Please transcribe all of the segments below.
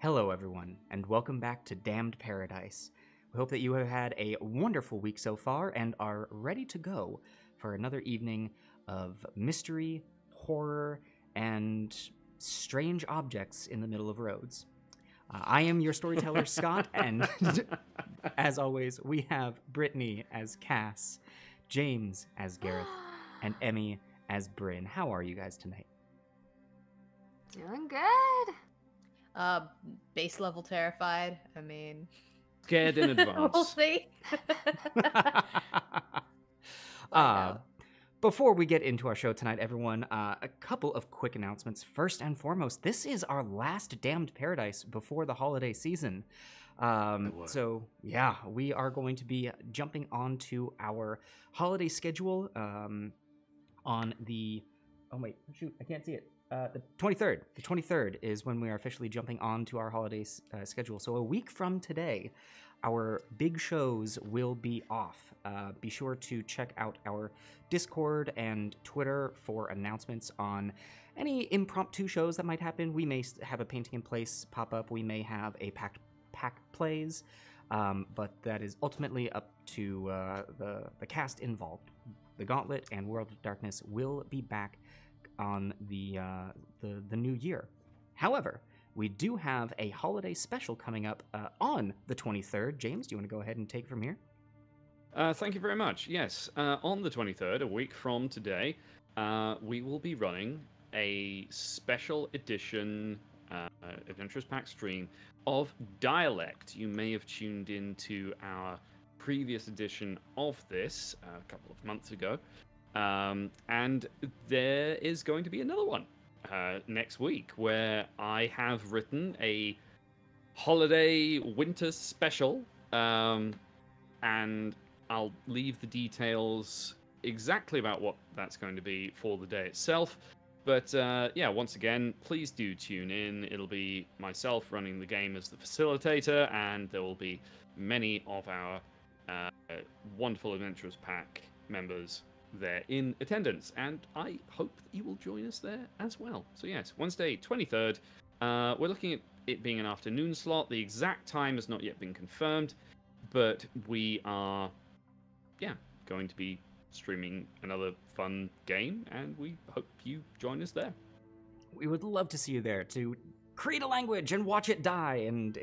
Hello, everyone, and welcome back to Damned Paradise. We hope that you have had a wonderful week so far and are ready to go for another evening of mystery, horror, and strange objects in the middle of roads. I am your storyteller, Scott, and as always, we have Brittany as Cass, James as Gareth, and Emmy as Bryn. How are you guys tonight? Doing good. Base level terrified. I mean, Scared in advance. we'll see. Before we get into our show tonight, everyone, a couple of quick announcements. First and foremost, this is our last Damned Paradise before the holiday season. So, yeah, we are going to be jumping onto our holiday schedule on the... Oh, wait, shoot, I can't see it. The 23rd. The 23rd is when we are officially jumping on to our holiday schedule. So a week from today, our big shows will be off. Be sure to check out our Discord and Twitter for announcements on any impromptu shows that might happen. We may have a painting in place pop up. We may have a pack plays, but that is ultimately up to the cast involved. The Gauntlet and World of Darkness will be back on the new year. However, we do have a holiday special coming up on the 23rd. James, do you want to go ahead and take it from here? Thank you very much. Yes, on the 23rd, a week from today, we will be running a special edition Adventurers Pack stream of Dialect. You may have tuned into our previous edition of this a couple of months ago. And there is going to be another one next week where I have written a holiday winter special, and I'll leave the details exactly about what that's going to be for the day itself. But yeah, once again, please do tune in. It'll be myself running the game as the facilitator, and there will be many of our wonderful Adventurers Pack members there in attendance, and I hope that you will join us there as well. So yes, Wednesday 23rd, we're looking at it being an afternoon slot. The exact time has not yet been confirmed, but we are going to be streaming another fun game, and we hope you join us there. We would love to see you there to create a language and watch it die in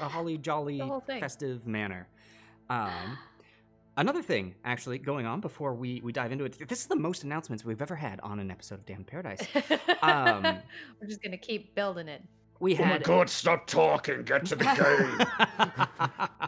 a holly jolly festive manner. Another thing, actually, going on before we dive into it, this is the most announcements we've ever had on an episode of Damned Paradise. We're just going to keep building it. We had... Oh my god, stop talking, get to the game!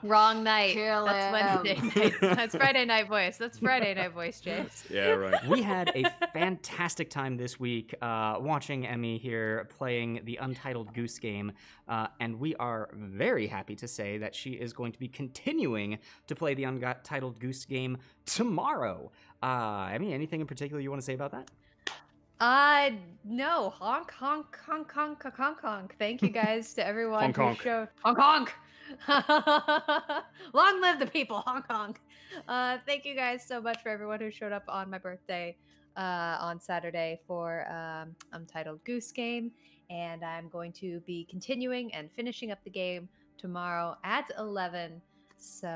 Wrong night. Kill That's him. Wednesday night. That's Friday night voice. That's Friday night voice, James. Yeah, right. We had a fantastic time this week watching Emmy here playing the Untitled Goose Game, and we are very happy to say that she is going to be continuing to play the Untitled Goose Game tomorrow. Emmy, anything in particular you want to say about that? No. Honk, honk, honk, honk, honk, honk. Thank you guys to everyone Honk, who honk. showed... Honk, honk! Long live the people! Honk, honk! Thank you guys so much for everyone who showed up on my birthday on Saturday for Untitled Goose Game. And I'm going to be continuing and finishing up the game tomorrow at 11. So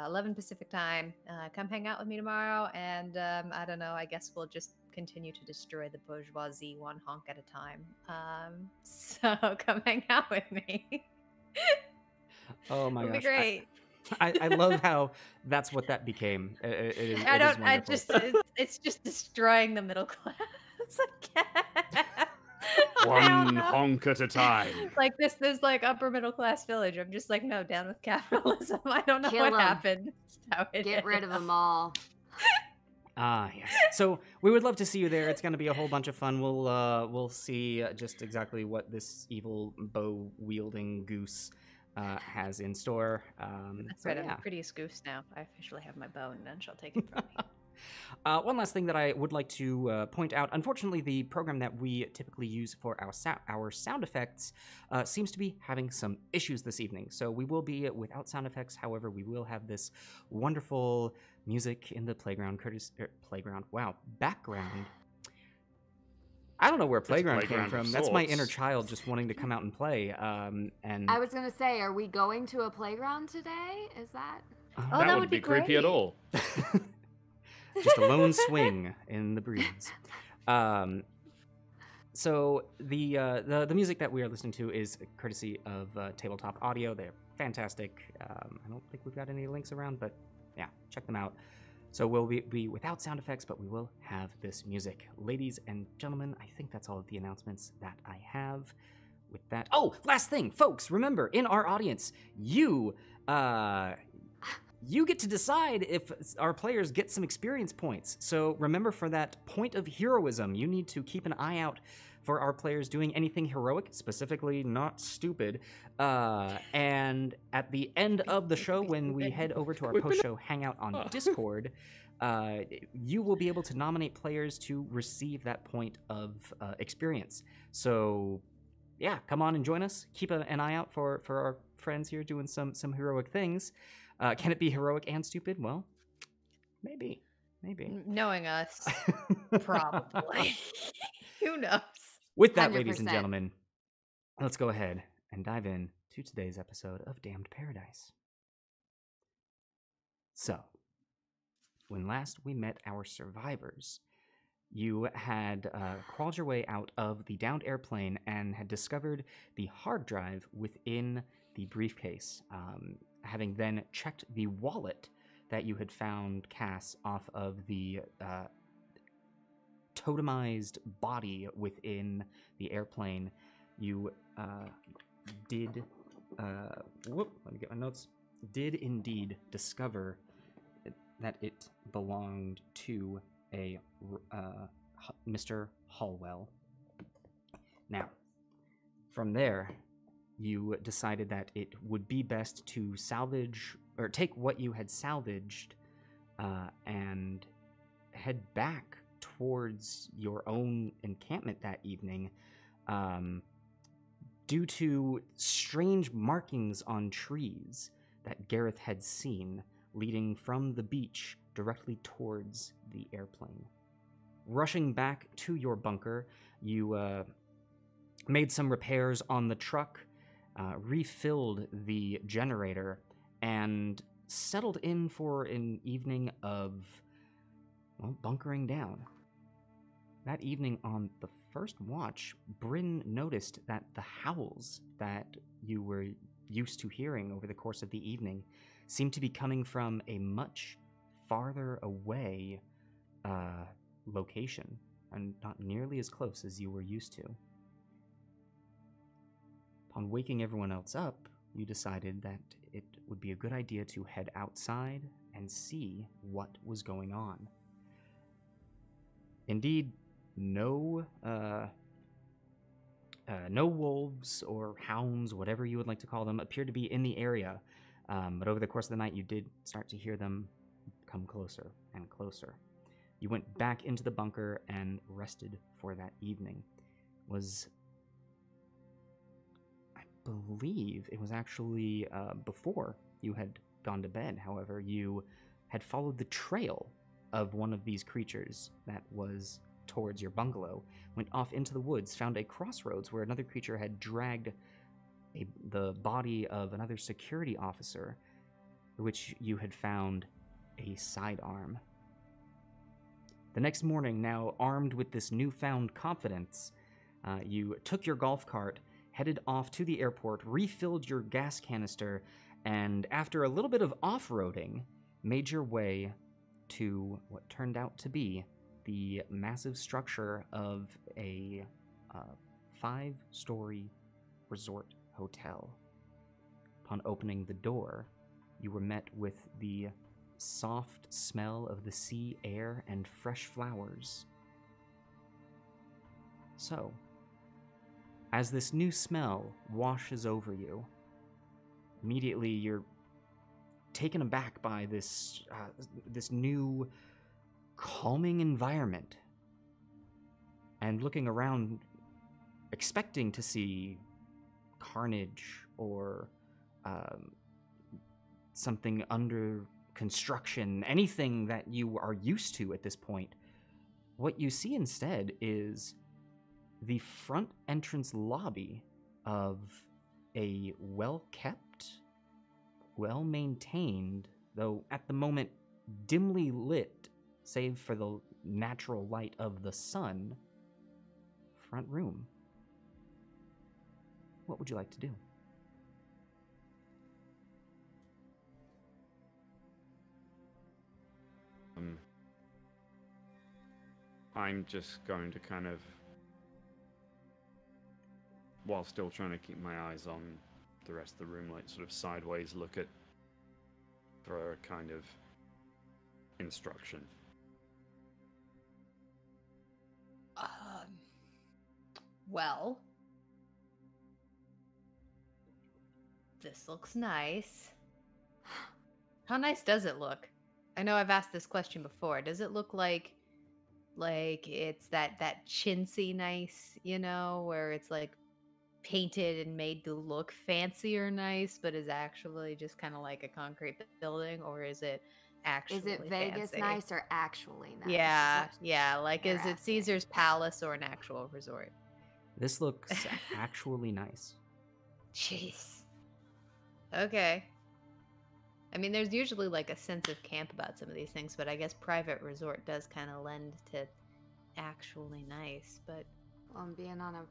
11 Pacific time. Come hang out with me tomorrow, and I don't know, I guess we'll just continue to destroy the bourgeoisie one honk at a time. So come hang out with me. Oh my gosh. It'll be great. I love how that's what that became. It's just destroying the middle class again. One honk at a time. Like this like upper middle class village. I'm just like, no, down with capitalism. I don't know Kill what 'em. happened. That's how it Get rid of is. them all. Yes. So we would love to see you there. It's going to be a whole bunch of fun. We'll see just exactly what this evil bow wielding goose has in store. That's right. I'm the prettiest goose now. I officially have my bow, and then she'll take it from me. One last thing that I would like to point out. Unfortunately, the program that we typically use for our sound effects seems to be having some issues this evening. So we will be without sound effects. However, we will have this wonderful music in the background. I don't know where It's a playground came playground of from. That's my inner sorts. child just wanting to come out and play. And I was gonna say, are we going to a playground today? Is that? Oh, That that would be creepy great. at all. just a lone swing in the breeze. So the music that we are listening to is courtesy of Tabletop Audio. They're fantastic. I don't think we've got any links around, but yeah, check them out. So we'll be without sound effects, but we will have this music. Ladies and gentlemen, I think that's all of the announcements that I have. With that, oh, last thing, folks, remember, in our audience, you get to decide if our players get some experience points. So remember, for that point of heroism, you need to keep an eye out for our players doing anything heroic, specifically not stupid. And at the end of the show, when we head over to our post-show hangout on Discord, you will be able to nominate players to receive that point of experience. So yeah, come on and join us. Keep an eye out for our friends here doing some heroic things. Can it be heroic and stupid? Well, maybe. Knowing us, probably. Who knows? With that, ladies and 100%. gentlemen, let's go ahead and dive in to today's episode of Damned Paradise. So, when last we met our survivors, you had crawled your way out of the downed airplane and had discovered the hard drive within the briefcase, having then checked the wallet that you had found, Cass, off of the totemized body within the airplane. You did, let me get my notes, did indeed discover that it belonged to a Mr. Hallwell. Now, from there, you decided that it would be best to salvage, or take what you had salvaged, and head back towards your own encampment that evening, due to strange markings on trees that Gareth had seen leading from the beach directly towards the airplane. Rushing back to your bunker, you made some repairs on the truck, refilled the generator, and settled in for an evening of, well, bunkering down. That evening on the first watch, Bryn noticed that the howls that you were used to hearing over the course of the evening seemed to be coming from a much farther away location, and not nearly as close as you were used to. Upon waking everyone else up, you decided that it would be a good idea to head outside and see what was going on. Indeed, no wolves or hounds, whatever you would like to call them, appeared to be in the area, but over the course of the night, you did start to hear them come closer and closer. You went back into the bunker and rested for that evening. I believe it was actually before you had gone to bed. However, you had followed the trail of one of these creatures that was towards your bungalow, went off into the woods, found a crossroads where another creature had dragged the body of another security officer, which you had found a sidearm. The next morning, now armed with this newfound confidence, you took your golf cart, headed off to the airport, refilled your gas canister, and after a little bit of off-roading, made your way to what turned out to be the massive structure of a 5-story resort hotel. Upon opening the door, you were met with the soft smell of the sea air and fresh flowers. So, as this new smell washes over you, immediately you're taken aback by this new calming environment, and looking around, expecting to see carnage or something under construction, anything that you are used to at this point. What you see instead is the front entrance lobby of a well-kept, well-maintained, though at the moment dimly lit, save for the natural light of the sun, front room. What would you like to do? I'm just going to kind of, while still trying to keep my eyes on the rest of the room, like sort of sideways look at for a kind of instruction. Well, this looks nice. How nice does it look? I know I've asked this question before. Does it look like it's that chintzy nice, you know, where it's like painted and made to look fancy or nice, but is actually just kind of like a concrete building, or is it actually Is it Vegas fancy? nice or actually nice? Yeah. Like, is it Caesar's Palace or an actual resort? This looks actually nice. Jeez. Okay. I mean, there's usually like a sense of camp about some of these things, but I guess private resort does kind of lend to actually nice. But Well, and being on a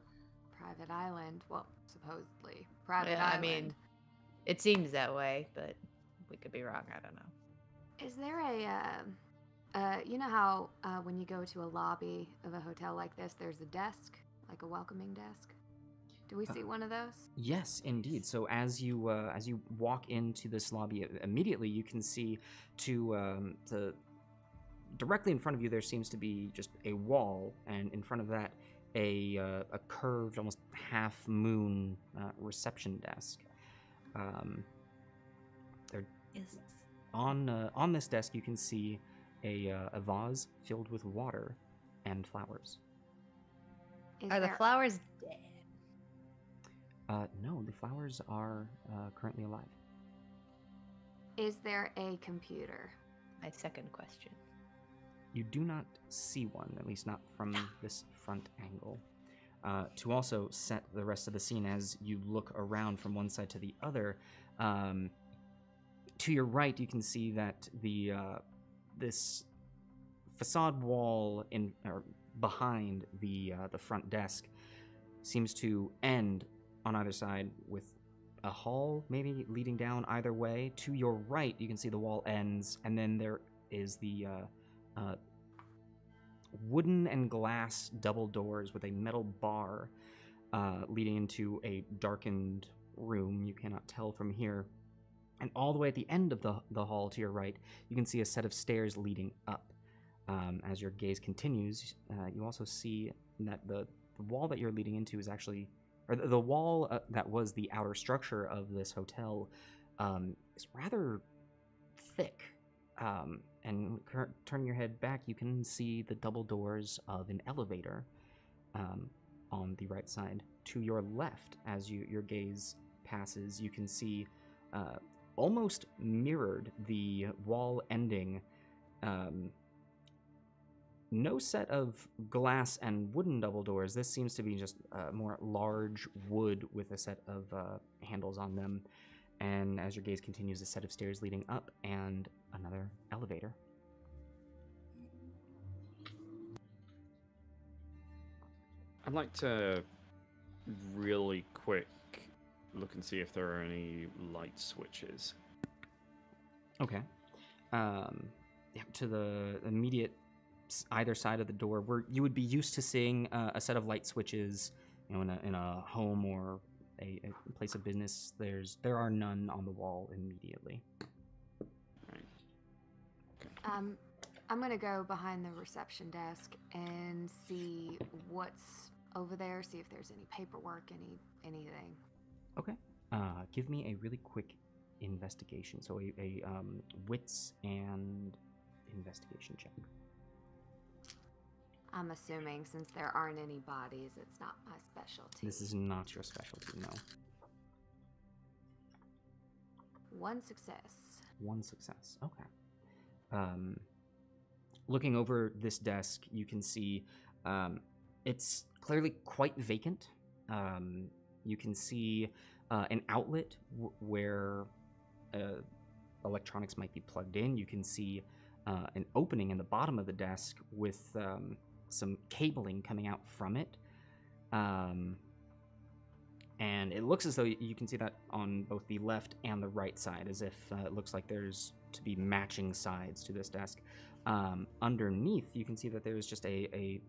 private island, well, supposedly private island. I mean, it seems that way, but we could be wrong. I don't know. Is there you know how when you go to a lobby of a hotel like this, there's a desk, like a welcoming desk? Do we see one of those? Yes, indeed. So as you walk into this lobby, immediately you can see to directly in front of you there seems to be just a wall, and in front of that a curved, almost half moon reception desk. On this desk you can see a vase filled with water and flowers. Are the flowers dead? No, the flowers are currently alive. Is there a computer? My second question. You do not see one, at least not from this front angle. To also set the rest of the scene as you look around from one side to the other, to your right you can see that the this facade wall behind the front desk seems to end on either side with a hall maybe leading down either way. To your right you can see the wall ends, and then there is the wooden and glass double doors with a metal bar leading into a darkened room. You cannot tell from here. And all the way at the end of the hall to your right, you can see a set of stairs leading up. As your gaze continues, you also see that the wall that you're leading into is actually, or the wall that was the outer structure of this hotel is rather thick. And turning your head back, you can see the double doors of an elevator on the right side. To your left, as your gaze passes, you can see almost mirrored the wall ending. No set of glass and wooden double doors. This seems to be just more large wood with a set of handles on them. And as your gaze continues, a set of stairs leading up and another elevator. I'd like to really quick look and see if there are any light switches. Okay. To the immediate either side of the door, where you would be used to seeing a set of light switches, you know, in a home or a place of business. There are none on the wall immediately. Right. Okay. I'm gonna go behind the reception desk and see what's over there. See if there's any paperwork, anything. Okay. Give me a really quick investigation. So a wits and investigation check. I'm assuming since there aren't any bodies, it's not my specialty. This is not your specialty, no. One success. One success. Okay. Looking over this desk, you can see It's clearly quite vacant. You can see an outlet where electronics might be plugged in. You can see an opening in the bottom of the desk with some cabling coming out from it. And it looks as though you can see that on both the left and the right side, as if it looks like there's to be matching sides to this desk. Underneath, you can see that there's just a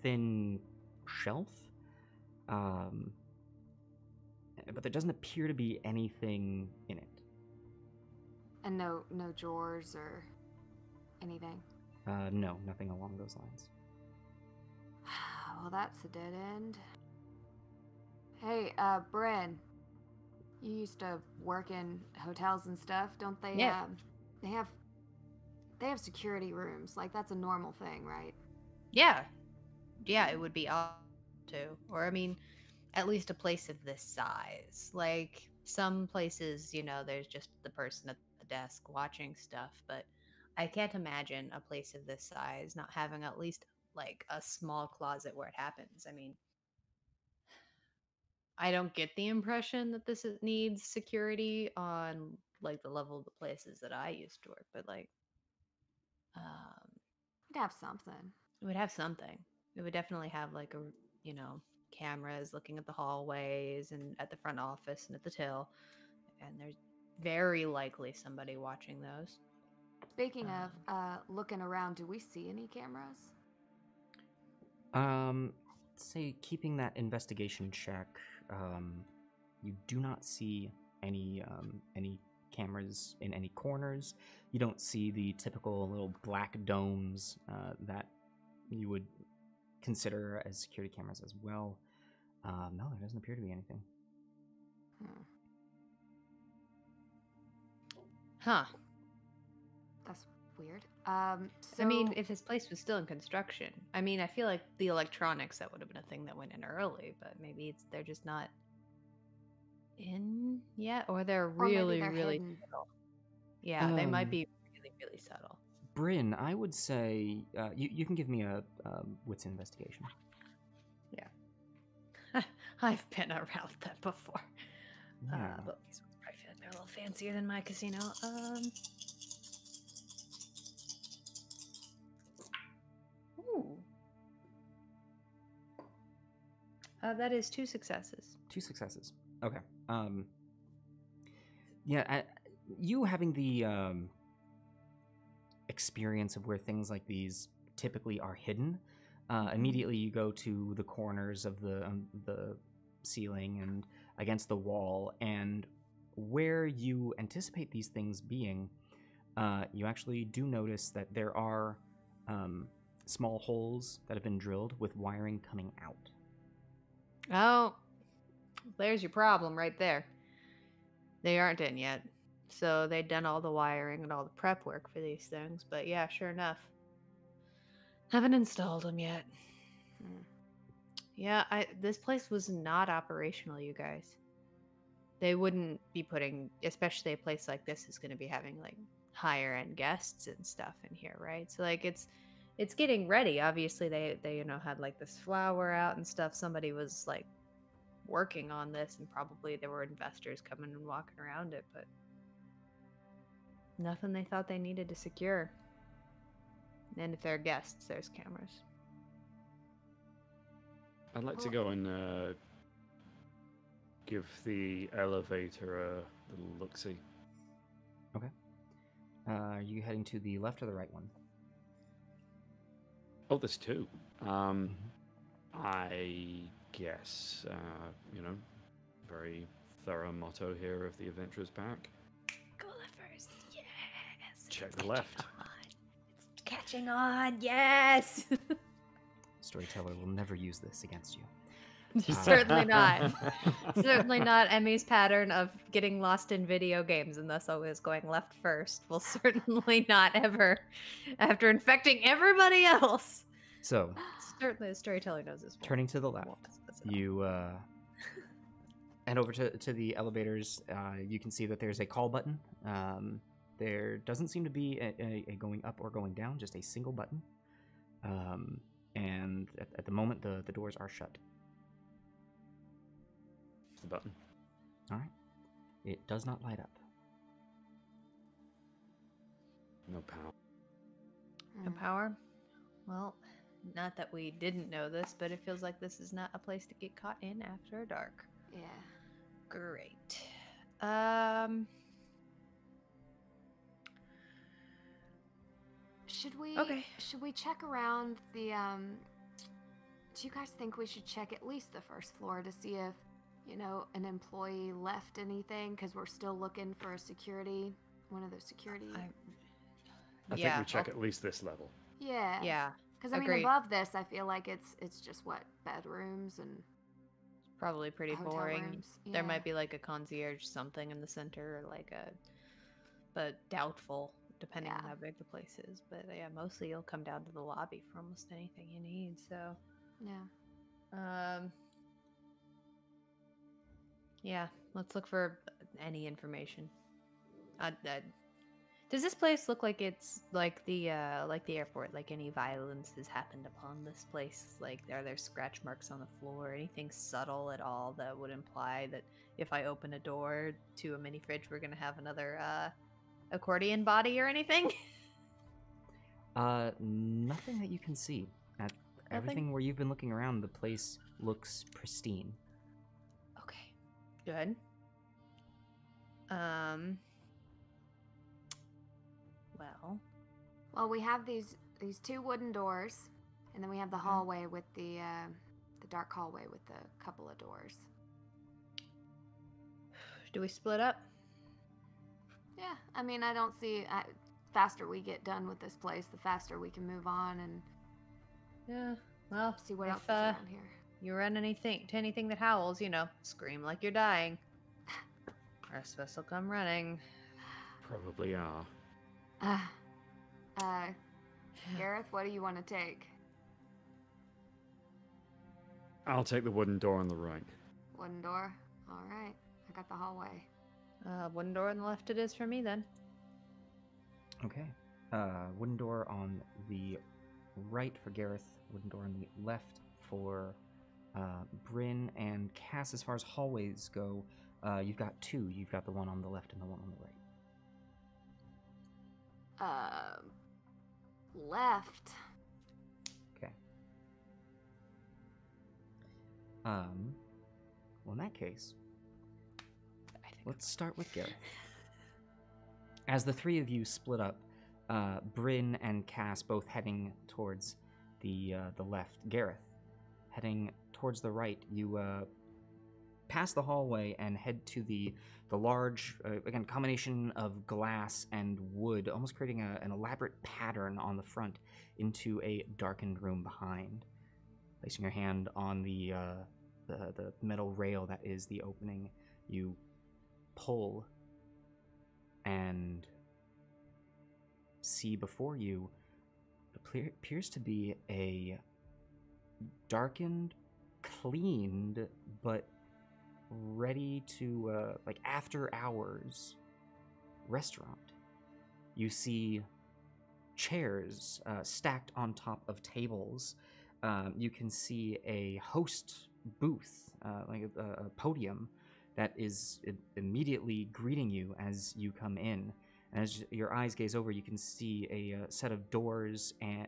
thin shelf. But there doesn't appear to be anything in it. And no drawers or anything? No, nothing along those lines. Well, that's a dead end. Hey, Bryn, you used to work in hotels and stuff, don't they? Yeah. They have security rooms. Like, that's a normal thing, right? Yeah. Yeah, it would be odd to. Or, I mean, at least a place of this size. Like, some places, there's just the person at the desk watching stuff, but I can't imagine a place of this size not having at least, like, a small closet where it happens. I mean, I don't get the impression that needs security on, like, the level of the places that I used to work, but, like, It'd have something. it would have something. It would definitely have, like, cameras looking at the hallways and at the front office and at the till. And there's very likely somebody watching those. Speaking of looking around, do we see any cameras? Say keeping that investigation check. You do not see any cameras in any corners. You don't see the typical little black domes that you would consider as security cameras as well. No, there doesn't appear to be anything. Huh. That's weird. I mean, if this place was still in construction, I mean, I feel like the electronics, that would have been a thing that went in early, but maybe they're just not in yet, or they're really, really subtle. Yeah, they might be really, really subtle. Bryn, I would say you can give me a wits investigation. Yeah. I've been around that before. Yeah. But these ones probably feel like they're a little fancier than my casino. Ooh. That is 2 successes. 2 successes. Okay. Yeah, you having the experience of where things like these typically are hidden, immediately you go to the corners of the ceiling and against the wall, and where you anticipate these things being, you actually do notice that there are small holes that have been drilled with wiring coming out. Oh, there's your problem right there. They aren't in yet. So they'd done all the wiring and all the prep work for these things, but yeah, sure enough. Haven't installed them yet. Yeah, this place was not operational, you guys. They wouldn't be putting, especially a place like this is going to be having like higher end guests and stuff in here, right? So like it's getting ready. Obviously they had like this flower out and stuff. Somebody was like working on this, and probably there were investors coming and walking around it, but nothing they thought they needed to secure. And if they're guests, there's cameras. I'd like to go and give the elevator a little look-see. Okay. Are you heading to the left or the right one? Oh, there's 2. I guess, very thorough motto here of the Adventurers Pack. Go left first. Yes. Check the left. It's catching on. Yes. Storyteller will never use this against you. Certainly not. Certainly not Emmy's pattern of getting lost in video games and thus always going left first. Will certainly not ever, after infecting everybody else. So, certainly the storyteller knows this. Turning to the left, you head over to the elevators. You can see that there's a call button. There doesn't seem to be a going up or going down, just a single button. And at the moment, the doors are shut. The button. All right. It does not light up. No power. No power? Well, not that we didn't know this, but it feels like this is not a place to get caught in after dark. Yeah. Great. Should we check around the do you guys think we should check at least the first floor to see if, an employee left anything? Because we're still looking for one of those security. I think we check at least this level. Yeah. Yeah. Because I mean, agreed. above this, I feel like it's just bedrooms and Probably pretty hotel boring. rooms. There Yeah. might be like a concierge something in the center, but doubtful depending on Yeah. how big the place is. But yeah, mostly you'll come down to the lobby for almost anything you need. So, Yeah. yeah, let's look for any information. Does this place look like it's like the airport? Like any violence has happened upon this place? Like, are there scratch marks on the floor? Anything subtle at all that would imply that if I open a door to a mini fridge, we're gonna have another accordion body or anything? Nothing that you can see. At everything where you've been looking around, the place looks pristine. Okay, good. Well, we have these two wooden doors, and then we have the hallway with the dark hallway with a couple of doors. Do we split up? Yeah, I mean, I don't see. Faster we get done with this place, the faster we can move on and Yeah. Well, see what if, else is around here. You run anything that howls, scream like you're dying. Rest of us will come running. Probably are. Gareth, what do you want to take? I'll take the wooden door on the right. Wooden door. All right, I got the hallway. Wooden door on the left it is for me then. Okay. Wooden door on the right for Gareth. Wooden door on the left for Bryn and Cass. As far as hallways go, you've got two. You've got the one on the left and the one on the right. Left. Okay. Well, in that case, let's start with Gareth. As the three of you split up, Bryn and Cass both heading towards the left. Gareth, heading towards the right. You pass the hallway and head to the large, again, combination of glass and wood, almost creating an elaborate pattern on the front into a darkened room behind. Placing your hand on the metal rail that is the opening, you pull and see before you appears to be a darkened, cleaned, but ready to, like, after hours restaurant. You see chairs stacked on top of tables. You can see a host booth, like a podium that is immediately greeting you as you come in. And as your eyes gaze over, you can see a set of doors and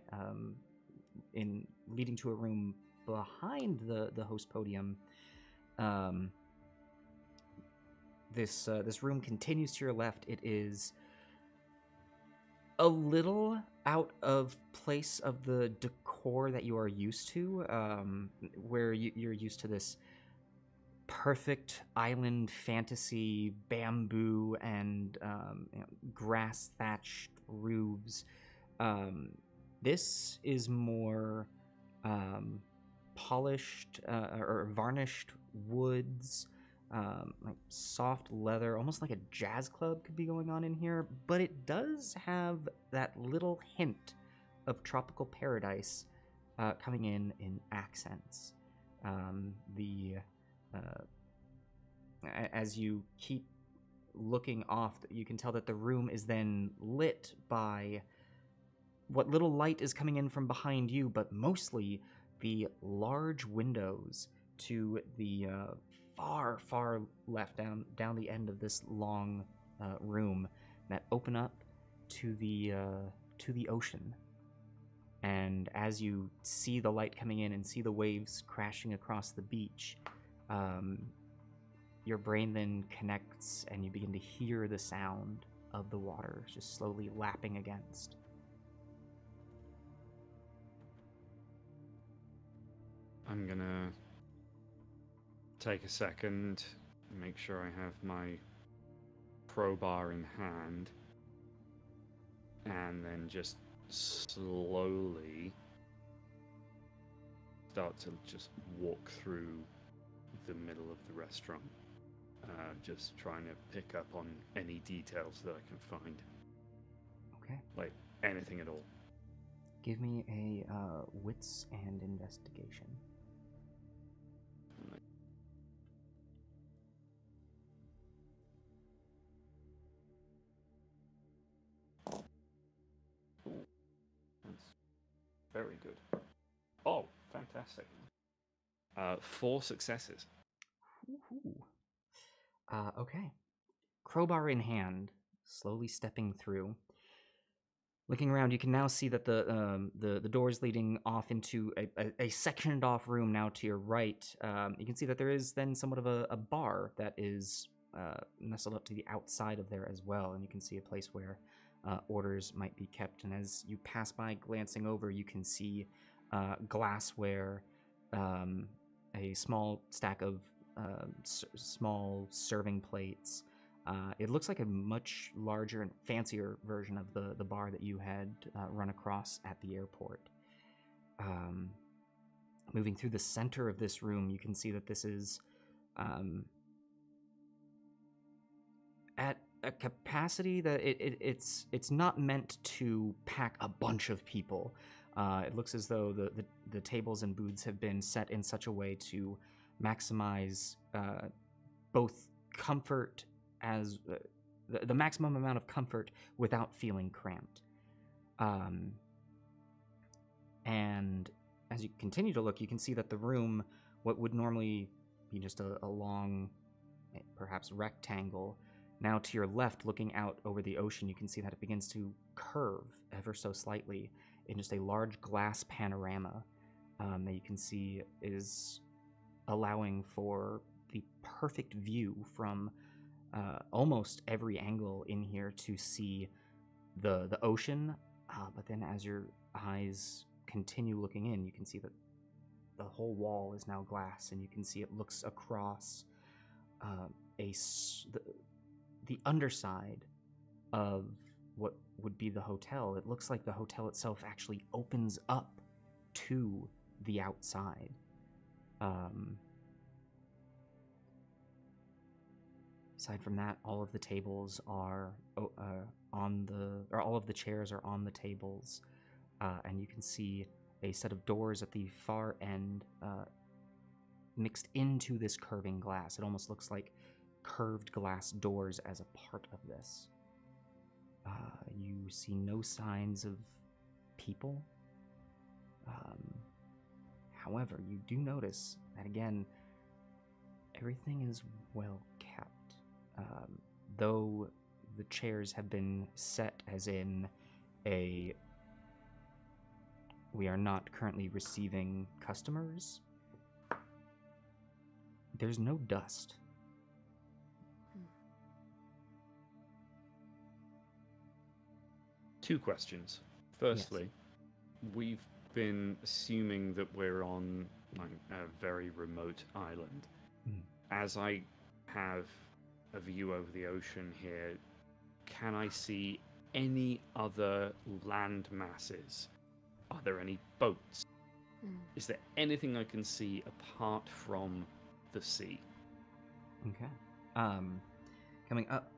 leading to a room behind the host podium. This room continues to your left. It is a little out of place of the decor that you are used to, where you're used to this perfect island fantasy bamboo and grass thatched roofs. This is more polished or varnished woods, like soft leather, almost like a jazz club could be going on in here, but it does have that little hint of tropical paradise coming in accents. As you keep looking off, you can tell that the room is then lit by what little light is coming in from behind you, but mostly the large windows to the far left down the end of this long room that open up to the ocean. And as you see the light coming in and see the waves crashing across the beach, your brain then connects and you begin to hear the sound of the water just slowly lapping against. I'm gonna take a second, make sure I have my crowbar in hand, and then just slowly start to just walk through the middle of the restaurant, just trying to pick up on any details that I can find. Okay. Like anything at all. Give me a wits and investigation. That's very good. Oh, fantastic. 4 successes. Woo-hoo. Okay. Crowbar in hand, slowly stepping through. Looking around, you can now see that the doors leading off into a sectioned off room now to your right. You can see that there is then somewhat of a bar that is nestled up to the outside of there as well, and you can see a place where orders might be kept. And as you pass by, glancing over, you can see glassware, a small stack of small serving plates. It looks like a much larger and fancier version of the bar that you had run across at the airport. Moving through the center of this room, you can see that this is at a capacity that it's not meant to pack a bunch of people. It looks as though the tables and booths have been set in such a way to maximize both comfort as the maximum amount of comfort without feeling cramped. And as you continue to look, you can see that the room, what would normally be just a long, perhaps rectangle, now to your left, looking out over the ocean, you can see that it begins to curve ever so slightly in just a large glass panorama that you can see is allowing for the perfect view from almost every angle in here to see the ocean, but then as your eyes continue looking in, you can see that the whole wall is now glass, and you can see it looks across the underside of what would be the hotel. It looks like the hotel itself actually opens up to the outside. Aside from that, all of the tables are all of the chairs are on the tables, and you can see a set of doors at the far end mixed into this curving glass. It almost looks like curved glass doors as a part of this. You see no signs of people. However, you do notice that, again, everything is well kept. Though the chairs have been set as in we are not currently receiving customers, there's no dust. 2 questions. Firstly, we've been assuming that we're on a very remote island. As I have a view over the ocean here, can I see any other land masses? Are there any boats? Is there anything I can see apart from the sea? Okay. Coming up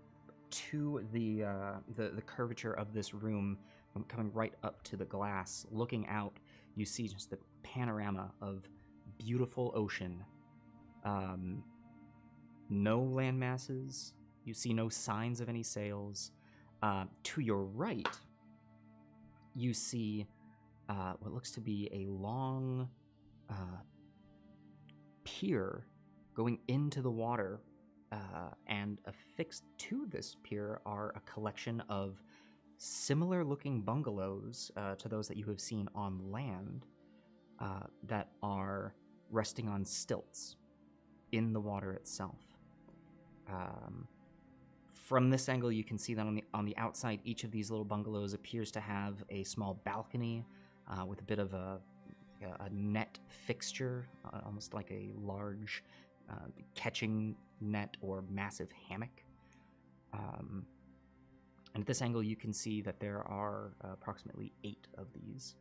to the curvature of this room, coming right up to the glass, looking out, you see just the panorama of beautiful ocean. No land masses. You see no signs of any sails. To your right, you see what looks to be a long pier going into the water, and affixed to this pier are a collection of similar-looking bungalows to those that you have seen on land, that are resting on stilts in the water itself. From this angle, you can see that on the outside, each of these little bungalows appears to have a small balcony with a bit of a net fixture, almost like a large catching net or massive hammock. And at this angle, you can see that there are approximately 8 of these.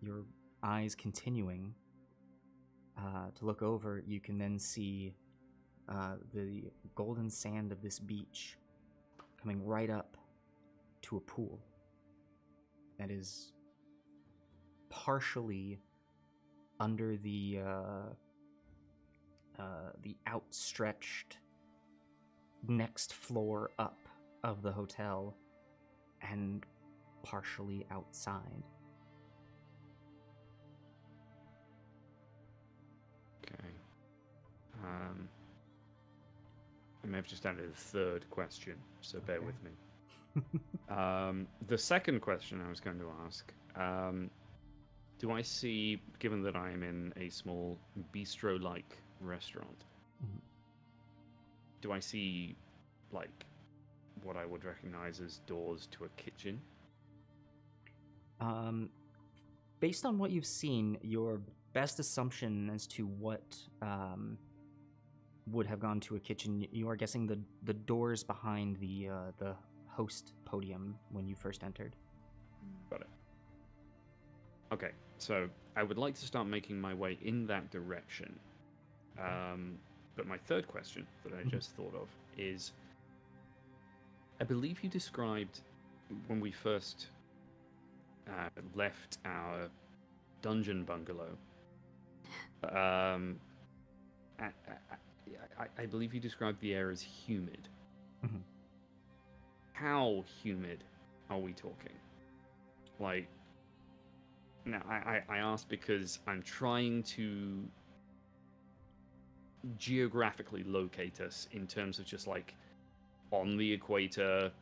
Your eyes continuing to look over, you can then see the golden sand of this beach coming right up to a pool that is partially under the outstretched next floor up of the hotel and partially outside. Okay. I may have just added a third question, so bear with me. The second question I was going to ask, do I see, given that I am in a small bistro-like restaurant, do I see, like, what I would recognize as doors to a kitchen? Based on what you've seen, your best assumption as to what would have gone to a kitchen, you are guessing the doors behind the host podium when you first entered. Got it. Okay, so I would like to start making my way in that direction. But my third question that I just thought of is, I believe you described when we first left our dungeon bungalow. I believe you described the air as humid. Mm-hmm. How humid are we talking? Like, now I ask because I'm trying to geographically locate us in terms of just like on the equator,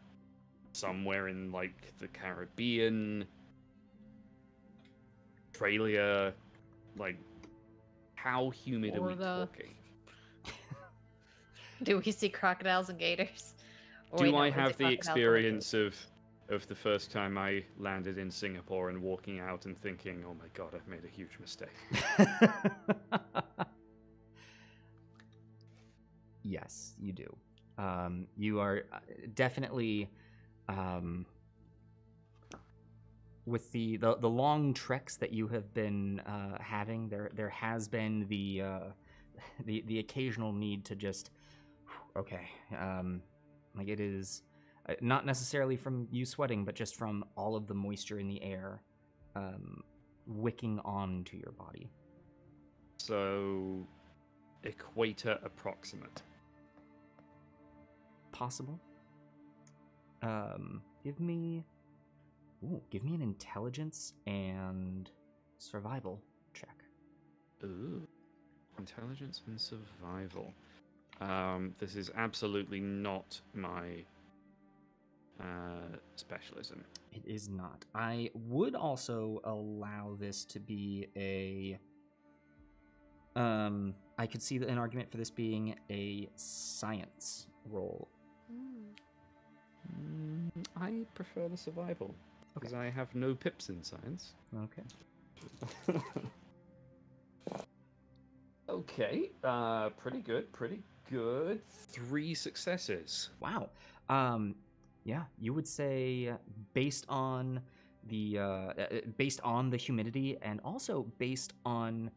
somewhere in like the Caribbean, Australia, like how humid are we talking? Do we see crocodiles and gators? Do I have the experience of the first time I landed in Singapore and walking out and thinking, oh my god, I've made a huge mistake? Yes, you do. You are definitely, with the long treks that you have been having, there has been the occasional need to just, okay, like it is not necessarily from you sweating, but just from all of the moisture in the air wicking on to your body. So, equator approximate. Possible. Give me an intelligence and survival check. Ooh, intelligence and survival. This is absolutely not my specialism. It is not. I would also allow this to be a. I could see an argument for this being a science roll. I prefer the survival because I have no pips in science. Okay. Okay. Pretty good. 3 successes. Wow. Yeah, you would say based on the humidity and also based on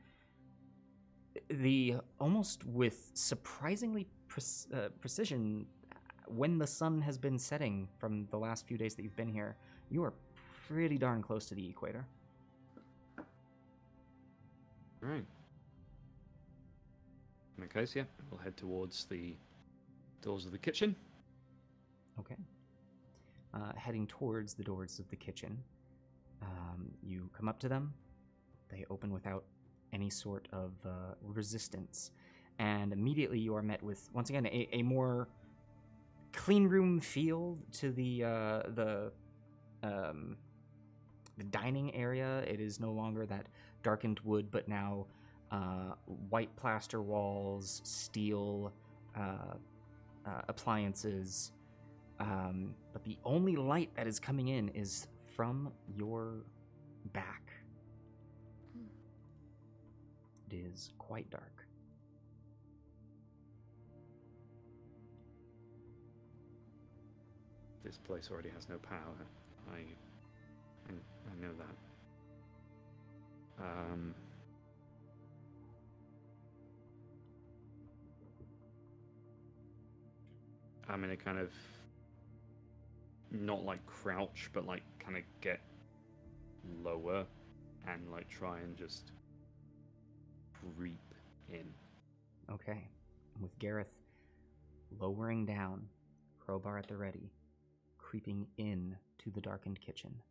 the almost with surprisingly precision, when the sun has been setting from the last few days that you've been here, you are pretty darn close to the equator. Right. In that case, yeah, we'll head towards the doors of the kitchen. Okay. heading towards the doors of the kitchen. You come up to them. They open without any sort of resistance. And immediately you are met with, once again, a more clean room feel to the dining area. It is no longer that darkened wood, but now white plaster walls, steel appliances. But the only light that is coming in is from your back. It is quite dark. This place already has no power. I know that. I'm gonna kind of not like crouch, but like kind of get lower and like try and just creep in. Okay. With Gareth lowering down, crowbar at the ready, creeping in to the darkened kitchen.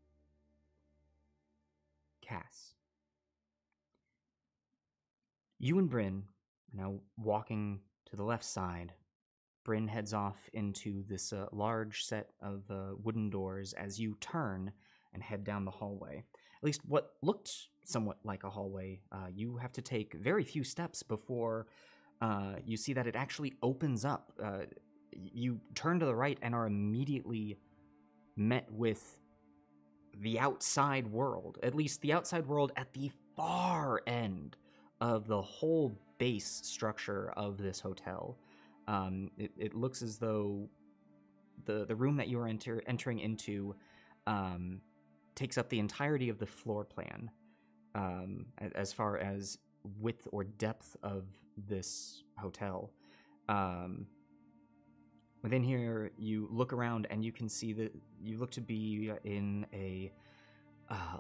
Cass. You and Bryn are now walking to the left side. Bryn heads off into this large set of wooden doors as you turn and head down the hallway. At least what looked somewhat like a hallway. You have to take very few steps before you see that it actually opens up. You turn to the right and are immediately met with the outside world. At least the outside world at the far end of the whole base structure of this hotel. It looks as though the room that you are entering into takes up the entirety of the floor plan, as far as width or depth of this hotel. Within here, you look around and you can see that you look to be in a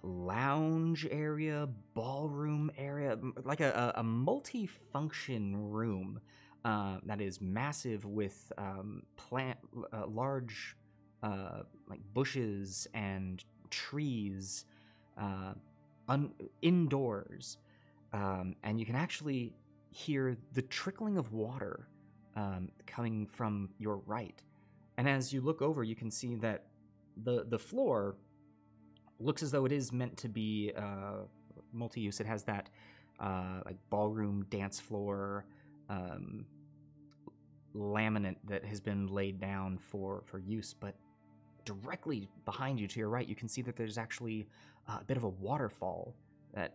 lounge area, ballroom area, like a multi-function room that is massive with large like bushes and trees indoors, and you can actually hear the trickling of water coming from your right. And as you look over, you can see that the floor looks as though it is meant to be multi-use. It has that like ballroom dance floor laminate that has been laid down for use, but directly behind you to your right, you can see that there's actually a bit of a waterfall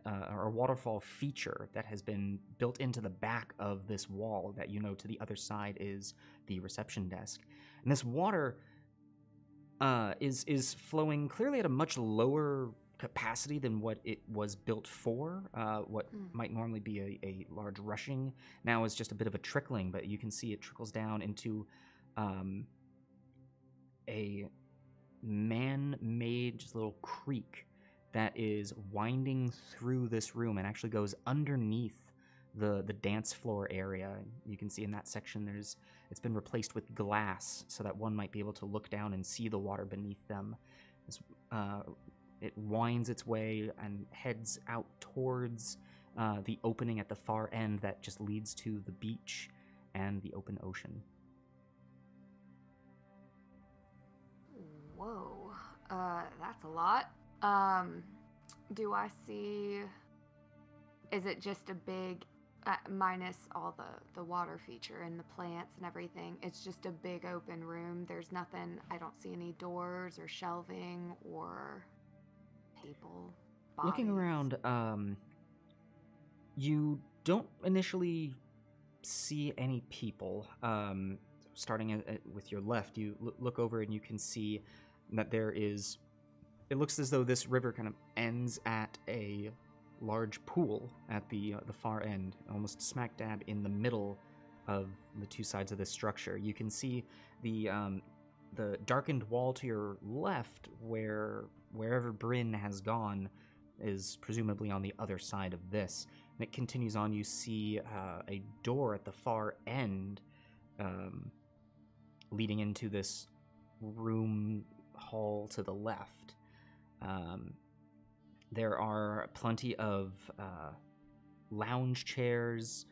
or a waterfall feature that has been built into the back of this wall that to the other side is the reception desk. And this water is flowing clearly at a much lower capacity than what it was built for. What might normally be a large rushing now is just a bit of a trickling, but you can see it trickles down into a man-made just little creek that is winding through this room and actually goes underneath the dance floor area. You can see in that section it's been replaced with glass so that one might be able to look down and see the water beneath them. It winds its way and heads out towards the opening at the far end that just leads to the beach and the open ocean. Whoa, that's a lot. Do I see... Is it just a big, minus all the water feature and the plants and everything, it's just a big open room? There's nothing, I don't see any doors or shelving or people, bodies. Looking around, you don't initially see any people. Starting with your left, you look over and you can see that it looks as though this river kind of ends at a large pool at the far end, almost smack dab in the middle of the two sides of this structure. You can see the darkened wall to your left, wherever Bryn has gone, is presumably on the other side of this. And it continues on. You see a door at the far end, leading into this room hall to the left, there are plenty of lounge chairs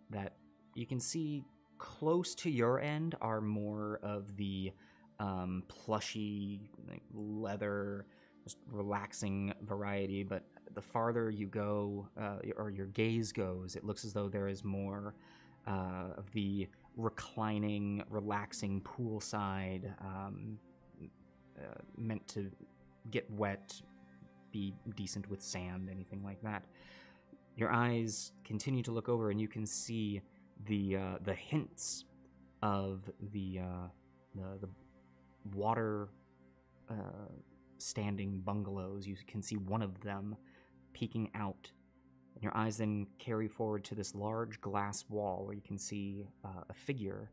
that you can see close to your end are more of the plushy, like, leather, just relaxing variety. But the farther you go, or your gaze goes, it looks as though there is more of the reclining, relaxing poolside, meant to get wet, be decent with sand, anything like that. Your eyes continue to look over, and you can see the hints of the water standing bungalows. You can see one of them peeking out, and your eyes then carry forward to this large glass wall where you can see a figure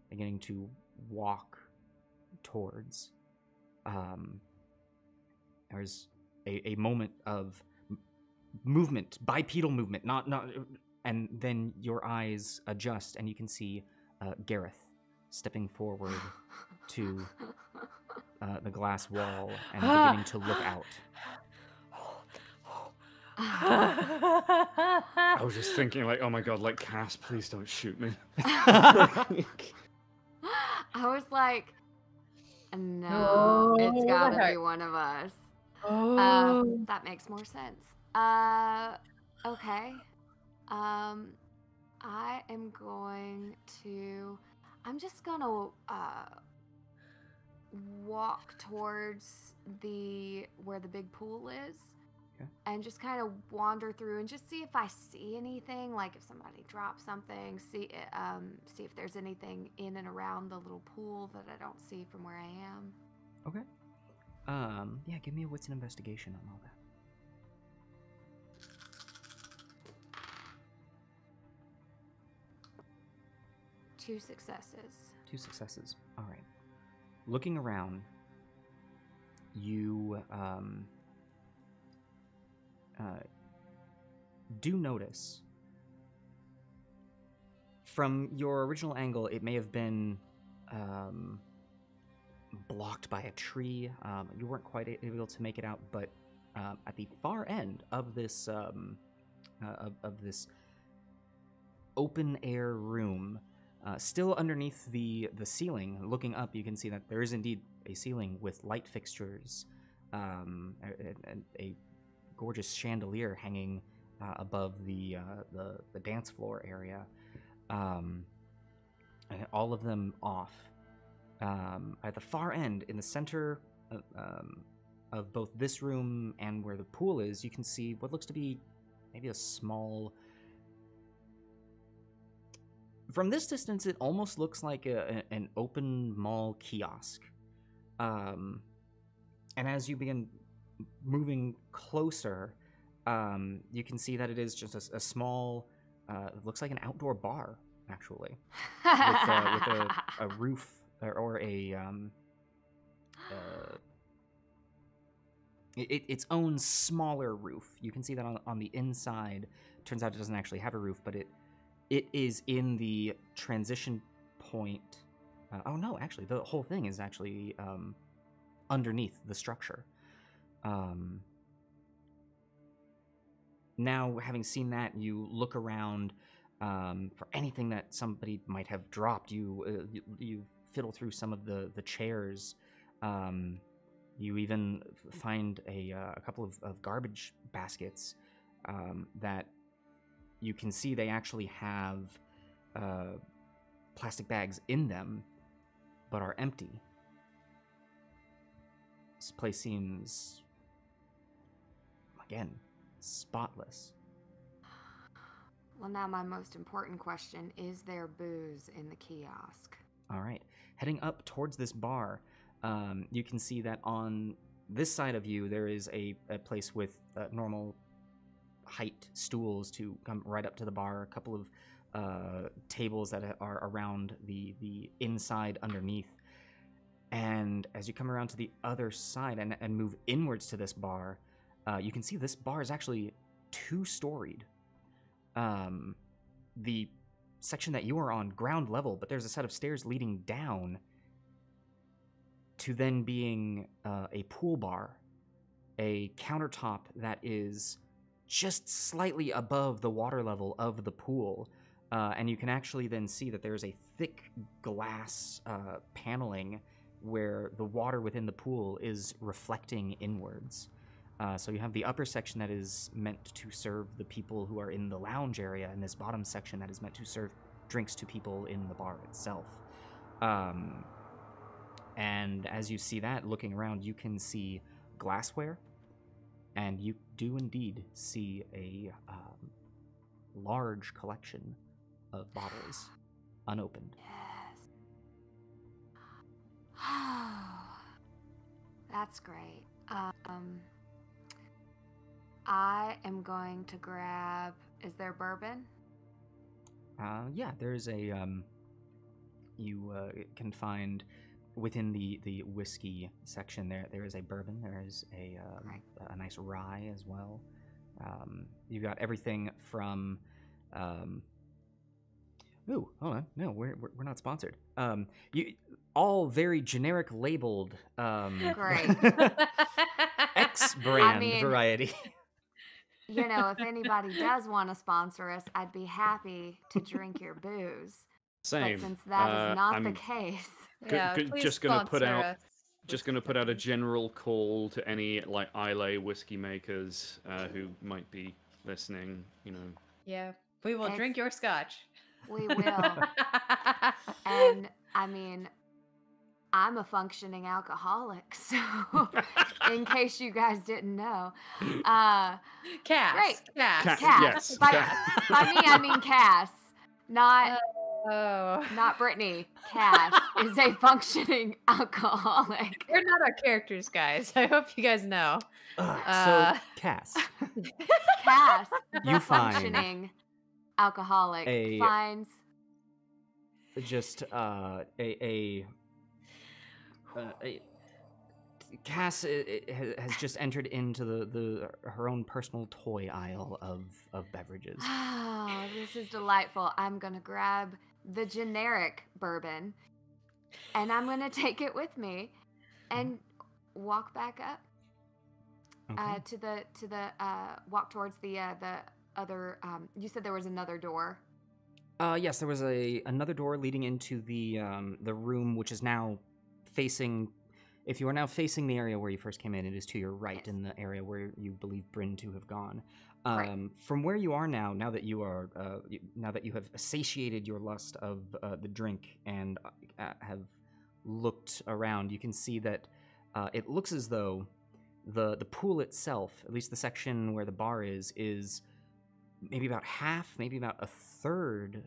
beginning to walk towards. There's a moment of movement, bipedal movement, not, and then your eyes adjust, and you can see Gareth stepping forward to the glass wall and beginning to look out. I was just thinking, like, oh my god, like, Cass, please don't shoot me. I was like, no, it's gotta be one of us. That makes more sense. Okay. I'm just gonna walk towards where the big pool is. Okay. And just kind of wander through and just see if I see anything, like if somebody drops something, see if there's anything in and around the little pool that I don't see from where I am. Okay. Yeah, give me a wits and investigation on all that. 2 successes. 2 successes. All right. Looking around, you do notice from your original angle, it may have been blocked by a tree. You weren't quite able to make it out, but at the far end of this of this open air room, still underneath the ceiling, looking up, you can see that there is indeed a ceiling with light fixtures, and a gorgeous chandelier hanging above the dance floor area, and all of them off. At the far end, in the center of both this room and where the pool is, you can see what looks to be maybe a small... From this distance, it almost looks like an open mall kiosk. And as you begin moving closer, you can see that it is just a small, it looks like an outdoor bar, actually, with a roof or its own smaller roof. You can see that on the inside. Turns out it doesn't actually have a roof, but it is in the transition point. Oh no, actually, the whole thing is actually underneath the structure. Now, having seen that, you look around for anything that somebody might have dropped. You fiddle through some of the chairs. You even find a couple of garbage baskets that you can see they actually have plastic bags in them, but are empty. This place seems, again, spotless. Well, now my most important question, is there booze in the kiosk? All right. Heading up towards this bar, you can see that on this side of you, there is a place with normal height stools to come right up to the bar, a couple of tables that are around the inside underneath. And as you come around to the other side and move inwards to this bar, you can see this bar is actually 2-storied. The section that you are on, ground level, but there's a set of stairs leading down to then being a pool bar, a countertop that is just slightly above the water level of the pool. And you can actually then see that there's a thick glass paneling where the water within the pool is reflecting inwards. So you have the upper section that is meant to serve the people who are in the lounge area, and this bottom section that is meant to serve drinks to people in the bar itself. And as you see that, looking around, you can see glassware, and you do indeed see a large collection of bottles, unopened. Yes. That's great. I am going to grab. Is there bourbon? Yeah, there's a. You can find within the whiskey section there is a bourbon. There is a nice rye as well. You've got everything from. Ooh, hold on. No, we're not sponsored. You all very generic labeled. Great. X-brand variety. You know, if anybody does want to sponsor us, I'd be happy to drink your booze. Same. But since that is not the case, please just gonna put sponsor out us. just gonna put out a general call to any like Isla whiskey makers who might be listening. You know. Yeah, we will drink your scotch. we will. And I mean, I'm a functioning alcoholic, so in case you guys didn't know, Cass. Great. Cass. Yes. By me, I mean Cass, not Oh. not Brittany. Cass is a functioning alcoholic. We're not our characters, guys. I hope you guys know. So, Cass, Cass, you find functioning alcoholic, finds just Cass has just entered into her own personal toy aisle of beverages. Oh, this is delightful. I'm going to grab the generic bourbon and I'm going to take it with me and walk back up to the walk towards the other you said there was another door. Yes, there was another door leading into the room, which is now facing. If you are now facing the area where you first came in, it is to your right, in the area where you believe Bryn to have gone. Right. From where you are now that you are, now that you have satiated your lust of the drink and have looked around, you can see that it looks as though the pool itself, at least the section where the bar is maybe about half, maybe about a third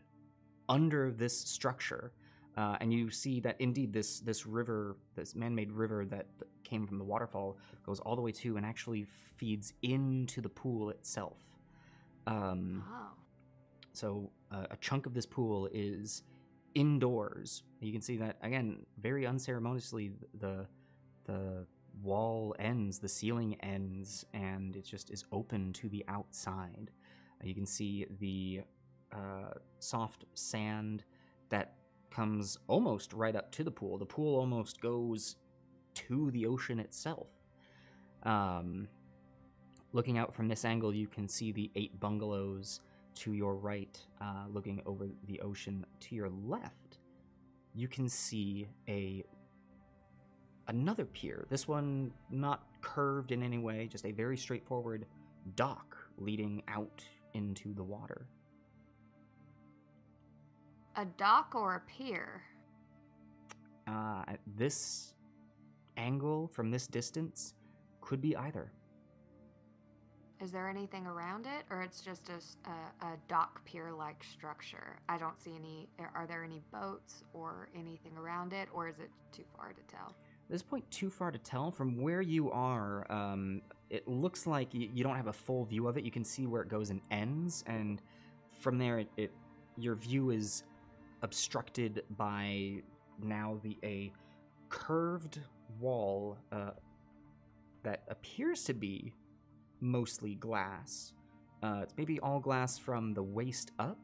under this structure. And you see that indeed this river, this man-made river that came from the waterfall, goes all the way to and actually feeds into the pool itself. So a chunk of this pool is indoors. You can see that, again, very unceremoniously, the wall ends, the ceiling ends, and it just is open to the outside. You can see the soft sand that comes almost right up to the pool. The pool almost goes to the ocean itself. Looking out from this angle, you can see the 8 bungalows to your right, looking over the ocean. To your left, you can see another pier. This one not curved in any way, just a very straightforward dock leading out into the water. A dock or a pier? At this angle, from this distance, could be either. Is there anything around it, or it's just a dock pier-like structure? I don't see any. Are there any boats or anything around it, or is it too far to tell? At this point, too far to tell. From where you are, it looks like you don't have a full view of it. You can see where it goes and ends, and from there, your view is obstructed by now a curved wall that appears to be mostly glass. It's maybe all glass from the waist up.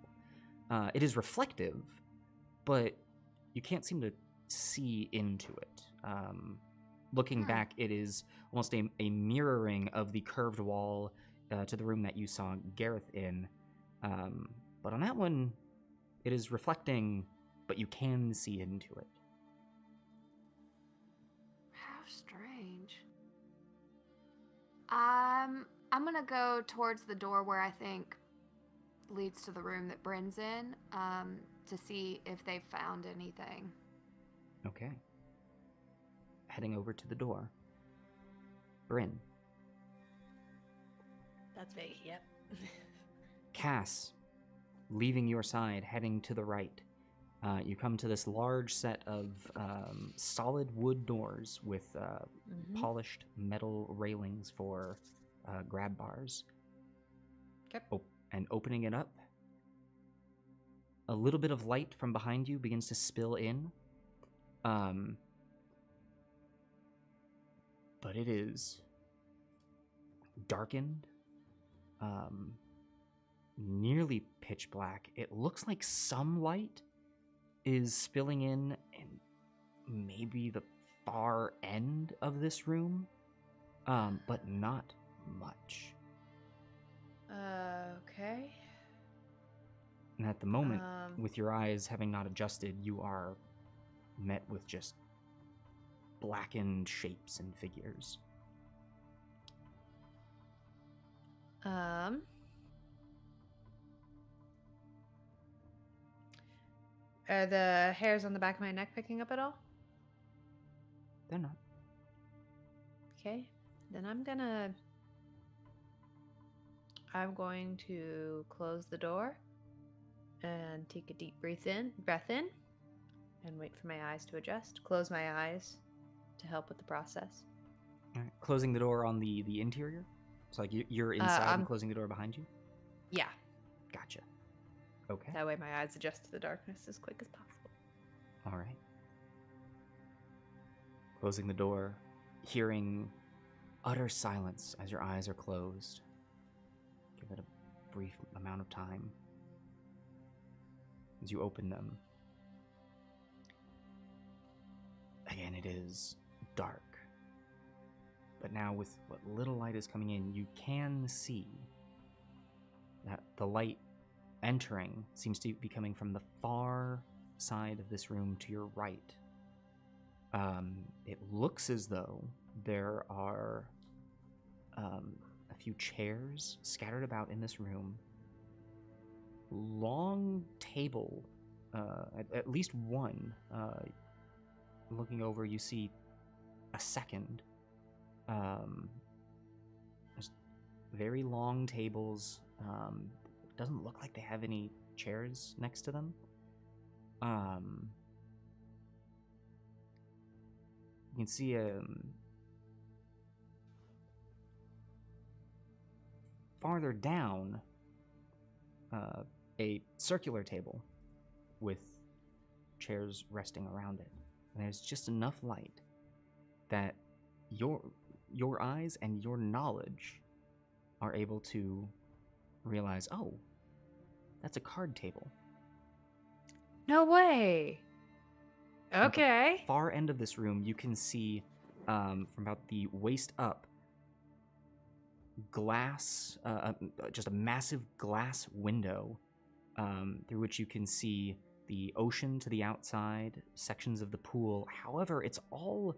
It is reflective, but you can't seem to see into it. Looking back, it is almost a mirroring of the curved wall to the room that you saw Gareth in. But on that one, it is reflecting, but you can see into it. How strange. I'm gonna go towards the door where I think leads to the room that Bryn's in, to see if they've found anything. Okay. Heading over to the door. Bryn. That's big, yep. Cass, leaving your side, heading to the right. You come to this large set of solid wood doors with polished metal railings for grab bars. Okay. And opening it up, a little bit of light from behind you begins to spill in. But it is darkened, nearly pitch black. It looks like some light is spilling in maybe the far end of this room, but not much. Okay. And at the moment, with your eyes having not adjusted, you are met with just blackened shapes and figures. Are the hairs on the back of my neck picking up at all? They're not. Okay. Then I'm going to close the door and take a deep breath in, and wait for my eyes to adjust. Close my eyes to help with the process. All right. Closing the door on the interior? So like you're inside and closing the door behind you? Yeah. Gotcha. Okay. That way my eyes adjust to the darkness as quick as possible. All right. Closing the door, hearing utter silence as your eyes are closed. Give it a brief amount of time. As you open them, again, it is dark. But now with what little light is coming in, you can see that the light entering seems to be coming from the far side of this room to your right. It looks as though there are a few chairs scattered about in this room. Long table, at least one. Looking over, you see a second. There's very long tables. Doesn't look like they have any chairs next to them. You can see farther down a circular table with chairs resting around it. And there's just enough light that your eyes and your knowledge are able to realize, oh, that's a card table. No way. Okay. At the far end of this room, you can see from about the waist up, glass, just a massive glass window through which you can see the ocean to the outside, sections of the pool. However, it's all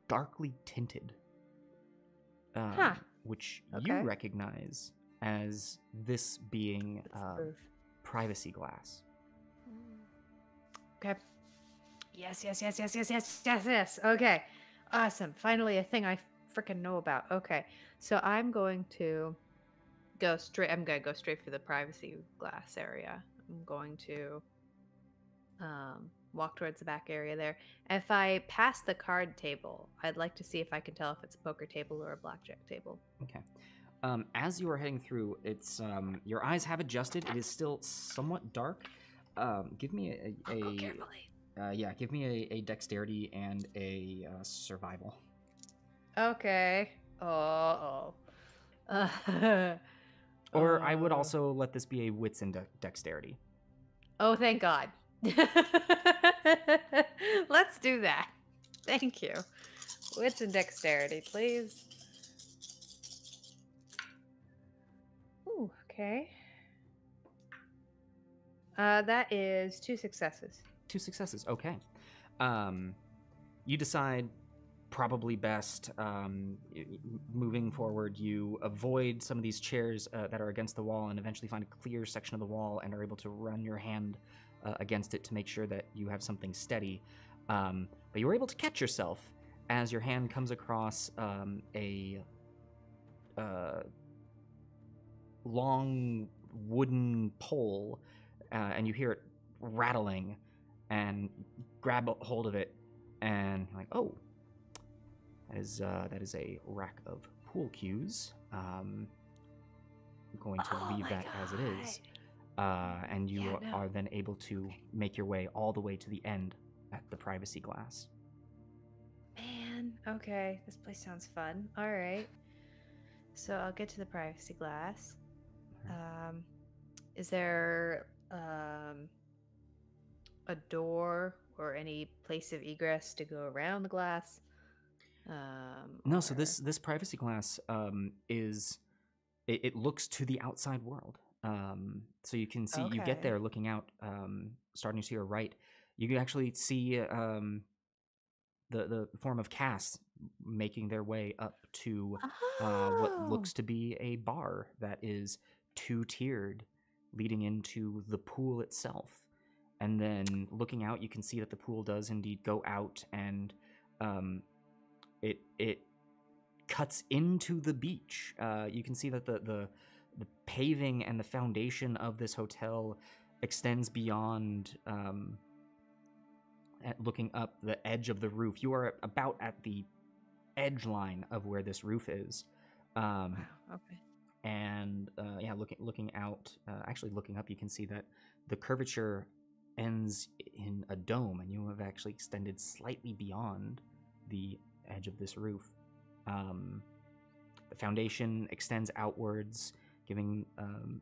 darkly tinted, which you recognize as this being privacy glass. Okay. Yes. Okay. Awesome. Finally, a thing I freaking know about. Okay. So I'm going to go straight for the privacy glass area. I'm going to walk towards the back area there. If I pass the card table, I'd like to see if I can tell if it's a poker table or a blackjack table. Okay. As you are heading through, it's your eyes have adjusted. It is still somewhat dark. Give me I'll go carefully. Give me a dexterity and a survival. Okay. Oh. Or I would also let this be a wits and dexterity. Oh, thank God. Let's do that. Thank you. Wits and dexterity, please. Ooh, okay. That is 2 successes. 2 successes. Okay. You decide probably best moving forward. You avoid some of these chairs that are against the wall and eventually find a clear section of the wall and are able to run your hand against it to make sure that you have something steady. But you were able to catch yourself as your hand comes across a long wooden pole, and you hear it rattling, and grab a hold of it, and you're like, oh, that is a rack of pool cues. I'm going to leave that as it is, and you are then able to make your way all the way to the end at the privacy glass. Man, okay, this place sounds fun. All right, so I'll get to the privacy glass. Is there a door or any place of egress to go around the glass? No, so this privacy glass is it looks to the outside world. So you can see, you get there looking out, starting to your right, you can actually see the form of casts making their way up to what looks to be a bar that is 2-tiered, leading into the pool itself. And then looking out, you can see that the pool does indeed go out, and it cuts into the beach. You can see that the paving and the foundation of this hotel extends beyond, looking up the edge of the roof. You are about at the edge line of where this roof is. Wow, okay. And looking out, actually looking up, you can see that the curvature ends in a dome, and you have actually extended slightly beyond the edge of this roof. The foundation extends outwards, giving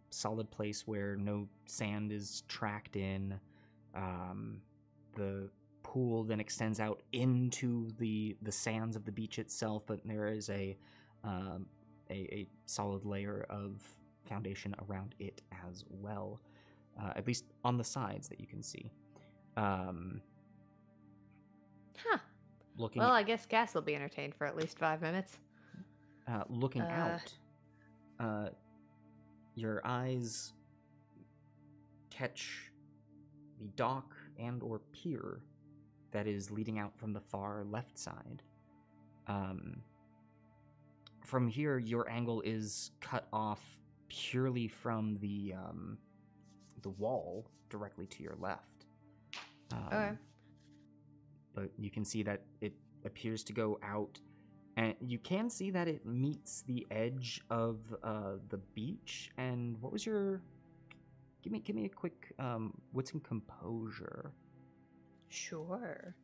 solid place where no sand is tracked in. The pool then extends out into the sands of the beach itself, but there is a solid layer of foundation around it as well, at least on the sides that you can see. Well, I guess Cass will be entertained for at least 5 minutes. Looking out, your eyes catch the dock and or pier that is leading out from the far left side. From here, your angle is cut off purely from the wall directly to your left. Okay. But you can see that it appears to go out, and you can see that it meets the edge of the beach. And what was your? Give me a quick what's in composure? Sure.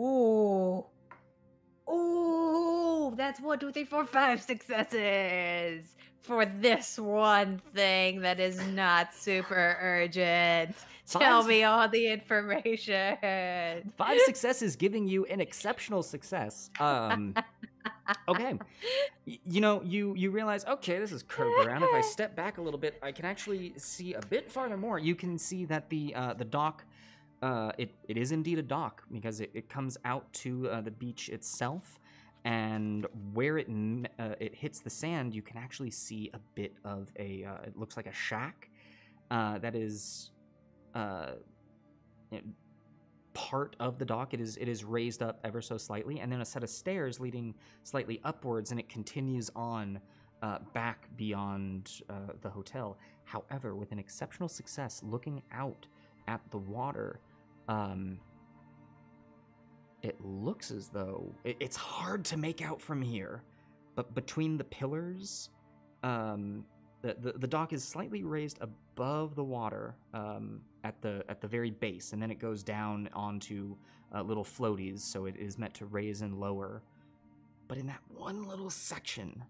Oh, that's 1, 2, 3, 4, 5 successes for this one thing that is not super urgent. Tell me all the information. 5 successes, giving you an exceptional success. Okay. You realize, okay, this is curved around. If I step back a little bit, I can actually see a bit farther more. You can see that the dock, it is indeed a dock, because it comes out to the beach itself, and where it hits the sand, you can actually see a bit of it looks like a shack that is part of the dock. It is raised up ever so slightly, and then a set of stairs leading slightly upwards, and it continues on back beyond the hotel. However, with an exceptional success, looking out at the water, it looks as though it's hard to make out from here, but between the pillars, the dock is slightly raised above the water at the very base, and then it goes down onto little floaties, so it is meant to raise and lower. But in that one little section,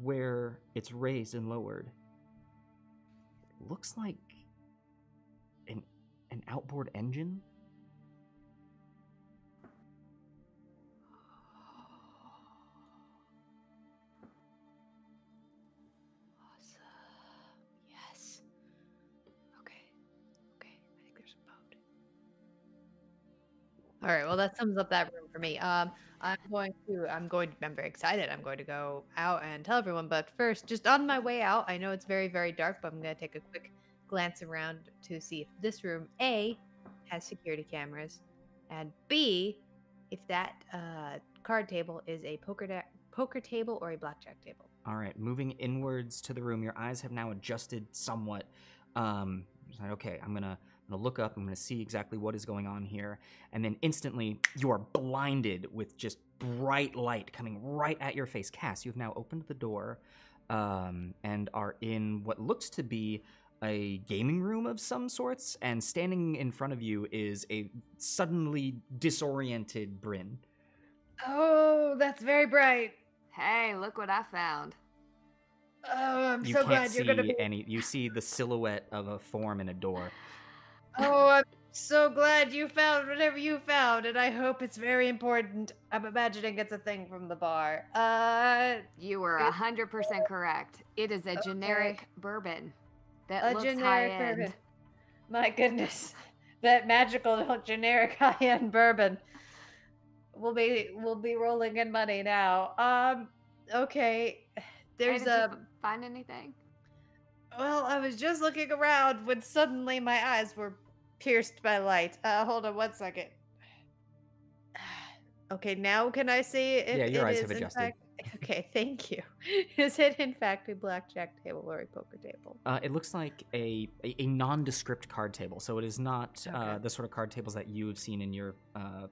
where it's raised and lowered, looks like an outboard engine. Awesome. Yes. Okay. Okay. I think there's a boat. All right. Well, that sums up that room for me. I'm very excited. I'm going to go out and tell everyone. But first, just on my way out, I know it's very, very dark, but I'm going to take a quick glance around to see if this room, A, has security cameras, and B, if that card table is a poker table or a blackjack table. All right, moving inwards to the room, your eyes have now adjusted somewhat. Okay, I'm gonna look up. I'm gonna see exactly what is going on here, and then instantly you are blinded with just bright light coming right at your face. Cass, you have now opened the door, and are in what looks to be a gaming room of some sorts, and standing in front of you is a suddenly disoriented Bryn. Oh, that's very bright. Hey, look what I found. Oh, I'm You so can't glad see you're gonna be. you see the silhouette of a form in a door. Oh, I'm so glad you found whatever you found, and I hope it's very important. I'm imagining it's a thing from the bar. You were 100% correct. It is a generic bourbon that looks generic high-end. bourbon. My goodness, that magical generic high-end bourbon. We'll be rolling in money now. Okay. There's Hey, did you find anything? Well, I was just looking around when suddenly my eyes were pierced by light. Hold on 1 second. Okay, now can I see if Yeah, your it eyes is have in adjusted. fact... Okay, thank you. Is it in fact a blackjack table or a poker table? It looks like a nondescript card table, so it is not Okay. the sort of card tables that you have seen in your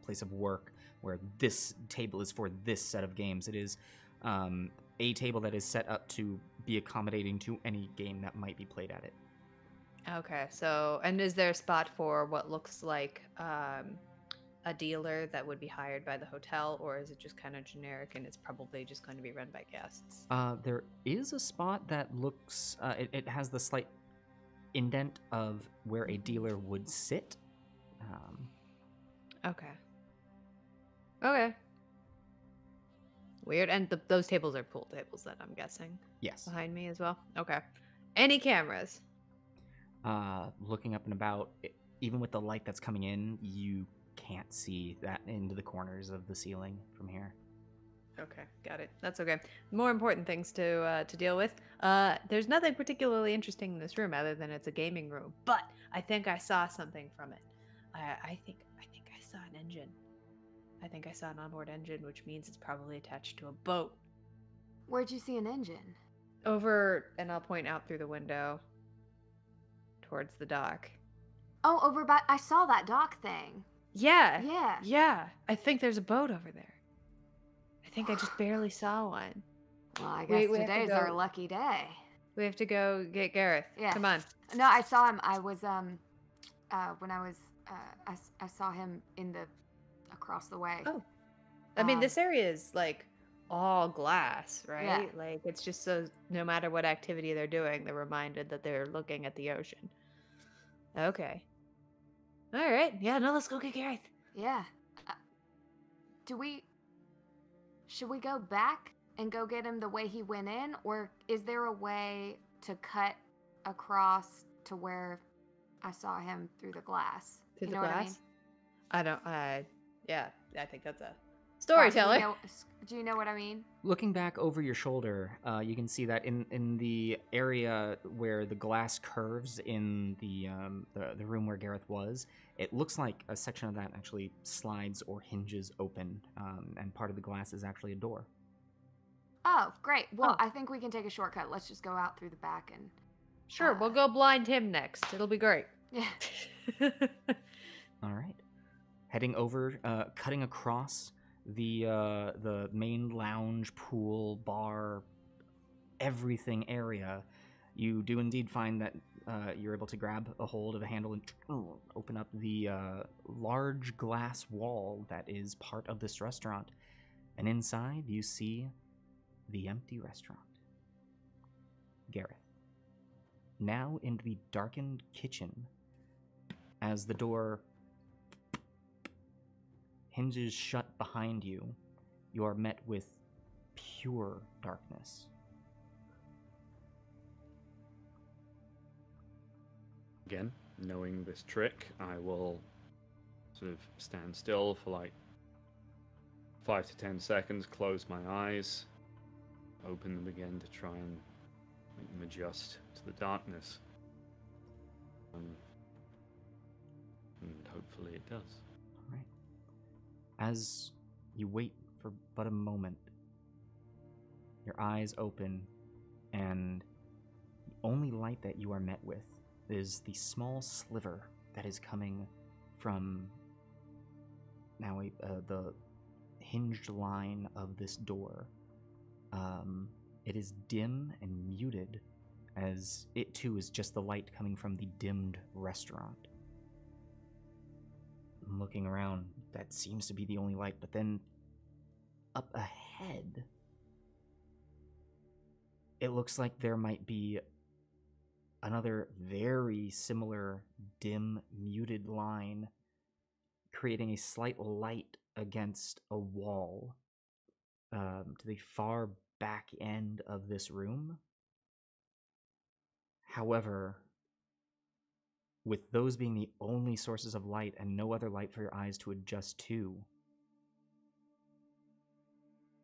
place of work, where this table is for this set of games. It is a table that is set up to be accommodating to any game that might be played at it. Okay, so, and is there a spot for what looks like a dealer that would be hired by the hotel, or is it just kind of generic and it's probably just going to be run by guests? There is a spot that looks, it has the slight indent of where a dealer would sit. Okay. Okay. Weird. And those tables are pool tables then, I'm guessing. Yes. Behind me as well? Okay. Any cameras? Looking up and about, even with the light that's coming in, you can't see that into the corners of the ceiling from here. Okay, got it. That's okay. More important things to deal with. There's nothing particularly interesting in this room other than it's a gaming room. But I think I saw something from it. I think I saw an engine. I think I saw an onboard engine, which means it's probably attached to a boat. Where'd you see an engine? Over, and I'll point out through the window towards the dock. Oh, over by... I saw that dock thing. Yeah. Yeah. Yeah. I think there's a boat over there. I think I just barely saw one. Well, I guess we have to today's go- our lucky day. We have to go get Gareth. Yeah. Come on. No, I saw him. I was when I was I saw him in the across the way. Oh. I mean, Um, this area is like all glass, right? Yeah. Like it's just so no matter what activity they're doing, they're reminded that they're looking at the ocean. Okay. All right. Yeah, no, let's go get Gareth. Yeah. Should we go back and go get him the way he went in, or is there a way to cut across to where I saw him through the glass? Through You the know what I glass? mean? Yeah, I think that's a storyteller. Do you know what I mean? Looking back over your shoulder, you can see that in the area where the glass curves in the room where Gareth was, it looks like a section of that actually slides or hinges open, and part of the glass is actually a door. Oh, great. Well, Oh. I think we can take a shortcut. Let's just go out through the back and... Sure, we'll go blind him next. It'll be great. Yeah. All right, heading over, cutting across the main lounge, pool, bar, everything area, you do indeed find that you're able to grab a hold of a handle and open up the large glass wall that is part of this restaurant. And inside, you see the empty restaurant. Gareth. Now into the darkened kitchen. As the door hinges shut behind you, you are met with pure darkness. Again, knowing this trick, I will sort of stand still for like 5 to 10 seconds, close my eyes, open them again to try and make them adjust to the darkness. And hopefully it does. All right. As you wait for but a moment, your eyes open, and the only light that you are met with is the small sliver that is coming from now the hinged line of this door. It is dim and muted, as it too is just the light coming from the dimmed restaurant. Looking around, that seems to be the only light, but then up ahead, it looks like there might be another very similar dim, muted line, creating a slight light against a wall to the far back end of this room. However, with those being the only sources of light and no other light for your eyes to adjust to,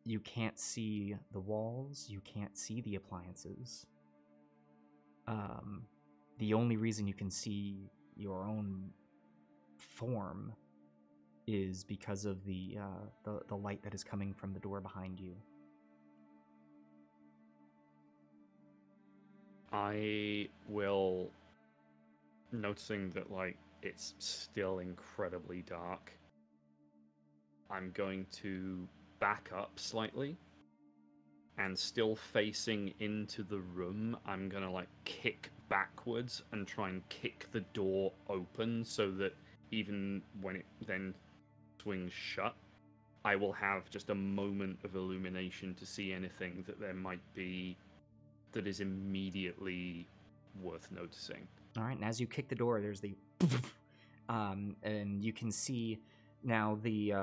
you can't see the walls, you can't see the appliances. The only reason you can see your own form is because of the light that is coming from the door behind you. I will, noticing that like it's still incredibly dark, I'm going to back up slightly, and still facing into the room, I'm gonna like kick backwards and try and kick the door open so that even when it then swings shut, I will have just a moment of illumination to see anything that there might be that is immediately worth noticing. All right, and as you kick the door, there's the and you can see now the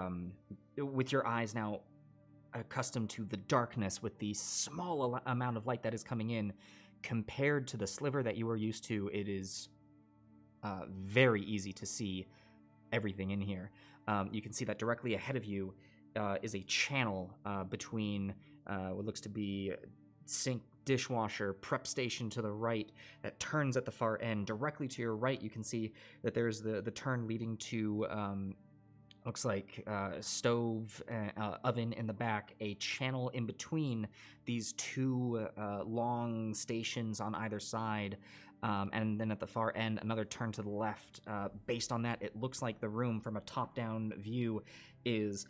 with your eyes now accustomed to the darkness with the small amount of light that is coming in, compared to the sliver that you are used to, it is very easy to see everything in here. You can see that directly ahead of you is a channel between what looks to be sink, dishwasher, prep station to the right that turns at the far end. Directly to your right, you can see that there's the turn leading to looks like stove, oven in the back, a channel in between these two long stations on either side, and then at the far end, another turn to the left. Based on that, it looks like the room from a top-down view is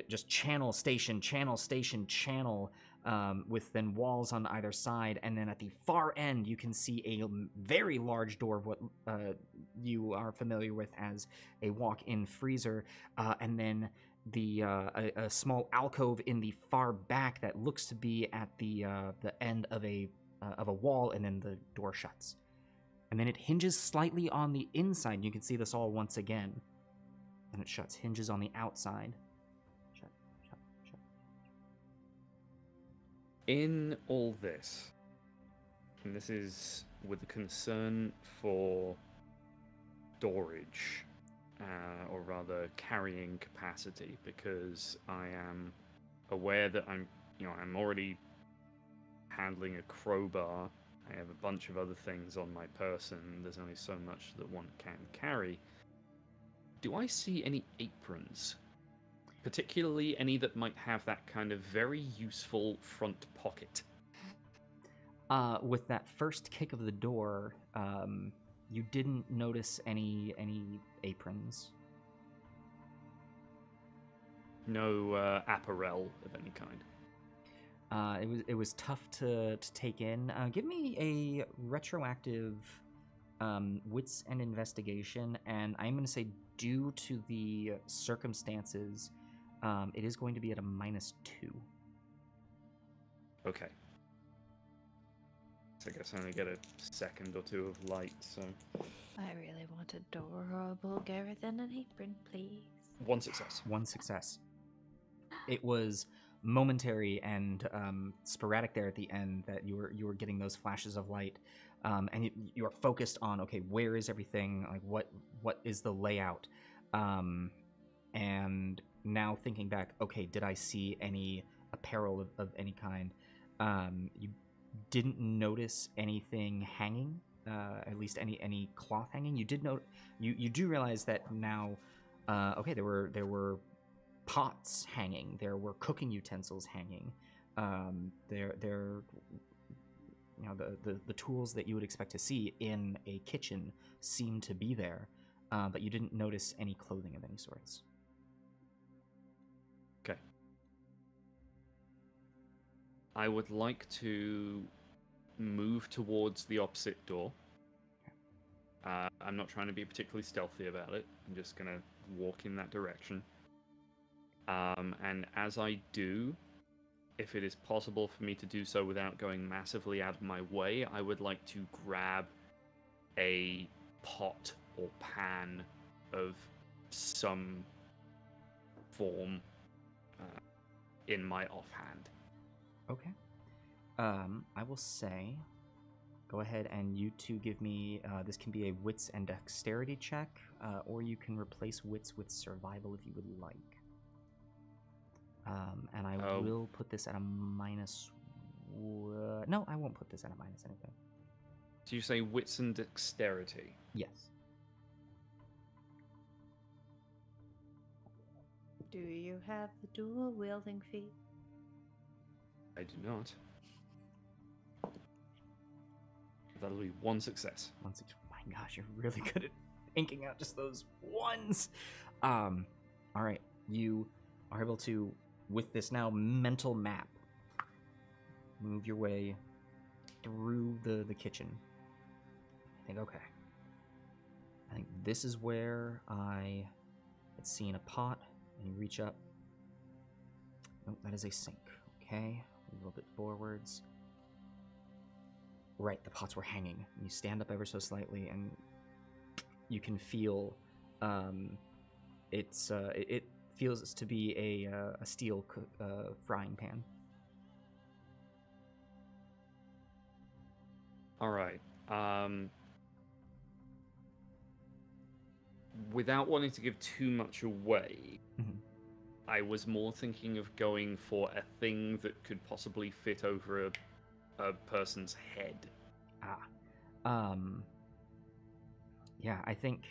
just channel, station, channel, station, channel, with then walls on either side. And then at the far end, you can see a very large door of what you are familiar with as a walk-in freezer, and then a small alcove in the far back that looks to be at the end of a wall, and then the door shuts. And then it hinges slightly on the inside. You can see this all once again. And it shuts, hinges on the outside. Shut, shut, shut. In all this, and this is with the concern for storage, or rather carrying capacity, because I am aware that I'm already handling a crowbar. I have a bunch of other things on my person. There's only so much that one can carry. Do I see any aprons? Particularly any that might have that kind of very useful front pocket. With that first kick of the door, you didn't notice any aprons. No apparel of any kind. It was tough to take in. Give me a retroactive wits and investigation, and I'm going to say due to the circumstances, it is going to be at a -2. Okay. I guess I only get a second or two of light, so... I really want adorable Gareth and an apron, please. One success. One success. It was momentary and sporadic there at the end that you were getting those flashes of light, and you are focused on, okay, where is everything? Like what is the layout? And now thinking back, okay, did I see any apparel of any kind? You didn't notice anything hanging, at least any cloth hanging. You did note you do realize that now. Okay, there were pots hanging. There were cooking utensils hanging. There you know, the tools that you would expect to see in a kitchen seem to be there, but you didn't notice any clothing of any sorts. Okay. I would like to move towards the opposite door. I'm not trying to be particularly stealthy about it. I'm just going to walk in that direction. And as I do, if it is possible for me to do so without going massively out of my way, I would like to grab a pot or pan of some form in my offhand. Okay. I will say, go ahead and you two give me, this can be a wits and dexterity check, or you can replace wits with survival if you would like. And I will put this at a minus... no, I won't put this at a minus anything. Do you say wits and dexterity? Yes. Do you have the dual wielding feat? I do not. That'll be one success. One success. My gosh, you're really good at inking out just those ones. All right, you are able to, with this now mental map, move your way through the kitchen. I think, okay. I think this is where I had seen a pot, and you reach up. Nope, that is a sink. Okay, a little bit forwards. Right, the pots were hanging. You stand up ever so slightly, and you can feel it feels to be a steel frying pan. All right. Without wanting to give too much away, I was more thinking of going for a thing that could possibly fit over a person's head. Yeah, I think...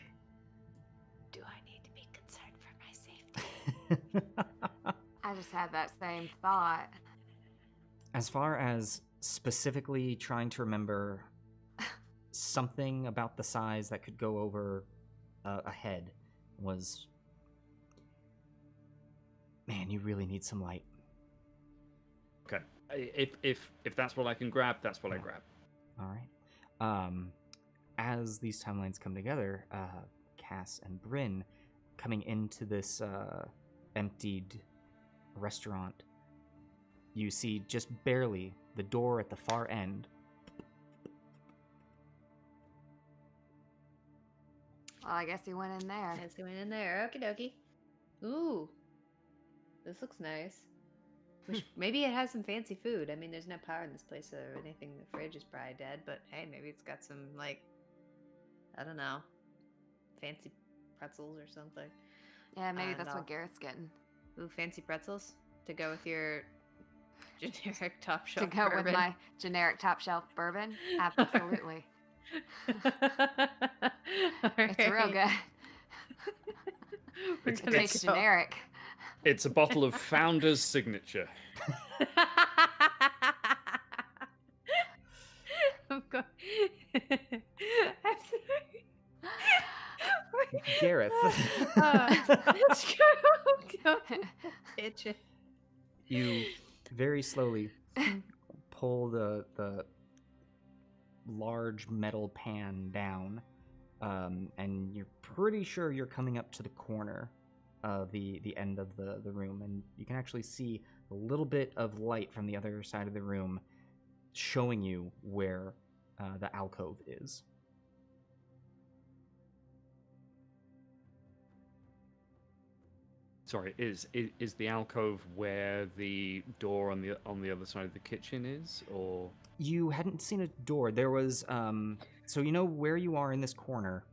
Do I need to be concerned for my safety? I just had that same thought. As far as specifically trying to remember something about the size that could go over a head was... Man, you really need some light. Okay. If that's what I can grab, that's what I grab. All right. As these timelines come together, Cass and Bryn coming into this emptied restaurant, you see just barely the door at the far end. Well, I guess he went in there. Yes, he went in there. Okie dokie. Ooh. This looks nice. Maybe it has some fancy food. I mean, there's no power in this place or anything. The fridge is probably dead, but hey, maybe it's got some, like, I don't know, fancy pretzels or something. Yeah, maybe that's what Garrett's getting. Ooh, fancy pretzels to go with your generic top shelf To go bourbon. with my generic top shelf bourbon? Absolutely. It's real good. We're It gonna tastes go. generic. It's a bottle of Founder's Signature. I'm going. I'm sorry. Gareth. Let's go. Itching. You very slowly pull the large metal pan down, and you're pretty sure you're coming up to the corner of the end of the room, and you can actually see a little bit of light from the other side of the room showing you where the alcove is. Sorry, is the alcove where the door on the other side of the kitchen is, or? You hadn't seen a door. There was so you know where you are in this corner.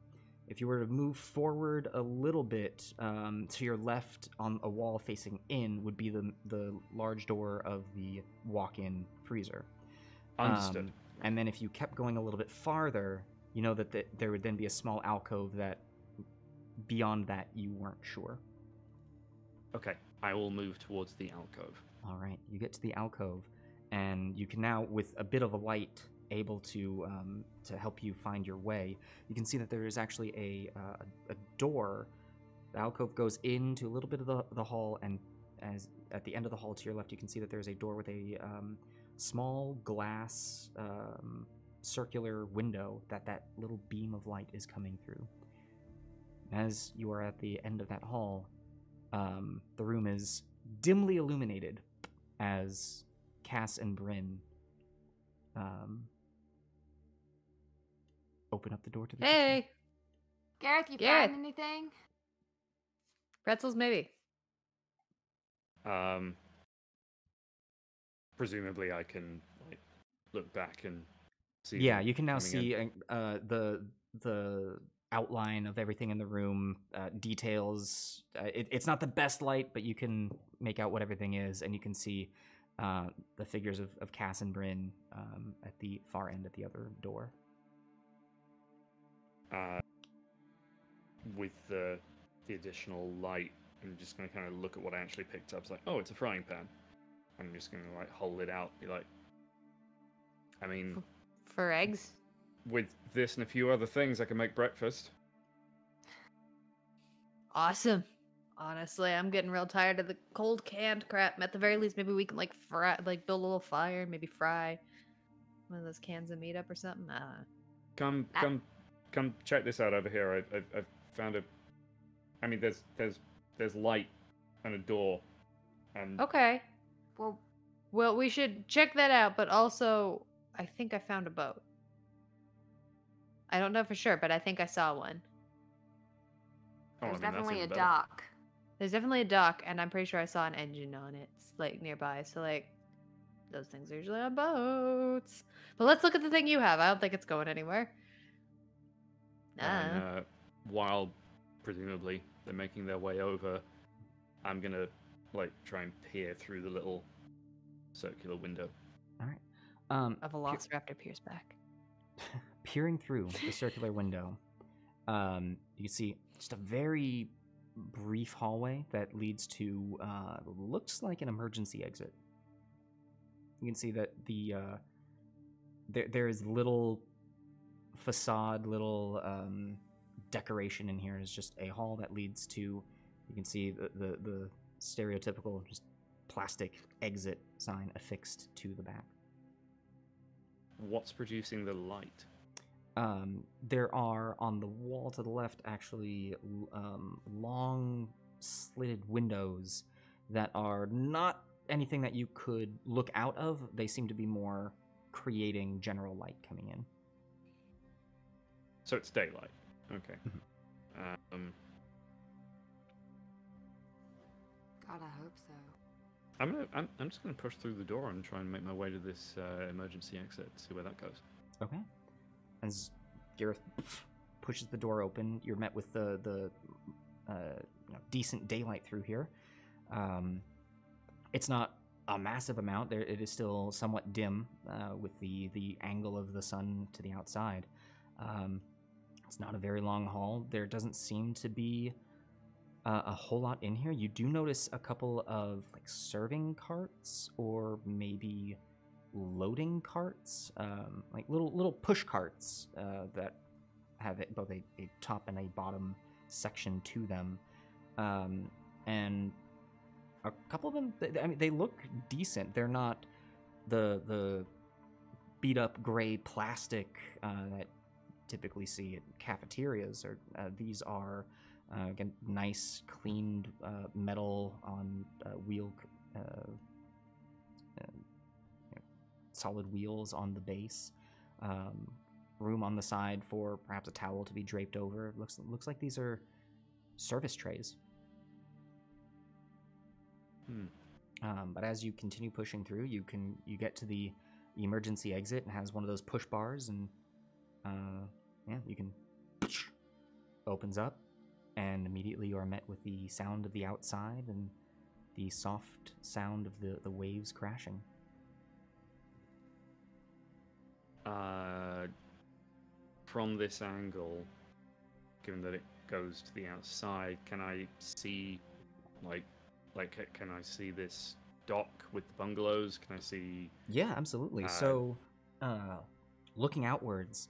If you were to move forward a little bit to your left on a wall facing in would be the large door of the walk-in freezer. Understood. And then if you kept going a little bit farther, you know that there would then be a small alcove that beyond that you weren't sure. Okay, I will move towards the alcove. All right, you get to the alcove, and you can now, with a bit of a light, able to help you find your way. You can see that there is actually a door. The alcove goes into a little bit of the hall, and as at the end of the hall to your left, you can see that there's a door with a small glass circular window that little beam of light is coming through. As you are at the end of that hall, the room is dimly illuminated as Cass and Bryn open up the door to the kitchen. Hey, Gareth, you Gareth. found anything? pretzels maybe. Presumably, I can like look back and see. Yeah, them you can now coming in. see the outline of everything in the room, details. It's not the best light, but you can make out what everything is, and you can see the figures of Cass and Bryn at the far end at the other door. With the additional light, I'm just going to kind of look at what I actually picked up. It's like, oh, it's a frying pan. I'm just going to like hold it out, be like, I mean, For eggs? with this and a few other things, I can make breakfast. Awesome. Honestly, I'm getting real tired of the cold canned crap. At the very least, maybe we can like fry, like build a little fire, maybe fry one of those cans of meat up or something. Come check this out over here. I've found a. I mean, there's light and a door, and Okay. Well, We should check that out, but also, I think I found a boat. I don't know for sure, but I think I saw one. oh, I there's mean, that's definitely a even better. dock. There's definitely a dock, and I'm pretty sure I saw an engine on it, like nearby. So like, those things are usually on boats. But let's look at the thing you have. I don't think it's going anywhere. And while presumably they're making their way over, I'm gonna like try and peer through the little circular window. All right. A velociraptor peers back. Peering through the circular window, you can see just a very brief hallway that leads to looks like an emergency exit. You can see that there is little facade, little decoration in here. Is just a hall that leads to. You can see the stereotypical just plastic exit sign affixed to the back. What's producing the light? There are on the wall to the left actually long slitted windows that are not anything that you could look out of. They seem to be more creating general light coming in. So it's daylight. Okay. God, I hope so. I'm just gonna push through the door and try and make my way to this emergency exit. See where that goes. Okay. As Gareth pushes the door open, you're met with the decent daylight through here. It's not a massive amount. It is still somewhat dim with the angle of the sun to the outside. It's not a very long hall. There doesn't seem to be a whole lot in here. You do notice a couple of like serving carts or maybe loading carts, like little push carts that have both a top and a bottom section to them, and a couple of them. I mean, they look decent. They're not the beat up gray plastic that typically see at cafeterias. Or these are again nice cleaned metal on wheel. solid wheels on the base. Room on the side for perhaps a towel to be draped over. Looks like these are service trays. But as you continue pushing through, you get to the emergency exit, and has one of those push bars, and you can opens up, and immediately you are met with the sound of the outside and the soft sound of the waves crashing. From this angle, given that it goes to the outside, can I see, can I see this dock with the bungalows? Can I see? Yeah, absolutely. So, looking outwards,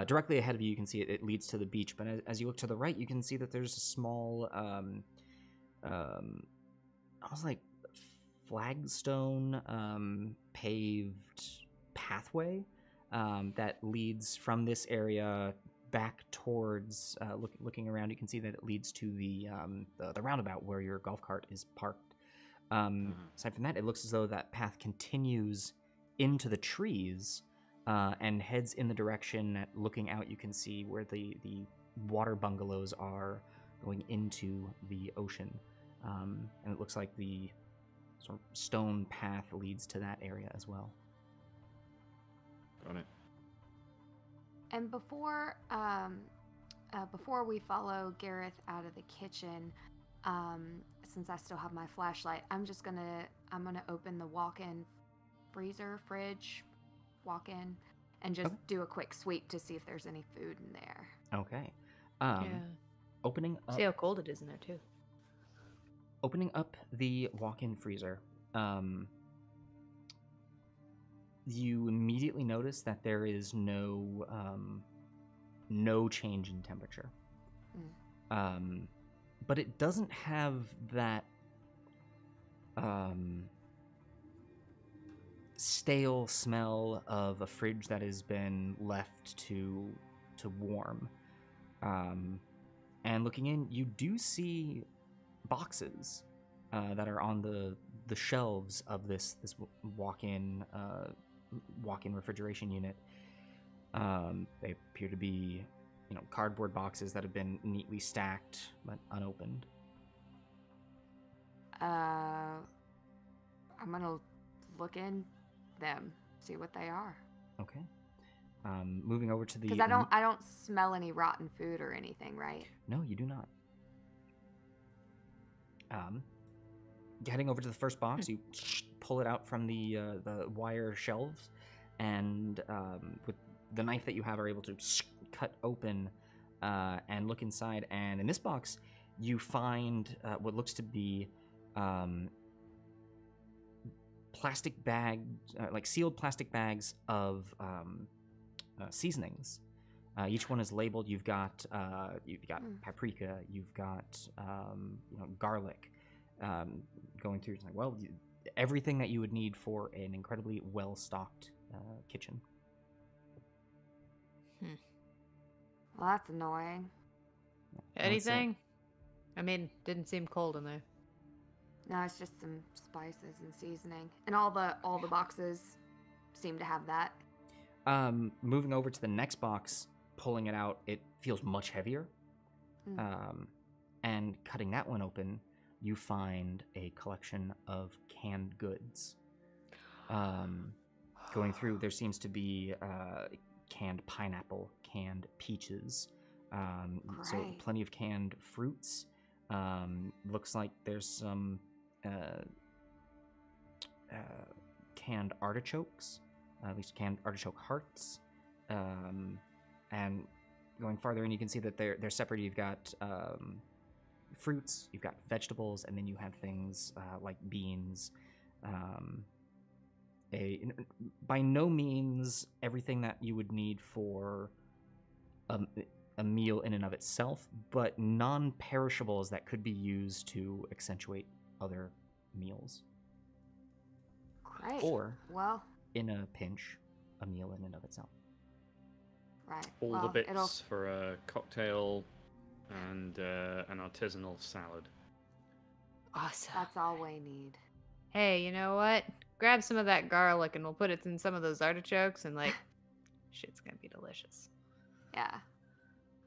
directly ahead of you, you can see it leads to the beach. But as you look to the right, you can see that there's a small, almost like flagstone paved pathway that leads from this area back towards. Looking around, you can see that it leads to the roundabout where your golf cart is parked. Aside from that, it looks as though that path continues into the trees and heads in the direction that, looking out, you can see where the water bungalows are going into the ocean. And it looks like the sort of stone path leads to that area as well. Got it. And before we follow Gareth out of the kitchen, since I still have my flashlight, I'm gonna open the walk-in fridge, walk-in, and just do a quick sweep to see if there's any food in there. Okay. Yeah. Opening up. See how cold it is in there too. Opening up the walk-in freezer, you immediately notice that there is no change in temperature. But it doesn't have that stale smell of a fridge that has been left to warm. And looking in, you do see boxes that are on the shelves of this walk-in refrigeration unit. They appear to be, cardboard boxes that have been neatly stacked but unopened. I'm gonna look in them, see what they are. Okay. Moving over to the. Because I don't smell any rotten food or anything, right? No, you do not. Heading over to the first box, you pull it out from the wire shelves, and with the knife that you have, are able to cut open and look inside. And in this box, you find what looks to be plastic bags, like sealed plastic bags of seasonings. Each one is labeled. You've got paprika. You've got garlic. Going through, it's like, well, everything that you would need for an incredibly well-stocked kitchen. Well, that's annoying. Anything? I mean, didn't seem cold in there. No, it's just some spices and seasoning, and all the boxes seem to have that. Moving over to the next box, pulling it out, it feels much heavier. And cutting that one open, you find a collection of canned goods. Going through, there seems to be canned pineapple, canned peaches, so plenty of canned fruits. Looks like there's some canned artichokes, at least canned artichoke hearts. And going farther in, you can see that they're separated. You've got fruits, you've got vegetables, and then you have things like beans. By no means everything that you would need for a meal in and of itself, but non-perishables that could be used to accentuate other meals. Great. Or, well, in a pinch, a meal in and of itself. Right. All the bits for a cocktail and an artisanal salad. Awesome. That's all we need. Hey, you know what? grab some of that garlic and we'll put it in some of those artichokes and like, shit's gonna be delicious. Yeah.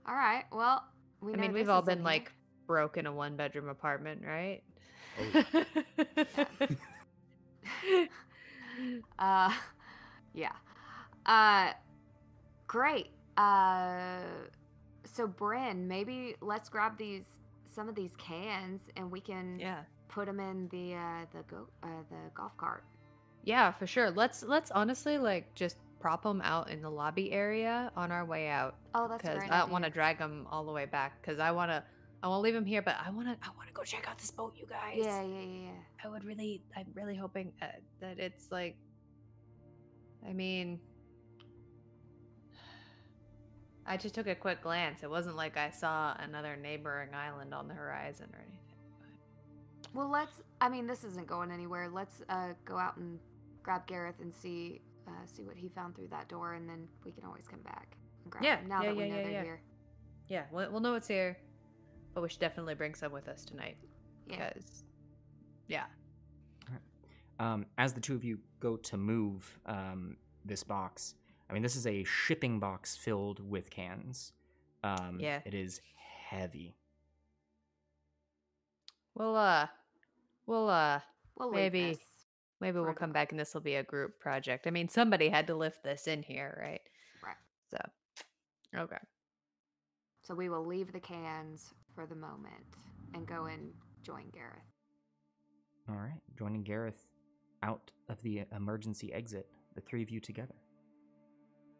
All right. Well, I mean, we've all been like broke in a 1-bedroom apartment, right? Oh. Yeah. Great. So Bryn, maybe let's grab some of these cans and we can put them in the golf cart. Yeah, for sure. Let's honestly like just prop them out in the lobby area on our way out. Oh, that's a great Because idea. I don't want to drag them all the way back. Because I want to leave them here, but I want to go check out this boat, you guys. Yeah. I'm really hoping that it's like, I mean, I just took a quick glance. It wasn't like I saw another neighboring island on the horizon or anything. Well, this isn't going anywhere. Let's go out and grab Gareth and see what he found through that door, and then we can always come back and grab them now that we know they're here. Yeah, we'll know it's here, but we should definitely bring some with us tonight. Yeah. Because, yeah. All right. As the two of you go to move this box, I mean, this is a shipping box filled with cans. It is heavy. We'll maybe we'll come back and this will be a group project. I mean, somebody had to lift this in here, right? Right. So, okay. So we will leave the cans for the moment and go and join Gareth. All right, joining Gareth out of the emergency exit, the three of you together.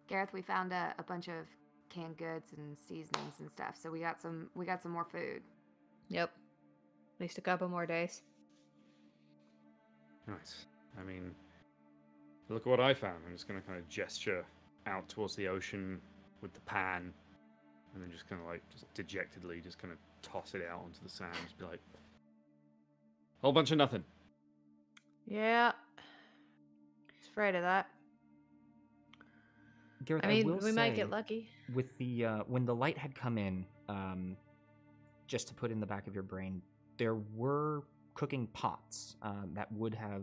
Gareth, we found a bunch of canned goods and seasonings and stuff, so we got some more food. Yep. At least a couple more days. Nice. I mean, look what I found. I'm just going to kind of gesture out towards the ocean with the pan, and then just kind of like, just dejectedly, just kind of toss it out onto the sand. Just be like, whole bunch of nothing. Yeah. Just afraid of that. Gareth, I mean, we might get lucky. With the when the light had come in, just to put in the back of your brain, there were cooking pots that would have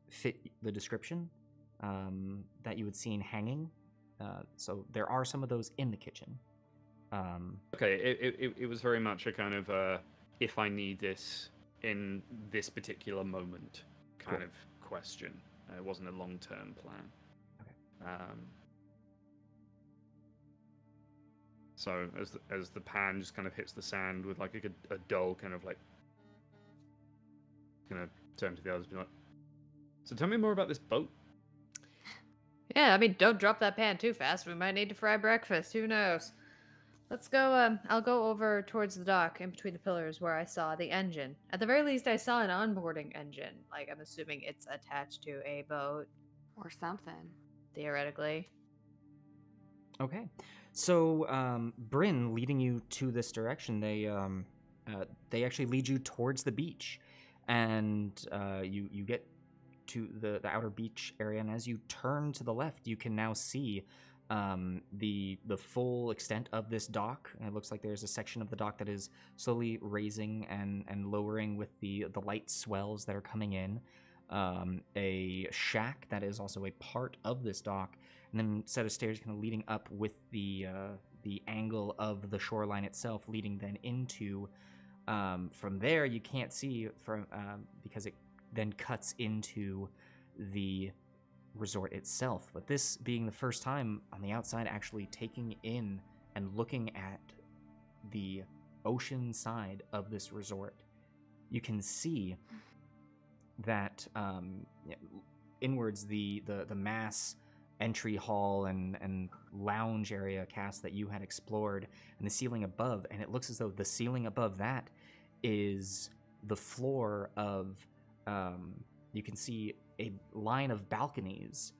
fit the description that you had seen hanging. So there are some of those in the kitchen. Okay, it was very much a kind of if I need this in this particular moment kind of question. It wasn't a long-term plan. Okay. So as the pan just kind of hits the sand with like a dull kind of like, gonna turn to the others and be like, so tell me more about this boat. Yeah, I mean, don't drop that pan too fast. We might need to fry breakfast. Who knows? Let's go, I'll go over towards the dock in between the pillars where I saw the engine. At the very least, I saw an onboarding engine. Like, I'm assuming it's attached to a boat. Or something. Theoretically. Okay. So, Bryn, leading you to this direction, they actually lead you towards the beach. And you get to the outer beach area, and as you turn to the left, you can now see the full extent of this dock. And it looks like there's a section of the dock that is slowly raising and lowering with the light swells that are coming in. A shack that is also a part of this dock, and then a set of stairs kind of leading up with the angle of the shoreline itself, leading then into. From there, you can't see from because it then cuts into the resort itself. But this being the first time on the outside actually taking in and looking at the ocean side of this resort, you can see that inwards the mass entry hall and lounge area cast that you had explored, and the ceiling above, and it looks as though the ceiling above that is the floor of you can see a line of balconies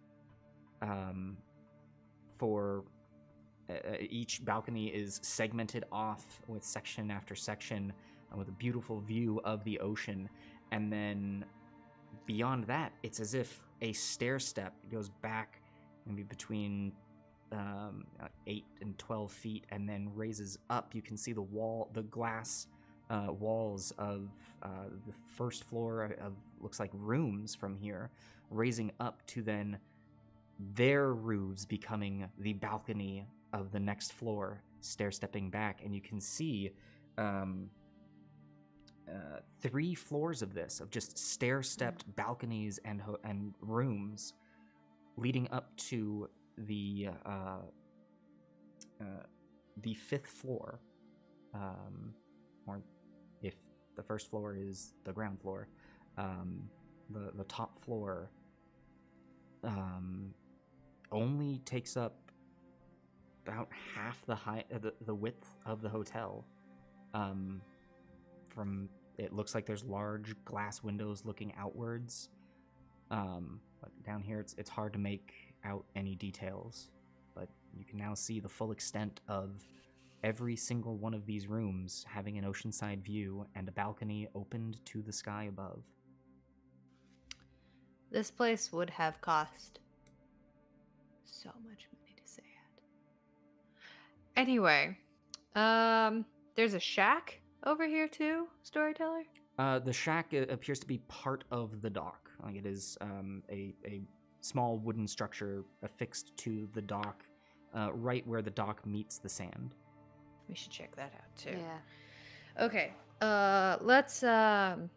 for each balcony is segmented off with section after section with a beautiful view of the ocean, and then beyond that it's as if a stair step goes back maybe between 8 and 12 feet and then raises up. You can see the wall, the glass walls of the first floor of looks like rooms from here, raising up to then their roofs becoming the balcony of the next floor, stair-stepping back, and you can see 3 floors of this, of just stair-stepped balconies and rooms leading up to the 5th floor, or if the first floor is the ground floor, the top floor only takes up about half the height, the width of the hotel. From it looks like there's large glass windows looking outwards. But down here, it's hard to make out any details. But you can now see the full extent of every single one of these rooms having an oceanside view and a balcony opened to the sky above. This place would have cost so much money to stay at. Anyway, there's a shack over here too, storyteller? The shack appears to be part of the dock. Like it is a small wooden structure affixed to the dock, right where the dock meets the sand. We should check that out too. Yeah. Okay. Let's. I'm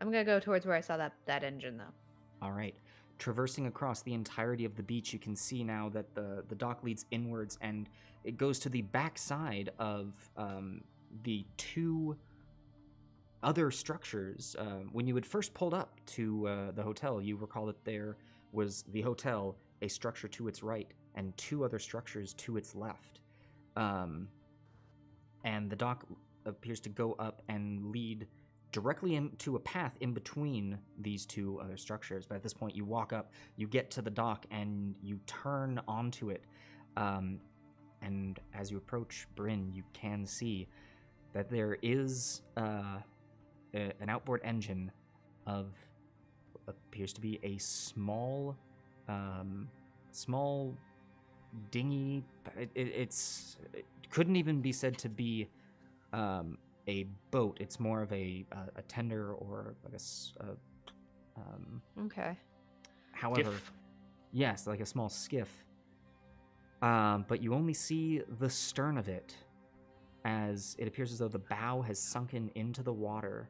gonna go towards where I saw that engine though. All right. Traversing across the entirety of the beach, you can see now that the dock leads inwards, and it goes to the back side of the 2 other structures. When you had first pulled up to the hotel, you recall that there was the hotel, a structure to its right, and 2 other structures to its left. And the dock appears to go up and lead directly into a path in between these 2 other structures. But at this point, you walk up, you get to the dock, and you turn onto it. And as you approach Bryn, you can see that there is an outboard engine of what appears to be a small dinghy. It couldn't even be said to be a boat. It's more of a tender, or I guess Okay. however, Skiff. yes, like a small skiff. But you only see the stern of it, as it appears as though the bow has sunken into the water.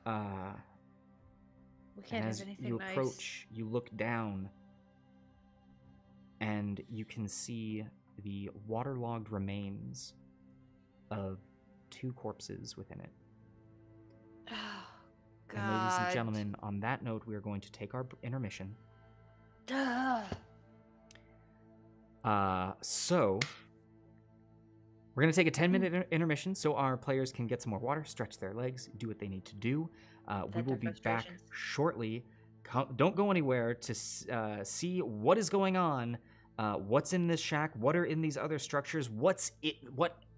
We And can't as have anything you nice. approach, you look down, and you can see the waterlogged remains of 2 corpses within it. Oh, God. And ladies and gentlemen, on that note, we are going to take our intermission. So we're going to take a 10-minute intermission so our players can get some more water, stretch their legs, do what they need to do. We will be back shortly. Don't go anywhere to see what is going on, what's in this shack, what are in these other structures, what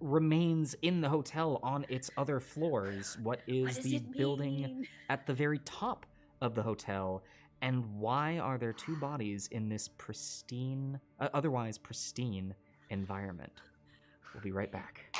remains in the hotel on its other floors, what is the building at the very top of the hotel, and why are there 2 bodies in this pristine, otherwise pristine environment. We'll be right back.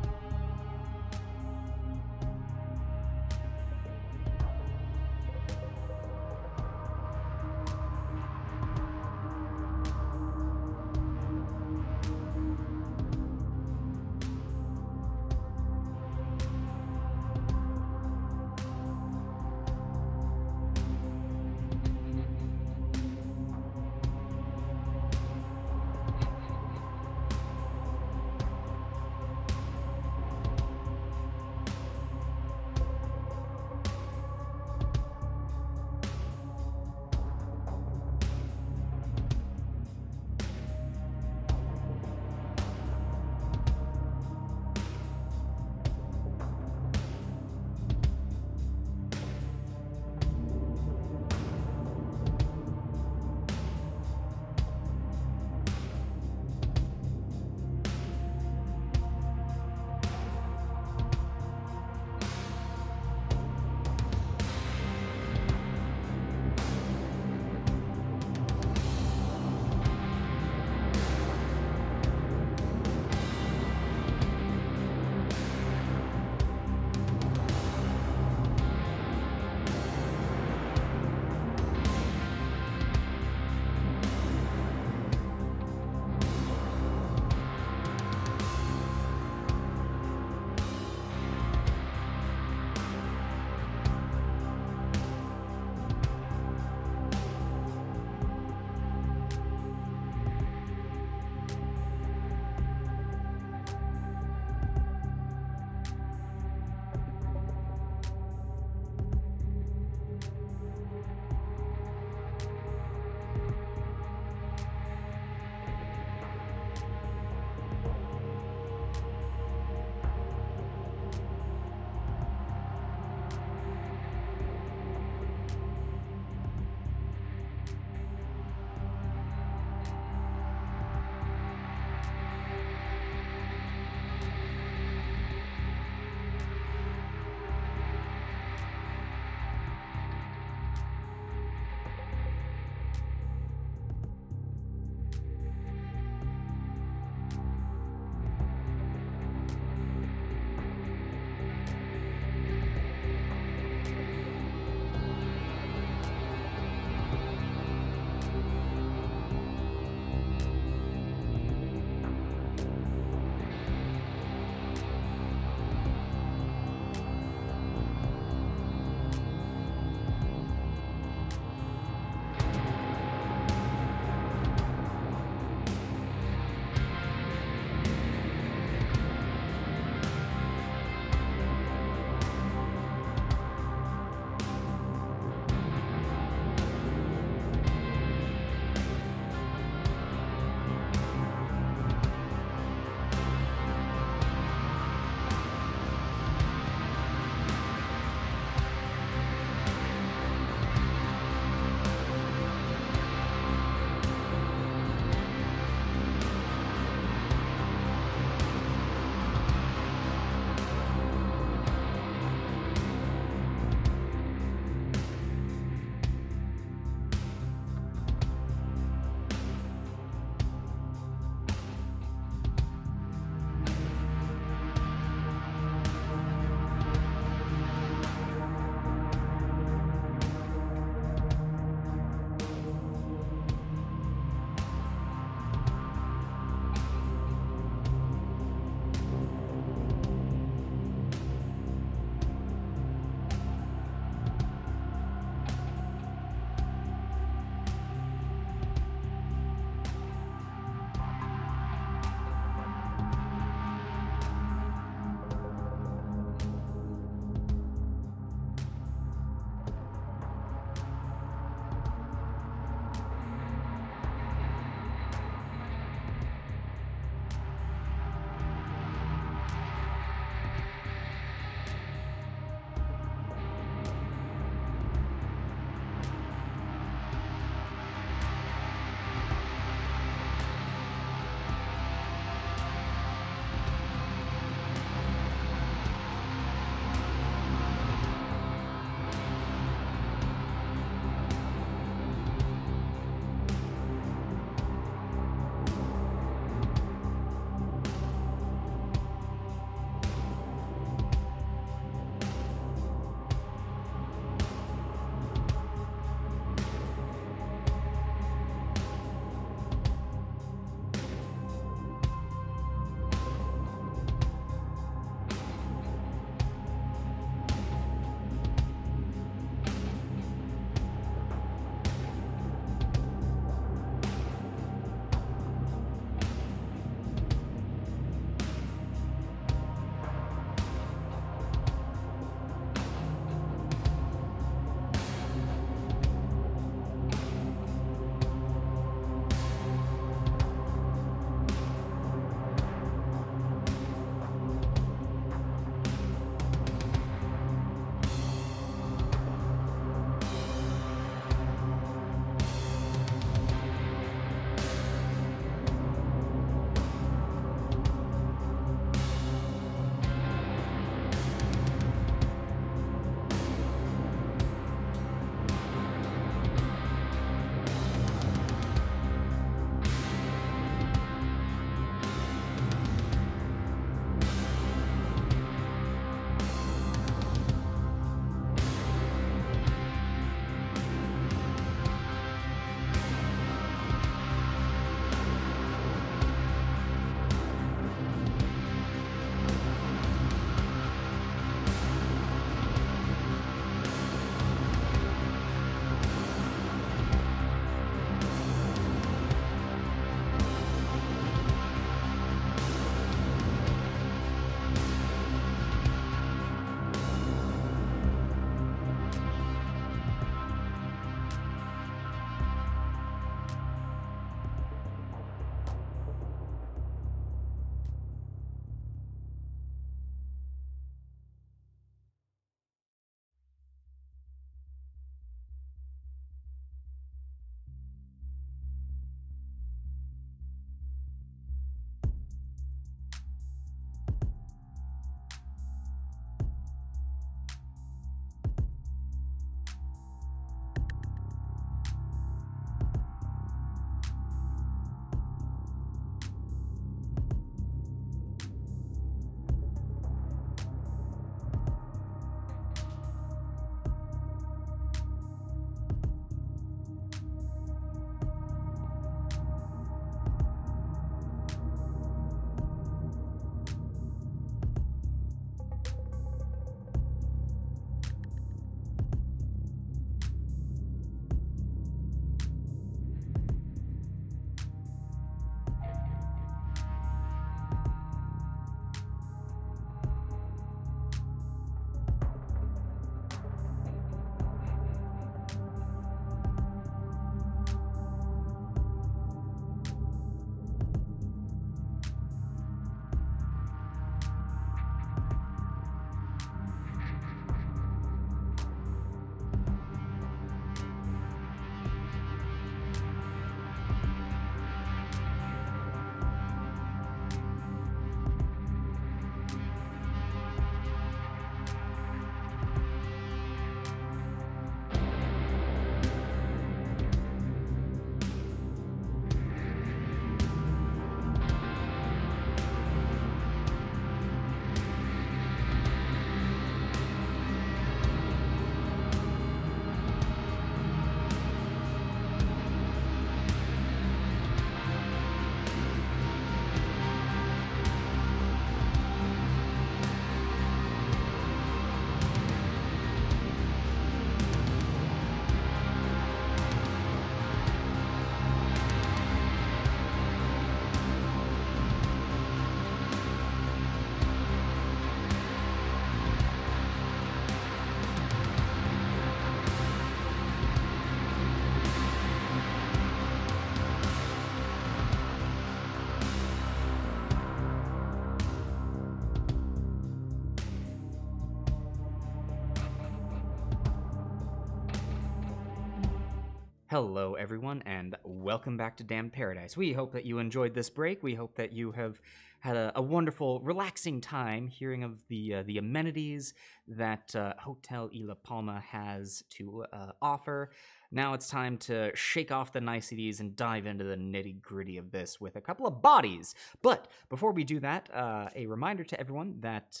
Hello, everyone, and welcome back to Damned Paradise. We hope that you enjoyed this break. We hope that you have had a wonderful, relaxing time hearing of the amenities that Hotel Isla Palma has to offer. Now it's time to shake off the niceties and dive into the nitty-gritty of this with a couple of bodies. But before we do that, a reminder to everyone that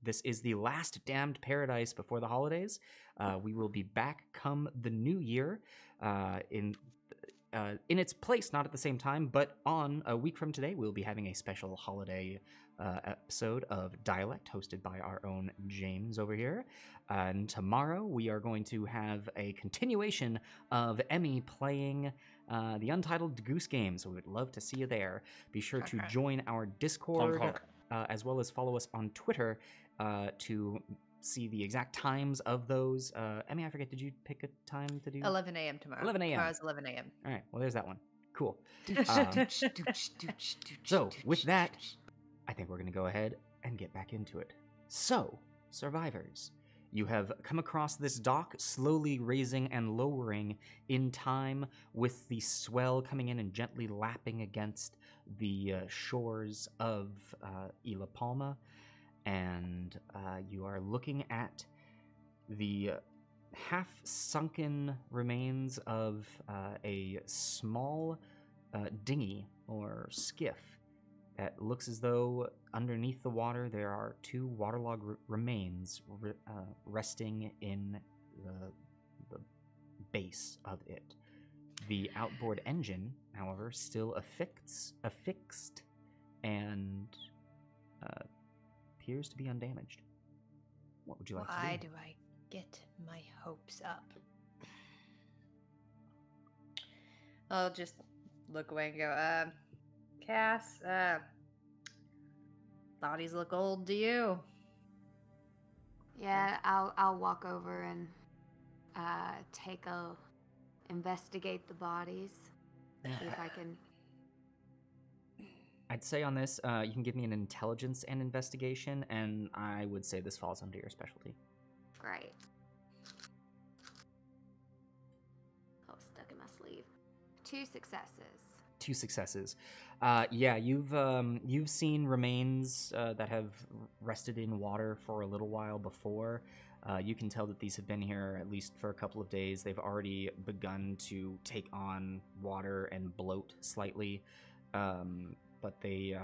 this is the last Damned Paradise before the holidays. We will be back come the new year. In its place, not at the same time, but on a week from today, we'll be having a special holiday episode of Dialect hosted by our own James over here. And tomorrow, we are going to have a continuation of Emmy playing the Untitled Goose Game, so we would love to see you there. Be sure to join our Discord, as well as follow us on Twitter to see the exact times of those. Emmy, I forget, did you pick a time to do? 11 a.m. tomorrow. 11 a.m. Tomorrow's 11 a.m. All right, well, there's that one. Cool. So, with that, I think we're going to go ahead and get back into it. So, survivors, you have come across this dock slowly raising and lowering in time with the swell coming in and gently lapping against the shores of Isla Palma. And you are looking at the half-sunken remains of a small dinghy or skiff that looks as though underneath the water there are two waterlogged remains resting in the base of it. The outboard engine, however, still affixed and appears to be undamaged. What would you like to do? Why do I get my hopes up? I'll just look away and go, Cass, bodies look old to you. Yeah, I'll walk over and investigate the bodies. See if I can. I'd say on this, you can give me an intelligence and investigation, and I would say this falls under your specialty. Great. Oh, stuck in my sleeve. 2 successes. 2 successes. Yeah, you've seen remains that have rested in water for a little while before. You can tell that these have been here at least for a couple of days. They've already begun to take on water and bloat slightly. But they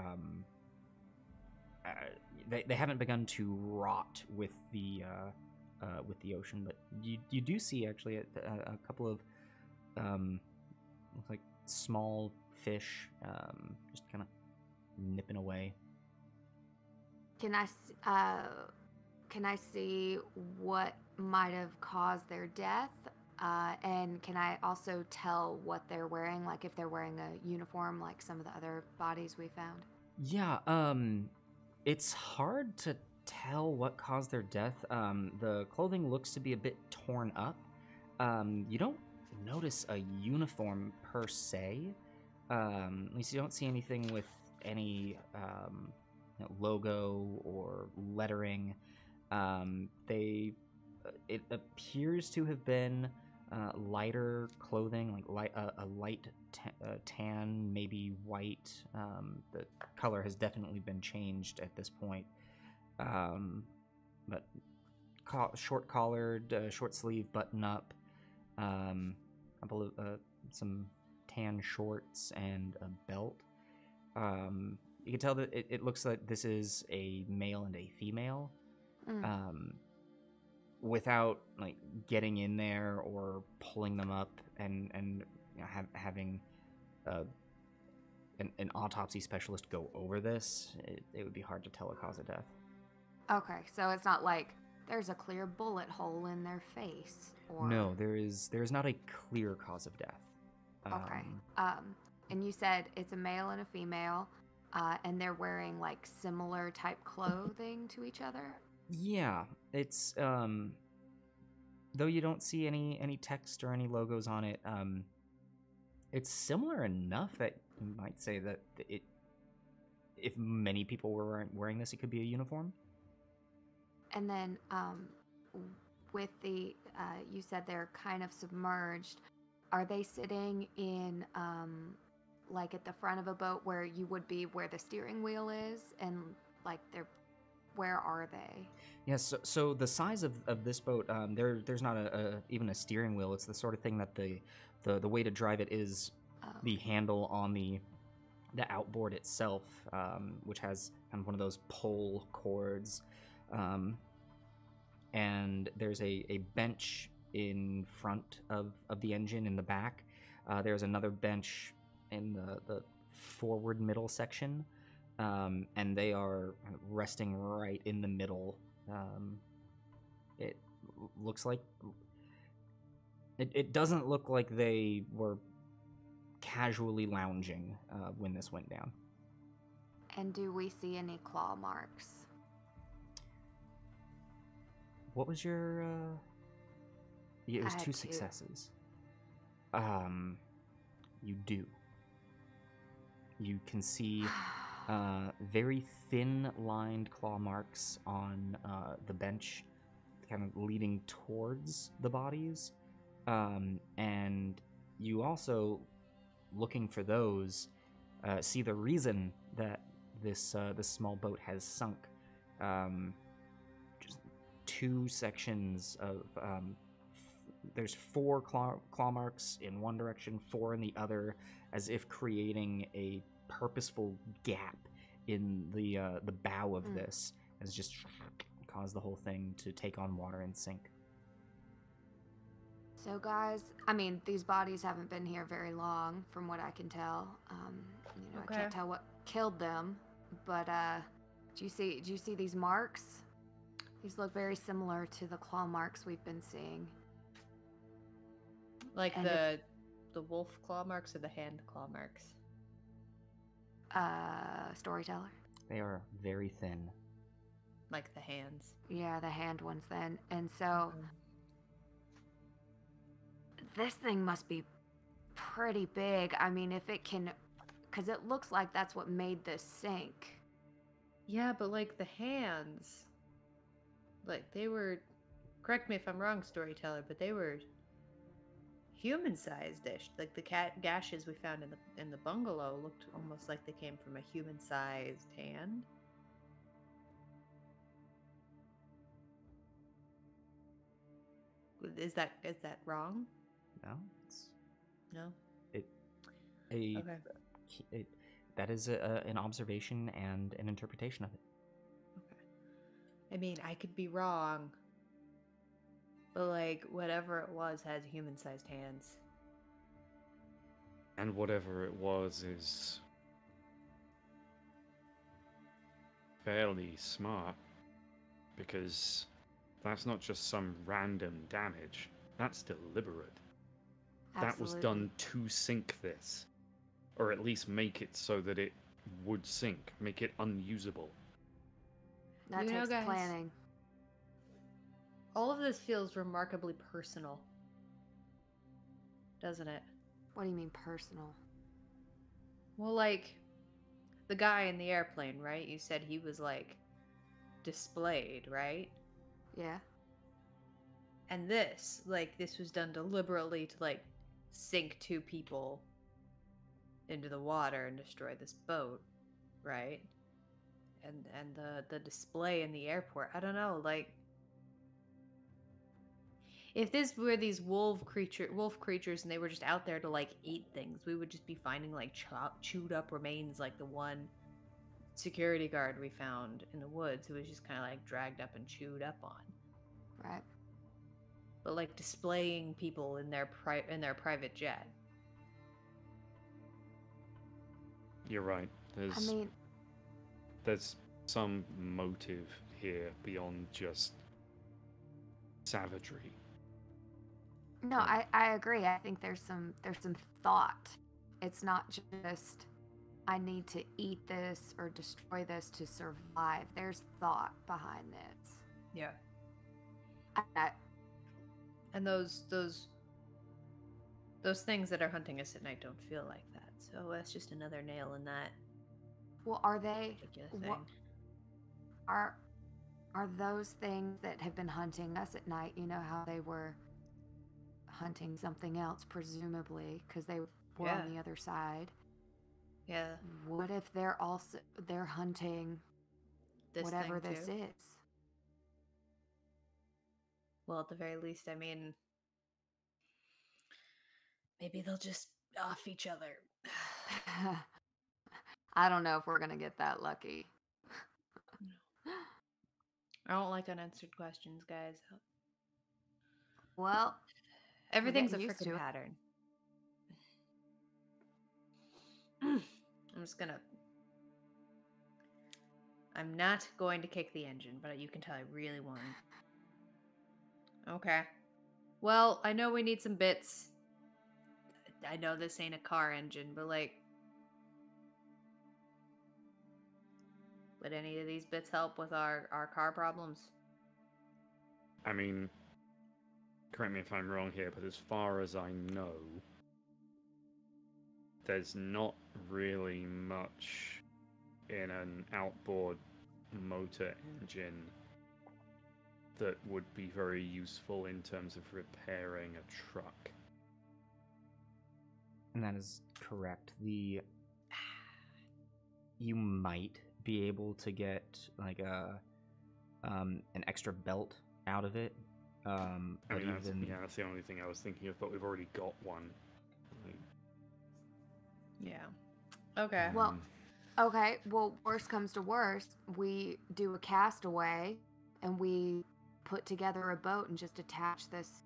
haven't begun to rot with the ocean. But you do see actually a couple of looks like small fish just kind of nipping away. Can I see what might have caused their death? And can I also tell what they're wearing, like if they're wearing a uniform like some of the other bodies we found? Yeah, it's hard to tell what caused their death. The clothing looks to be a bit torn up. You don't notice a uniform per se. At least you don't see anything with any logo or lettering. It appears to have been lighter clothing, like a light tan, maybe white. The color has definitely been changed at this point. But short collared, short sleeve button up, couple of some tan shorts and a belt. You can tell that it looks like this is a male and a female. Without like getting in there or pulling them up and you know, having an autopsy specialist go over this, it would be hard to tell a cause of death. Okay, so it's not like there's a clear bullet hole in their face, or no, there is not a clear cause of death. Okay. And you said it's a male and a female, and they're wearing like similar type clothing to each other. Yeah, it's though you don't see any text or any logos on it, it's similar enough that you might say that if many people were wearing this, it could be a uniform. And then with the you said they're kind of submerged. Are they sitting in like at the front of a boat where you would be where the steering wheel is, and like where are they? Yes, so the size of this boat, there's not even a steering wheel. It's the sort of thing that the way to drive it is the handle on the outboard itself, which has kind of one of those pole cords, and there's a bench in front of the engine in the back. There's another bench in the forward middle section, and they are resting right in the middle. It looks like it doesn't look like they were casually lounging when this went down. And do we see any claw marks? What was your it was I had 2 2. successes. You do. You can see very thin lined claw marks on the bench, kind of leading towards the bodies, and you also, looking for those, see the reason that this small boat has sunk. Just 2 sections of there's 4 claw marks in one direction, 4 in the other, as if creating a purposeful gap in the bow of this, has just caused the whole thing to take on water and sink. So guys, I mean, these bodies haven't been here very long, from what I can tell. I can't tell what killed them, but do you see these marks? These look very similar to the claw marks we've been seeing. Like the wolf claw marks or the hand claw marks? Storyteller. They are very thin. Like the hands. Yeah, the hand ones then. And so this thing must be pretty big. I mean, if it can, because it looks like that's what made this sink. Yeah, but like the hands, like they were, correct me if I'm wrong, storyteller, but they were human-sized-ish. Like the gashes we found in the bungalow looked almost like they came from a human-sized hand. Is that wrong? No, it's No. That is an observation and an interpretation of it. Okay. I mean, I could be wrong, but like whatever it was has human-sized hands. And whatever it was is fairly smart, because that's not just some random damage. That's deliberate. That was done to sink this. Or at least make it so that it would sink. Make it unusable. That takes guys, planning. All of this feels remarkably personal. Doesn't it? What do you mean personal? Well, like, the guy in the airplane, right? You said he was, like, displayed, right? Yeah. And this was done deliberately to, like, sink 2 people into the water and destroy this boat, right? And the display in the airport, I don't know, like, if this were these wolf creatures and they were just out there to like eat things, we would just be finding like chewed up remains, like the one security guard we found in the woods who was just kind of like dragged up and chewed up on. Right. But like displaying people in their private jet. You're right. There's some motive here beyond just savagery. No, I agree. I think there's some thought. It's not just I need to eat this or destroy this to survive. There's thought behind this. Yeah. I, And those things that are hunting us at night don't feel like that. So that's just another nail in that. well, are they? Particular thing. Are those things that have been hunting us at night? You know how they were hunting something else, presumably, because they were Yeah. on the other side. Yeah. What if they're hunting This whatever thing this too. is? Well, at the very least, I mean, maybe they'll just off each other. I don't know if we're gonna get that lucky. I don't like unanswered questions, guys. Well, Everything's a getting used to freaking it. pattern. I'm just gonna. I'm not going to kick the engine, but you can tell I really want to. Okay. Well, I know we need some bits. I know this ain't a car engine, but like, would any of these bits help with our car problems? I mean, correct me if I'm wrong here, but as far as I know, there's not really much in an outboard motor engine that would be very useful in terms of repairing a truck. And that is correct. You might be able to get like an extra belt out of it. I But mean, even that's the only thing I was thinking of, but we've already got one. Like, Yeah. Okay. Well, okay. Well, worst comes to worst, we do a castaway, and we put together a boat and just attach this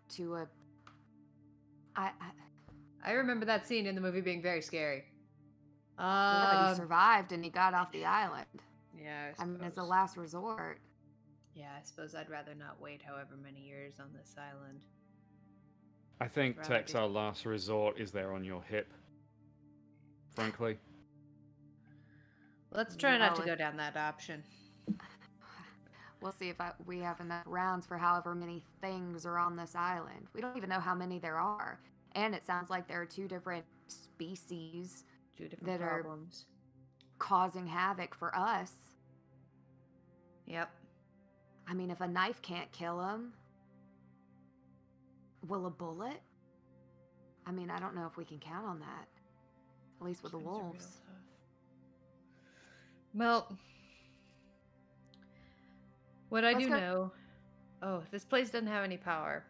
to a. I remember that scene in the movie being very scary. Yeah, but he survived and he got off the island. Yeah, I mean, it's a last resort. Yeah, I suppose I'd rather not wait however many years on this island. I think Rather Tex, be- our last resort is there on your hip. Frankly. Let's try not to No, go if- down that option. We'll see if we have enough rounds for however many things are on this island. We don't even know how many there are. And it sounds like there are 2 different species Two different that are problems. causing havoc for us. Yep. I mean, if a knife can't kill them, will a bullet? I mean, I don't know if we can count on that. At least with the Things are real wolves. tough. Well, what I Let's do go- know. Oh, this place doesn't have any power.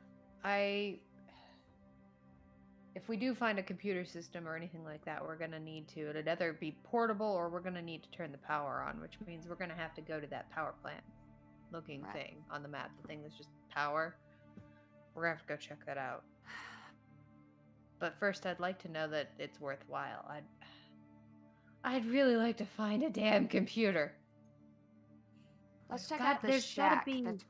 If we do find a computer system or anything like that, we're gonna need to. It'd either be portable or we're gonna need to turn the power on, which means we're gonna have to go to that power plant looking Right. thing on the map. The thing that's just power. We're gonna have to go check that out. But first, I'd like to know that it's worthwhile. I'd really like to find a damn computer. Let's check God, out the there's gotta shack. be- that's-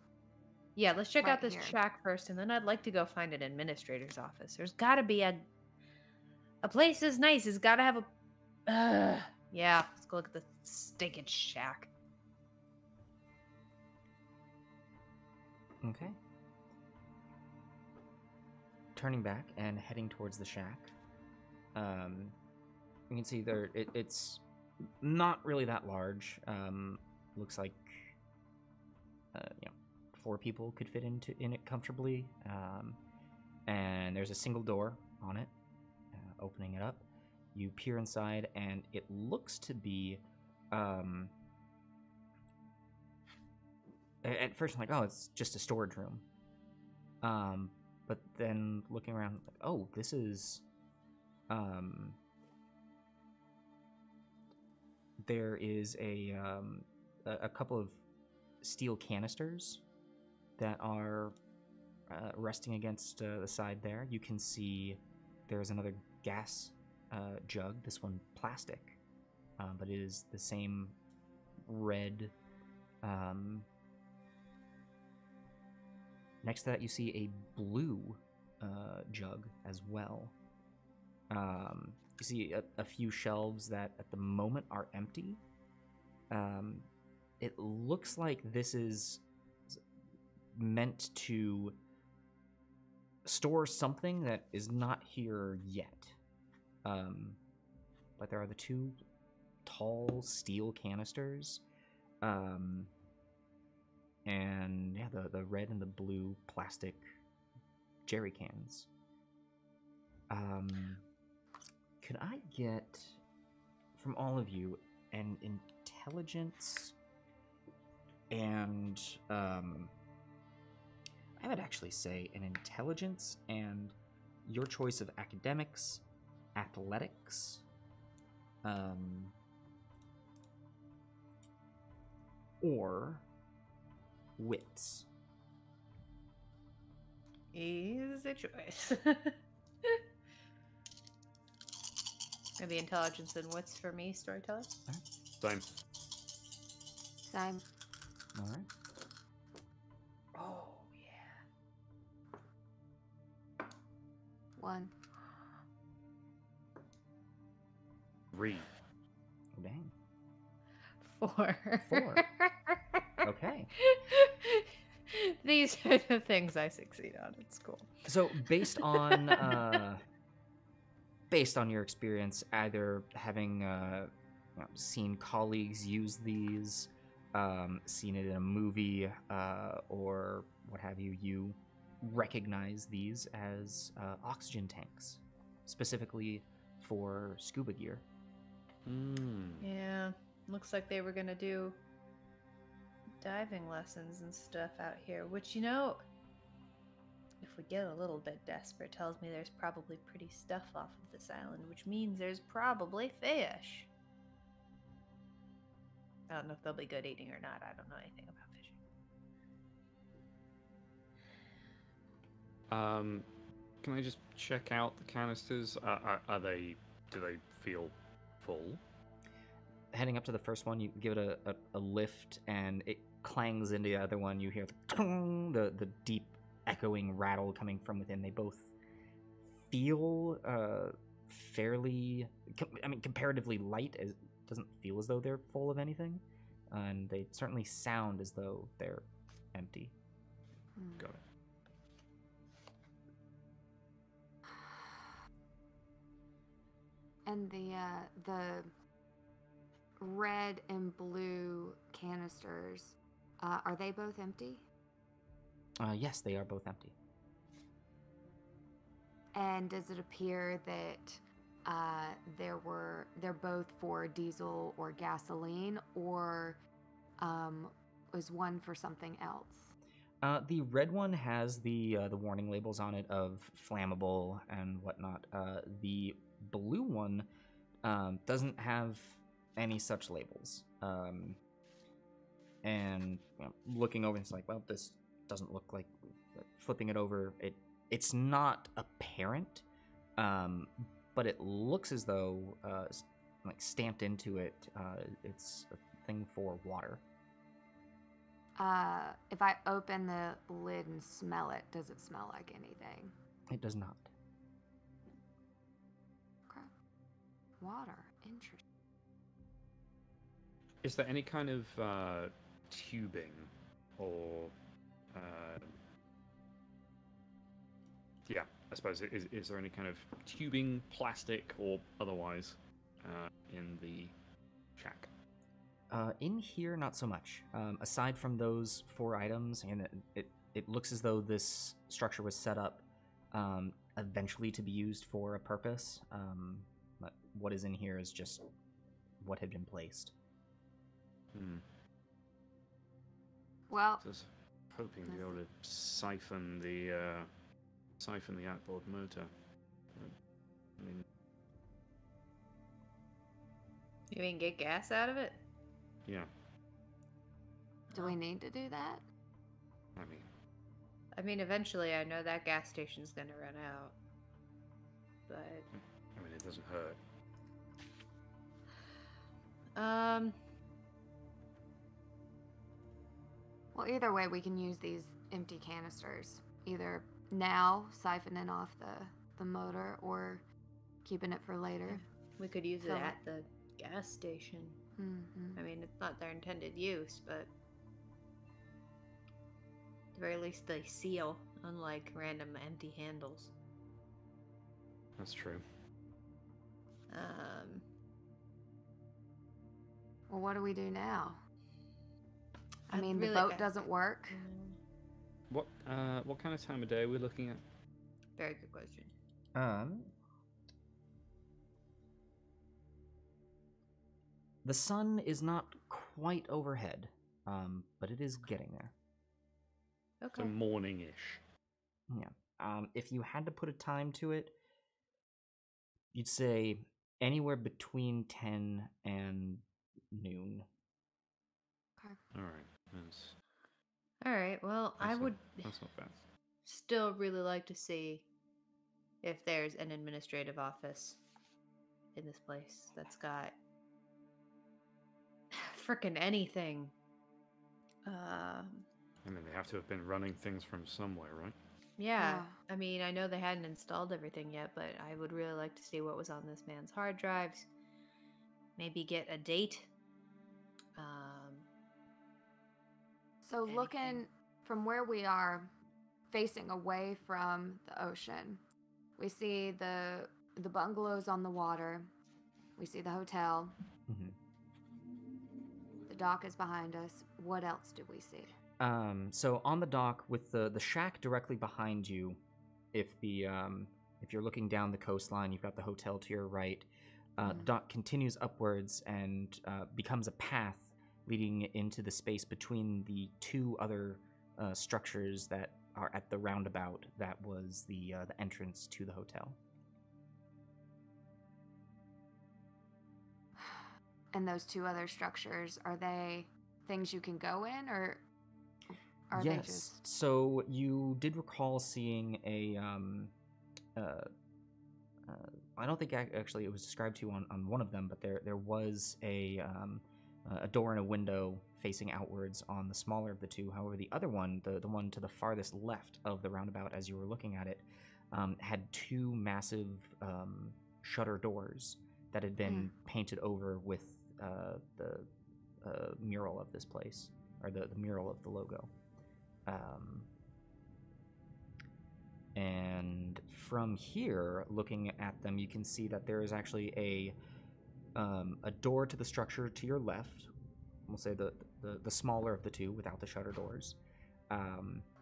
Yeah, let's check Right out this here. shack first, and then I'd like to go find an administrator's office. There's got to be a place as nice. It's got to have a. Yeah, let's go look at the stinking shack. Okay. Turning back and heading towards the shack, you can see there it's not really that large. Looks like 4 people could fit in it comfortably. And there's a single door on it. Opening it up, you peer inside, and it looks to be. At first, I'm like, oh, it's just a storage room. But then looking around, like, oh, this is. There is a couple of steel canisters that are resting against the side there. You can see there's another gas jug, this one plastic, but it is the same red. Next to that, you see a blue jug as well. You see a few shelves that at the moment are empty. It looks like this is meant to store something that is not here yet. But there are the 2 tall steel canisters. And yeah, the red and the blue plastic jerry cans. Could I get from all of you an intelligence and I would actually say an intelligence and your choice of academics, athletics, or wits. Easy choice. Maybe intelligence and wits for me, storyteller. Same. Same. All right. Oh, yeah. 1. 3. Oh, dang. 4. 4. Okay. These are the things I succeed on. It's cool. So based on your experience, either having seen colleagues use these, seen it in a movie, or what have you, you recognize these as oxygen tanks, specifically for scuba gear. Yeah, looks like they were gonna do diving lessons and stuff out here, which, if we get a little bit desperate, tells me there's probably pretty stuff off of this island, which means there's probably fish. I don't know if they'll be good eating or not. I don't know anything about fishing. Can I just check out the canisters? Do they feel full? Heading up to the first one, you give it a lift, and it clangs into the other one. You hear the deep echoing rattle coming from within. They both feel fairly, comparatively light. It doesn't feel as though they're full of anything, and they certainly sound as though they're empty. Got it. And the red and blue canisters, are they both empty? Yes, they are both empty. And does it appear that they're both for diesel or gasoline, or is one for something else? The red one has the warning labels on it of flammable and whatnot. The blue one doesn't have any such labels. And looking over, it's like, well, this doesn't look like. Flipping it over, it's not apparent, but it looks as though like stamped into it, it's a thing for water. If I open the lid and smell it, does it smell like anything? It does not. Okay. Water. Interesting. Is there any kind of tubing or I suppose is there any kind of tubing, plastic or otherwise, in the shack? In here, not so much. Aside from those 4 items, and it looks as though this structure was set up eventually to be used for a purpose. But what is in here is just what had been placed. Well, Just hoping to be able to siphon the outboard motor. I mean, You mean get gas out of it? yeah. do we need to do that? I mean, Eventually I know that gas station's gonna run out. But it doesn't hurt. Well, either way, we can use these empty canisters. Either now, siphoning off the motor, or keeping it for later. we could use it Fill it. at the gas station. Mm-hmm. It's not their intended use, but at the very least they seal, unlike random empty handles. That's true. Well, what do we do now? I'd the really- boat doesn't work. What kind of time of day are we looking at? Very good question. The sun is not quite overhead, but it is getting there. Okay. So morning-ish. Yeah. If you had to put a time to it, you'd say anywhere between 10 and noon. Okay. All right. That's All right. Well, I would That's not bad. still really like to see if there's an administrative office in this place that's got frickin' anything. I mean, they have to have been running things from somewhere, right? Yeah. Yeah. I mean, I know they hadn't installed everything yet, but I would really like to see what was on this man's hard drives. Maybe get a date. So Anything. looking from where we are, facing away from the ocean, we see the bungalows on the water. We see the hotel. Mm-hmm. The dock is behind us. What else do we see? So on the dock with the shack directly behind you, if you're looking down the coastline, you've got the hotel to your right. The dock continues upwards and becomes a path leading into the space between the two other structures that are at the roundabout. That was the entrance to the hotel. And those two other structures, are they things you can go in, or are they Yes. just... So you did recall seeing a I don't think actually it was described to you on one of them, but there was a door and a window facing outwards on the smaller of the two. However, the other one, the one to the farthest left of the roundabout as you were looking at it, had two massive shutter doors that had been painted over with the mural of this place, or the mural of the logo. And from here, looking at them, you can see that there is actually a door to the structure to your left. We'll say the smaller of the two, without the shutter doors.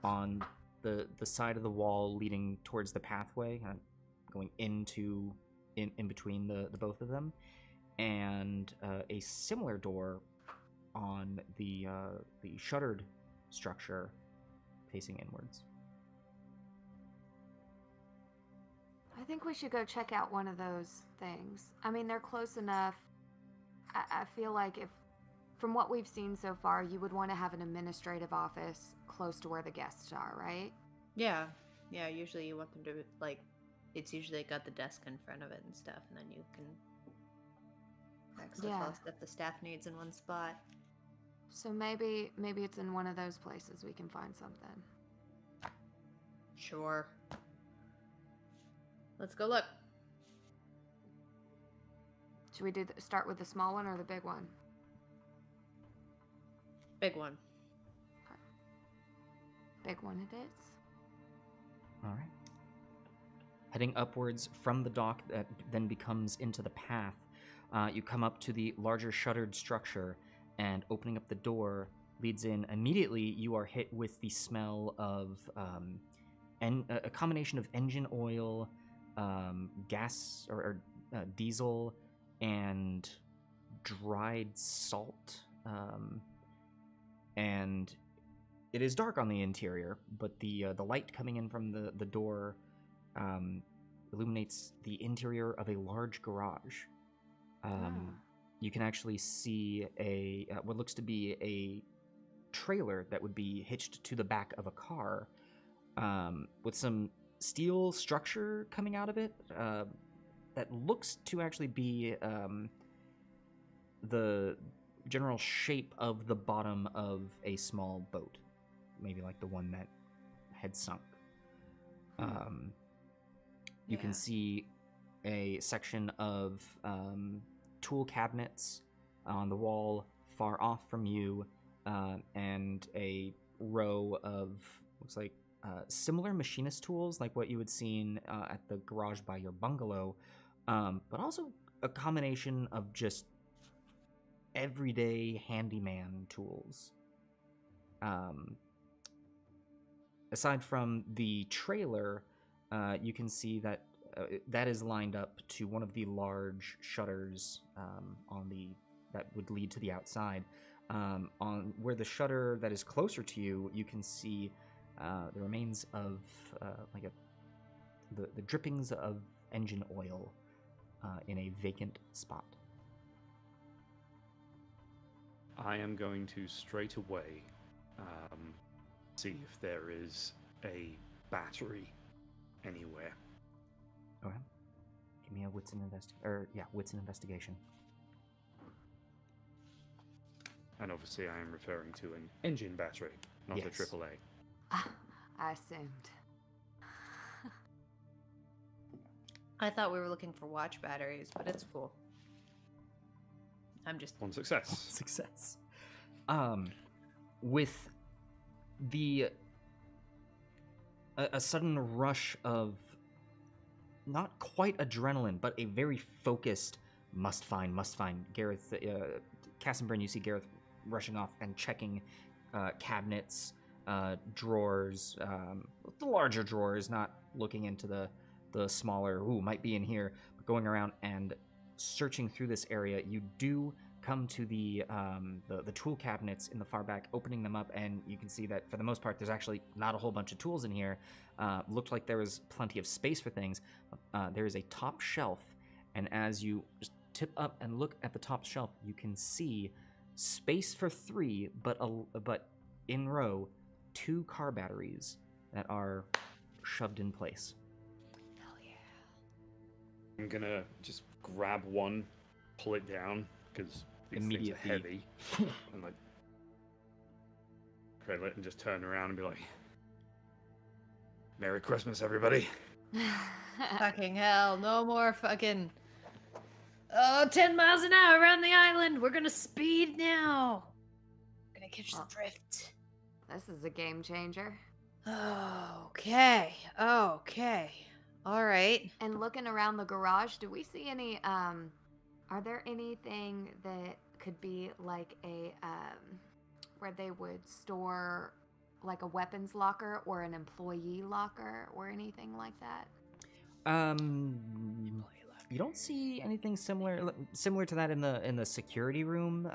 On the side of the wall leading towards the pathway, going in between the both of them, and a similar door on the shuttered structure facing inwards. I think we should go check out one of those things. I mean, they're close enough. I feel like if, from what we've seen so far, you would want to have an administrative office close to where the guests are, right? Yeah. Yeah, usually you want them to, like, it's usually got the desk in front of it and stuff, and then you can access all the stuff the staff needs in one spot. So maybe it's in one of those places we can find something. Sure. Let's go look. Should we start with the small one or the big one? Big one. Big one it is. All right. Heading upwards from the dock that then becomes into the path, you come up to the larger shuttered structure, and opening up the door leads in. Immediately, you are hit with the smell of a combination of engine oil, gas or diesel, and dried salt. And it is dark on the interior, but the light coming in from the door illuminates the interior of a large garage. You can actually see what looks to be a trailer that would be hitched to the back of a car, with some steel structure coming out of it that looks to actually be the general shape of the bottom of a small boat, maybe like the one that had sunk. You can see a section of tool cabinets on the wall far off from you, and a row of, looks like, similar machinist tools like what you had seen at the garage by your bungalow, but also a combination of just everyday handyman tools. Aside from the trailer, you can see that that is lined up to one of the large shutters that would lead to the outside. On where the shutter that is closer to you, you can see the remains of the drippings of engine oil in a vacant spot. I am going to straight away see if there is a battery anywhere. Okay. Give me a wits and investigation. And obviously I am referring to an engine battery, not a Yes. AAA. I assumed. I thought we were looking for watch batteries, but it's cool. I'm just One success. Success. With a sudden rush of not quite adrenaline, but a very focused must find. Gareth, Cass and Bryn, you see Gareth rushing off and checking cabinets, drawers, the larger drawers, not looking into the smaller, might be in here, but going around and searching through this area. You do come to the tool cabinets in the far back, opening them up, and you can see that for the most part there's actually not a whole bunch of tools in here. Looked like there was plenty of space for things. There is a top shelf, and as you just tip up and look at the top shelf, you can see space for 3, but in row 2 car batteries that are shoved in place. hell yeah. I'm gonna just grab one, pull it down, because these things are heavy. And like, cradle it and just turn around and be like, Merry Christmas, everybody. Fucking hell, no more fucking 10 miles an hour around the island. We're gonna speed now. We're gonna catch the drift. This is a game changer. Okay. All right. And looking around the garage, do we see any, are there anything that could be like a, where they would store like a weapons locker or an employee locker or anything like that? You don't see anything similar to that in the security room.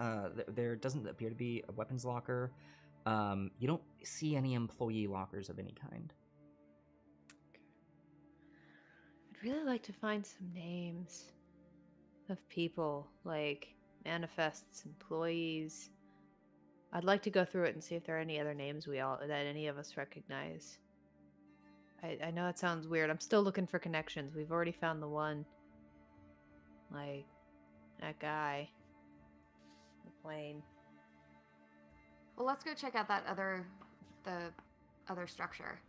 There doesn't appear to be a weapons locker. You don't see any employee lockers of any kind. I'd really like to find some names of people, like manifests, employees. I'd like to go through it and see if there are any other names that any of us recognize. I know it sounds weird. I'm still looking for connections. We've already found the one. Like, that guy. The plane. Well, let's go check out the other structure,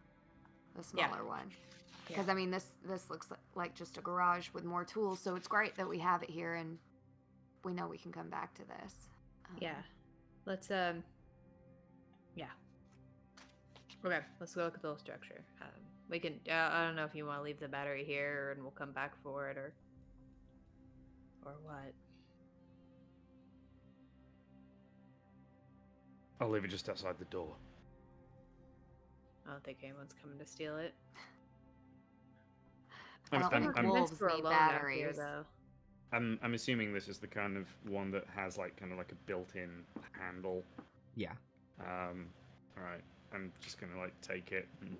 the smaller one. Because I mean, this looks like just a garage with more tools, so it's great that we have it here, and we know we can come back to this. Yeah. Let's yeah. Okay, let's go look at the whole structure. We can. I don't know if you want to leave the battery here, and we'll come back for it, or what. I'll leave it just outside the door. I don't think anyone's coming to steal it. I don't think wolves we're need alone out here, batteries. though. I'm assuming this is the kind of one that has like kind of like a built-in handle. Yeah. All right. I'm just gonna like take it and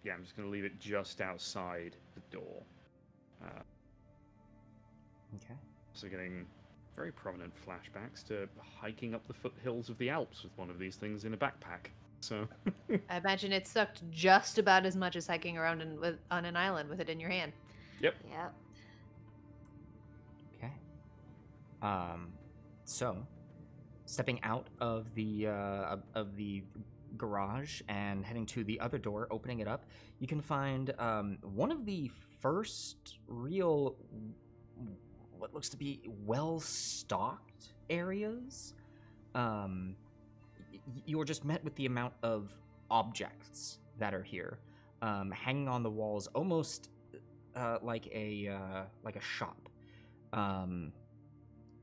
yeah, I'm just gonna leave it just outside the door. Okay. So getting very prominent flashbacks to hiking up the foothills of the Alps with one of these things in a backpack. So I imagine it sucked just about as much as hiking around on an island with it in your hand. Yep. Yep. Okay. So, stepping out of the garage and heading to the other door, opening it up, you can find one of the first real, what looks to be well-stocked areas. You are just met with the amount of objects that are here, hanging on the walls, almost like a shop.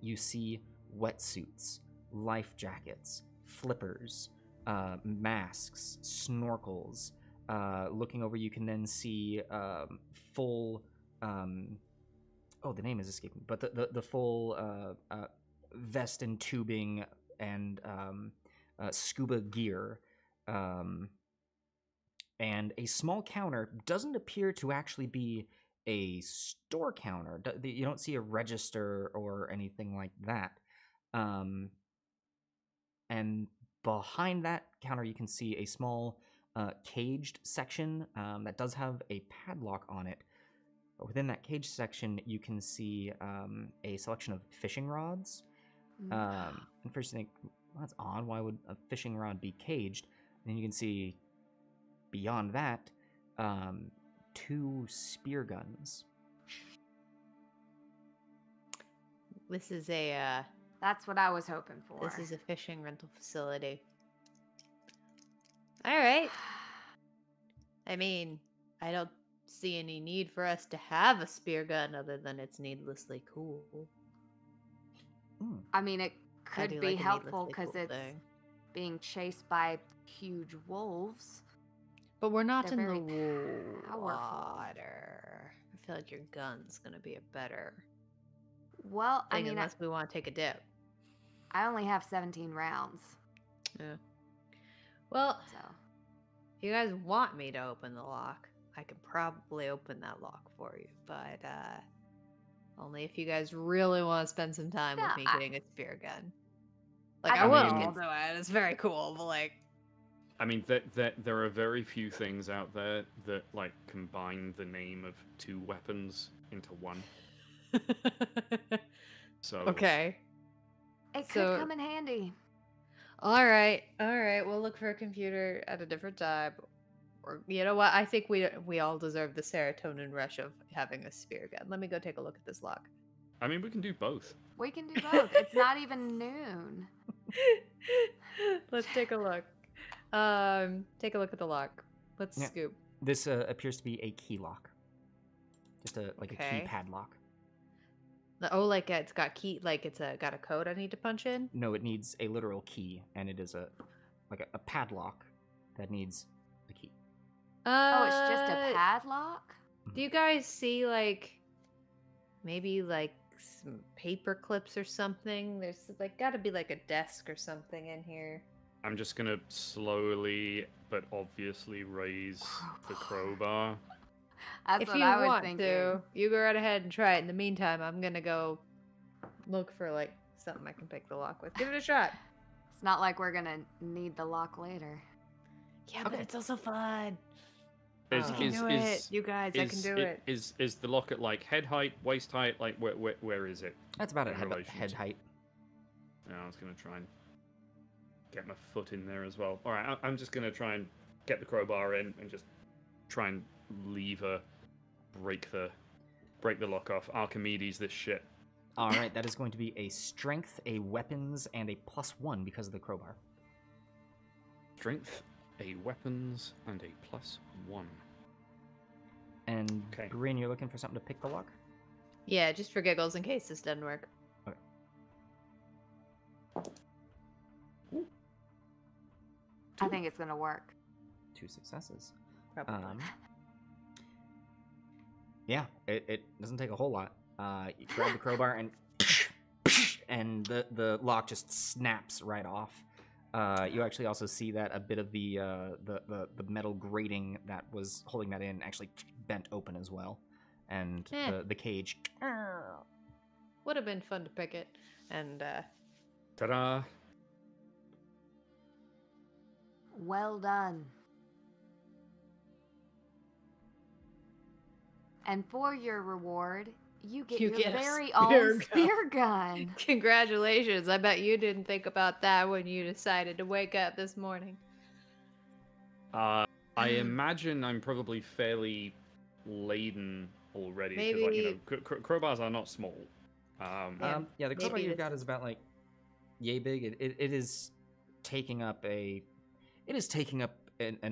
You see wetsuits, life jackets, flippers, masks, snorkels, Looking over, you can then see full. The name is escaping, but the full vest and tubing and scuba gear, and a small counter doesn't appear to actually be a store counter. You don't see a register or anything like that. And behind that counter, you can see a small caged section that does have a padlock on it. But within that cage section, you can see a selection of fishing rods. And first you think, well, that's odd. Why would a fishing rod be caged? And then you can see beyond that, 2 spear guns. This is a That's what I was hoping for. this is a fishing rental facility. All right. I mean, I don't see any need for us to have a spear gun other than it's needlessly cool. I mean, it I could do be like a helpful needlessly because cool it's thing. being chased by huge wolves. But we're not They're in the very powerful. water. I feel like your gun's gonna be a better Well, I thing mean, unless we want to take a dip. I only have 17 rounds, Yeah. Well, so if you guys want me to open the lock, I can probably open that lock for you. But only if you guys really want to spend some time with Yeah, me I- getting a spear gun. Like, I I will, mean- I'll do it. It's very cool, but like... I mean, there are very few things out there that like combine the name of 2 weapons into one. So Okay. it could So- come in handy. All right. We'll look for a computer at a different time. Or you know what? I think we all deserve the serotonin rush of having a spear gun. Let me go take a look at this lock. I mean, we can do both. We can do both. It's not even noon. Let's take a look. Take a look at the lock. Let's Yeah. scoop. This appears to be a key lock. Just a key Okay. padlock. Oh, like it's got key, like it's got a code I need to punch in. No, it needs a literal key, and it is a padlock that needs a key. Oh, it's just a padlock? Do you guys see like maybe like some paper clips or something? There's like got to be like a desk or something in here. I'm just gonna slowly but obviously raise the crowbar. That's If what you I was want thinking. to, you go right ahead and try it. In the meantime, I'm gonna go look for like something I can pick the lock with. Give it a shot. It's not like we're gonna need the lock later. Yeah, but Okay. it's also fun. Is, I can is, do is, it, you guys. I can do it. Is the lock at like head height, waist height? Like where is it? That's about In it. relation Head to- height. No, I was gonna try and get my foot in there as well. All right, I'm just gonna try and get the crowbar in and just try and lever, break the lock off. Archimedes, this shit. All right, that is going to be a strength, a weapons, and a +1 because of the crowbar. Strength, a weapons, and a +1. And Okay. Bryn, you're looking for something to pick the lock? Yeah, just for giggles in case this doesn't work. I think it's gonna work. 2 successes. Probably. Yeah, it doesn't take a whole lot. You grab the crowbar and the lock just snaps right off. You actually also see that a bit of the metal grating that was holding that in actually bent open as well, and the cage. Would have been fun to pick it. And Ta-da! Well done. And for your reward, you get You your get a very spear own gun. spear gun. congratulations. I bet you didn't think about that when you decided to wake up this morning. I imagine I'm probably fairly laden already because, like, you know, crowbars are not small. Yeah, the crowbar maybe you've this- got is about like yay big. It is taking up an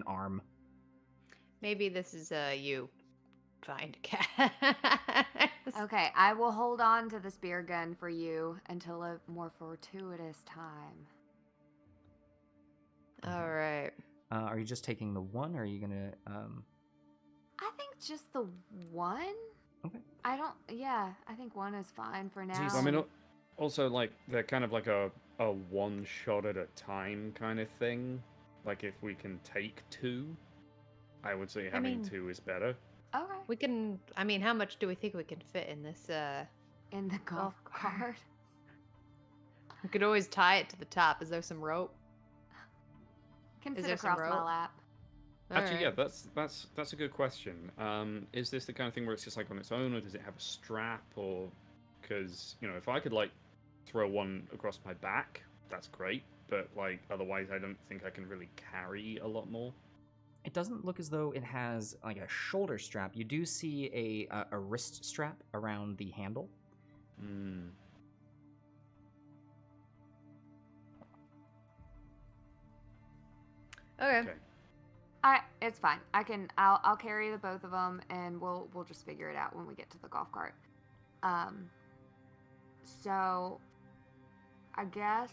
arm. Maybe this is you find a cat. Okay, I will hold on to the spear gun for you until a more fortuitous time. All right. Are you just taking the one, or are you gonna? I think just the one. Okay. Yeah, I think one is fine for now. Geez. I mean, also like they're kind of like a one shot at a time kind of thing. Like if we can take two, I would say having two is better. Okay. We can. I mean, how much do we think we can fit in this? In the golf cart. We could always tie it to the top. Is there some rope? Can Is sit there some across my rope? lap. Actually, Alright. yeah, that's a good question. Is this the kind of thing where it's just like on its own, or does it have a strap, or because if I could like throw one across my back, that's great. But like otherwise, I don't think I can really carry a lot more. It doesn't look as though it has like a shoulder strap. You do see a wrist strap around the handle. Hmm. Okay. It's fine. I'll carry the both of them, and we'll just figure it out when we get to the golf cart. So I guess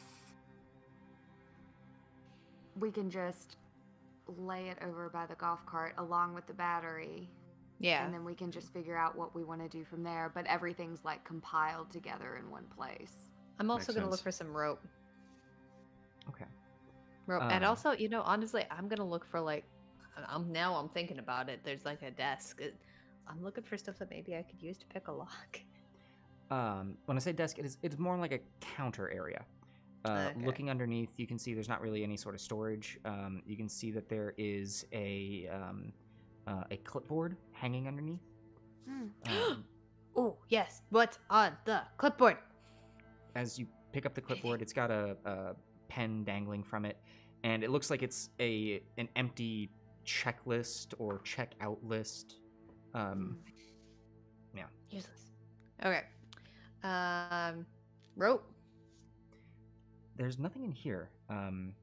we can just lay it over by the golf cart along with the battery. Yeah. And then we can just figure out what we want to do from there, but everything's like compiled together in one place. I'm also Makes gonna look sense. for some rope. Okay. And also, honestly, I'm gonna look for like. I'm thinking about it. There's like a desk. I'm looking for stuff that maybe I could use to pick a lock. When I say desk, it's more like a counter area. Okay. Looking underneath, you can see there's not really any sort of storage. You can see that there is a clipboard hanging underneath. Oh yes, what's on the clipboard? As you pick up the clipboard, it's got a pen dangling from it, and it looks like it's an empty checklist or checkout list. Yeah. Useless. Okay. Rope. There's nothing in here.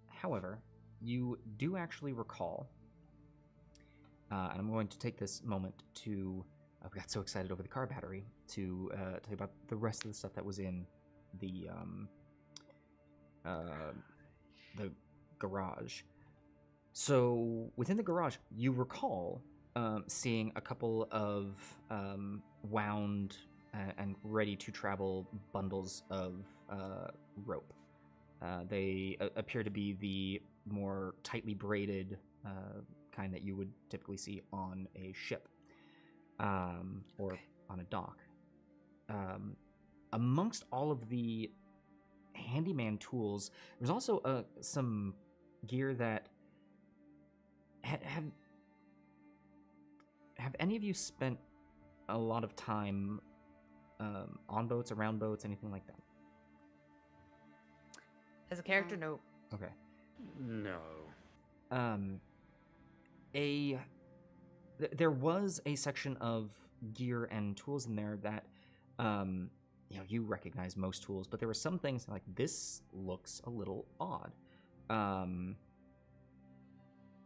However, you do actually recall, and I'm going to take this moment to. I got so excited over the car battery to tell you about the rest of the stuff that was in the garage. So within the garage, you recall seeing a couple of wound and ready to travel bundles of rope. They appear to be the more tightly braided kind that you would typically see on a ship or on a dock. Amongst all of the handyman tools, there's also some gear that have any of you spent a lot of time on boats, around boats, anything like that? As a character, no. Okay. No. There was a section of gear and tools in there that you recognize most tools, but there were some things like this looks a little odd.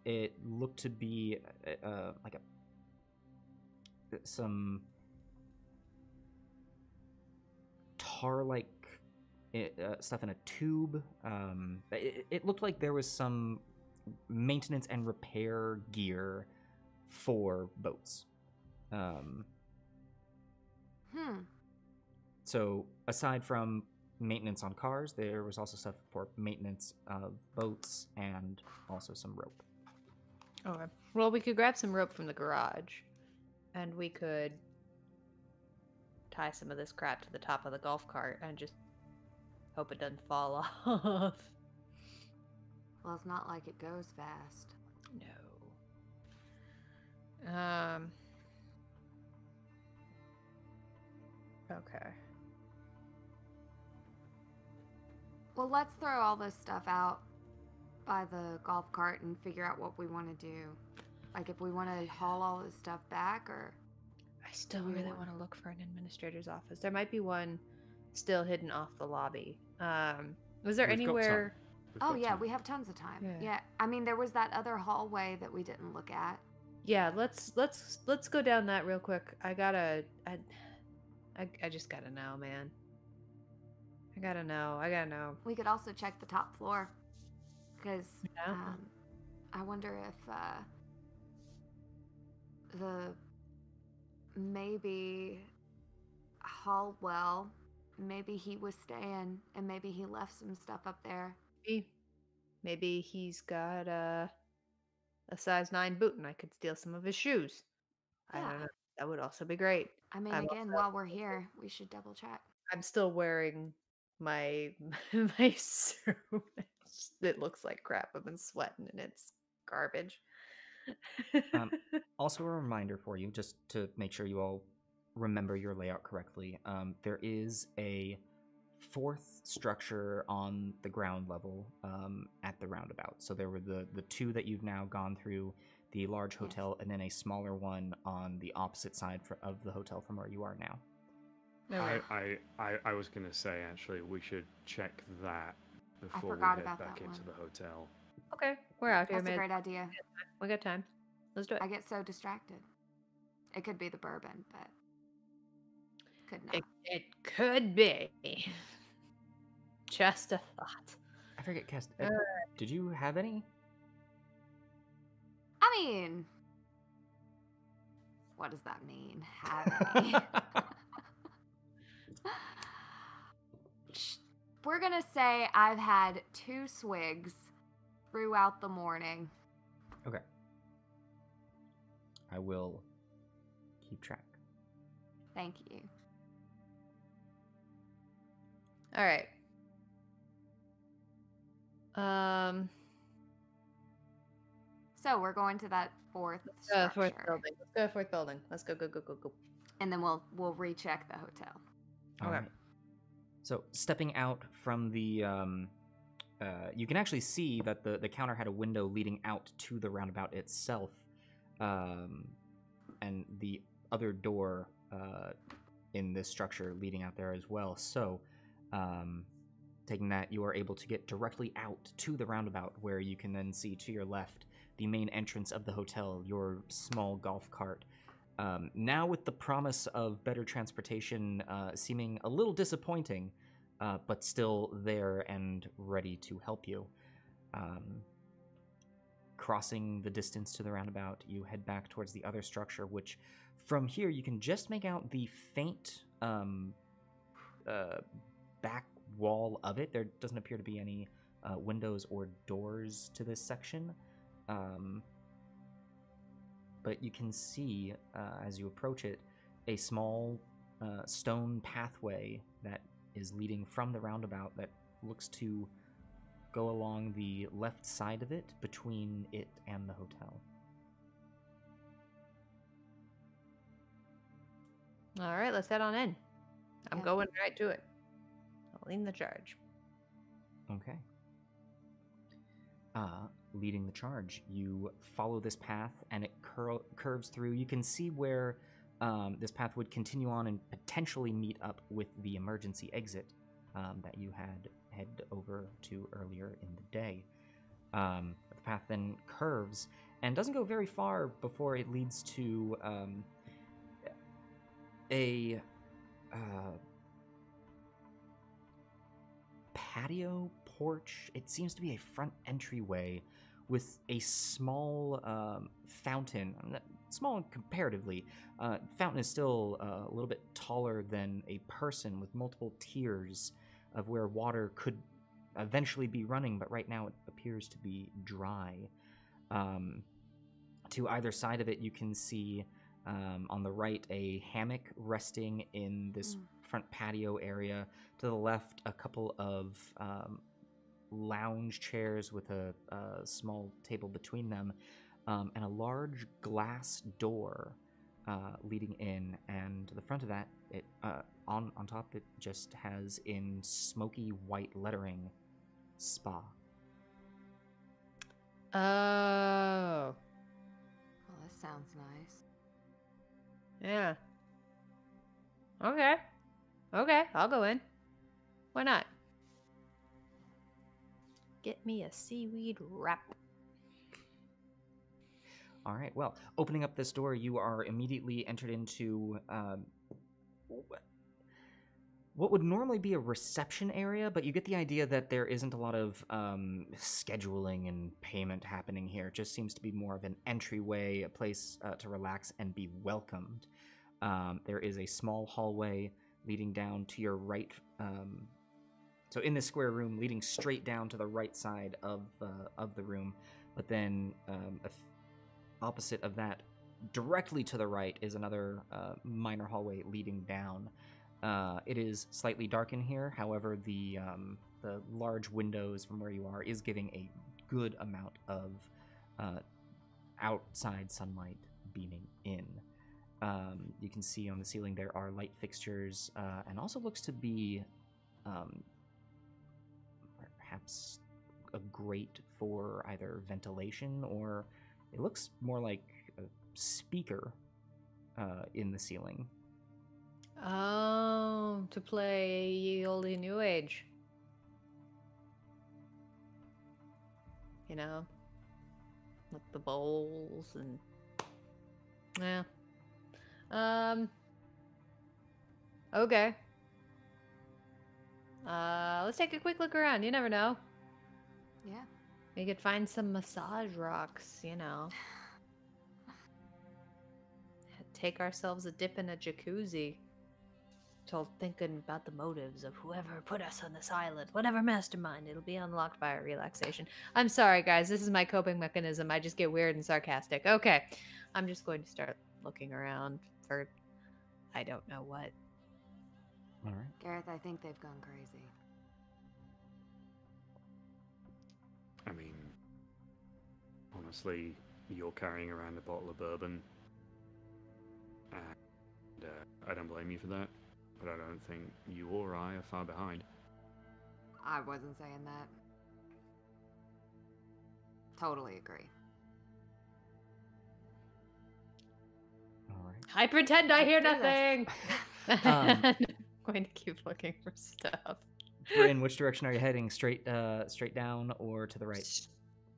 It looked to be like some tar-like stuff in a tube. It looked like there was some maintenance and repair gear for boats. So aside from maintenance on cars, there was also stuff for maintenance of boats and also some rope. Okay. Well, we could grab some rope from the garage, and we could tie some of this crap to the top of the golf cart and just hope it doesn't fall off. Well, it's not like it goes fast. No. Okay. Well, let's throw all this stuff out by the golf cart and figure out what we want to do. Like, if we want to haul all this stuff back, or... I still really want to look for an administrator's office. There might be one still hidden off the lobby. Was there We've got anywhere... Oh, yeah, we have tons of time. Yeah. I mean, there was that other hallway that we didn't look at. Yeah, let's go down that real quick. I just gotta know, man. I gotta know. We could also check the top floor. Because I wonder if maybe Hallwell, maybe he was staying and maybe he left some stuff up there. Maybe he's got a size 9 boot and I could steal some of his shoes. I Yeah. don't know. That would also be great. I mean, I'm again, also- while we're here, we should double check. I'm still wearing my my suit. It looks like crap. I've been sweating and it's garbage. Also, a reminder for you, just to make sure you all remember your layout correctly. There is a fourth structure on the ground level at the roundabout. So there were the two that you've now gone through, the large hotel, and then a smaller one on the opposite side of the hotel from where you are now. Okay. I was gonna say actually we should check that before we forgot head about back that into one. the hotel. Okay, we're out here, That's a man. great idea. We got time. Let's do it. I get so distracted. It could be the bourbon, but could not. It could be. Just a thought. I forget, Cass, did you have any? I mean, what does that mean? Have any? We're gonna say I've had 2 swigs throughout the morning. Okay. I will keep track. Thank you. All right. So we're going to that fourth structure, Fourth building. Let's go fourth building. Let's go. and then we'll recheck the hotel. All Okay. right. So stepping out from the, you can actually see that the counter had a window leading out to the roundabout itself, and the other door in this structure leading out there as well. So, taking that, you are able to get directly out to the roundabout, where you can then see to your left the main entrance of the hotel, your small golf cart. Now with the promise of better transportation seeming a little disappointing, but still there and ready to help you. Crossing the distance to the roundabout, you head back towards the other structure, which from here you can just make out the faint back wall of it. There doesn't appear to be any windows or doors to this section. But you can see, as you approach it, a small stone pathway that is leading from the roundabout that looks to go along the left side of it, between it and the hotel. All right, let's head on in. I'm Yeah. going right to it. I'll lead the charge. Okay. Leading the charge, you follow this path, and it curves through. You can see where this path would continue on and potentially meet up with the emergency exit that you had headed over to earlier in the day. The path then curves and doesn't go very far before it leads to a patio porch. It seems to be a front entryway with a small fountain. Small comparatively. Fountain is still a little bit taller than a person, with multiple tiers of where water could eventually be running, but right now it appears to be dry. To either side of it, you can see on the right a hammock resting in this front patio area. To the left, a couple of lounge chairs with a small table between them, and a large glass door leading in. And to the front of that, it on top it just has in smoky white lettering, spa. Oh. Well, this sounds nice. Yeah. Okay, I'll go in. Why not? Get me a seaweed wrap. All right. Well, opening up this door, you are immediately entered into what would normally be a reception area, but you get the idea that there isn't a lot of scheduling and payment happening here. It just seems to be more of an entryway, a place to relax and be welcomed. There is a small hallway leading down to your right. So in this square room, leading straight down to the right side of the room, but then opposite of that, directly to the right, is another minor hallway leading down. It is slightly dark in here. However, the large windows from where you are is giving a good amount of outside sunlight beaming in. You can see on the ceiling there are light fixtures, and also looks to be perhaps a grate for either ventilation, or it looks more like a speaker in the ceiling. Oh, to play Ye Olde New Age. You know? With the bowls and... Yeah. Okay. Let's take a quick look around. You never know. Yeah. We could find some massage rocks, you know. Take ourselves a dip in a jacuzzi. Till thinking about the motives of whoever put us on this island, whatever mastermind, it'll be unlocked by our relaxation. I'm sorry, guys. This is my coping mechanism. I just get weird and sarcastic. Okay. I'm just going to start looking around for I don't know what. All right. Gareth, I think they've gone crazy. I mean, honestly, you're carrying around a bottle of bourbon, and I don't blame you for that, but I don't think you or I are far behind. I wasn't saying that. Totally agree. All right. I pretend I hear Let's do nothing. I'm going to keep looking for stuff. Bryn, which direction are you heading? Straight down or to the right?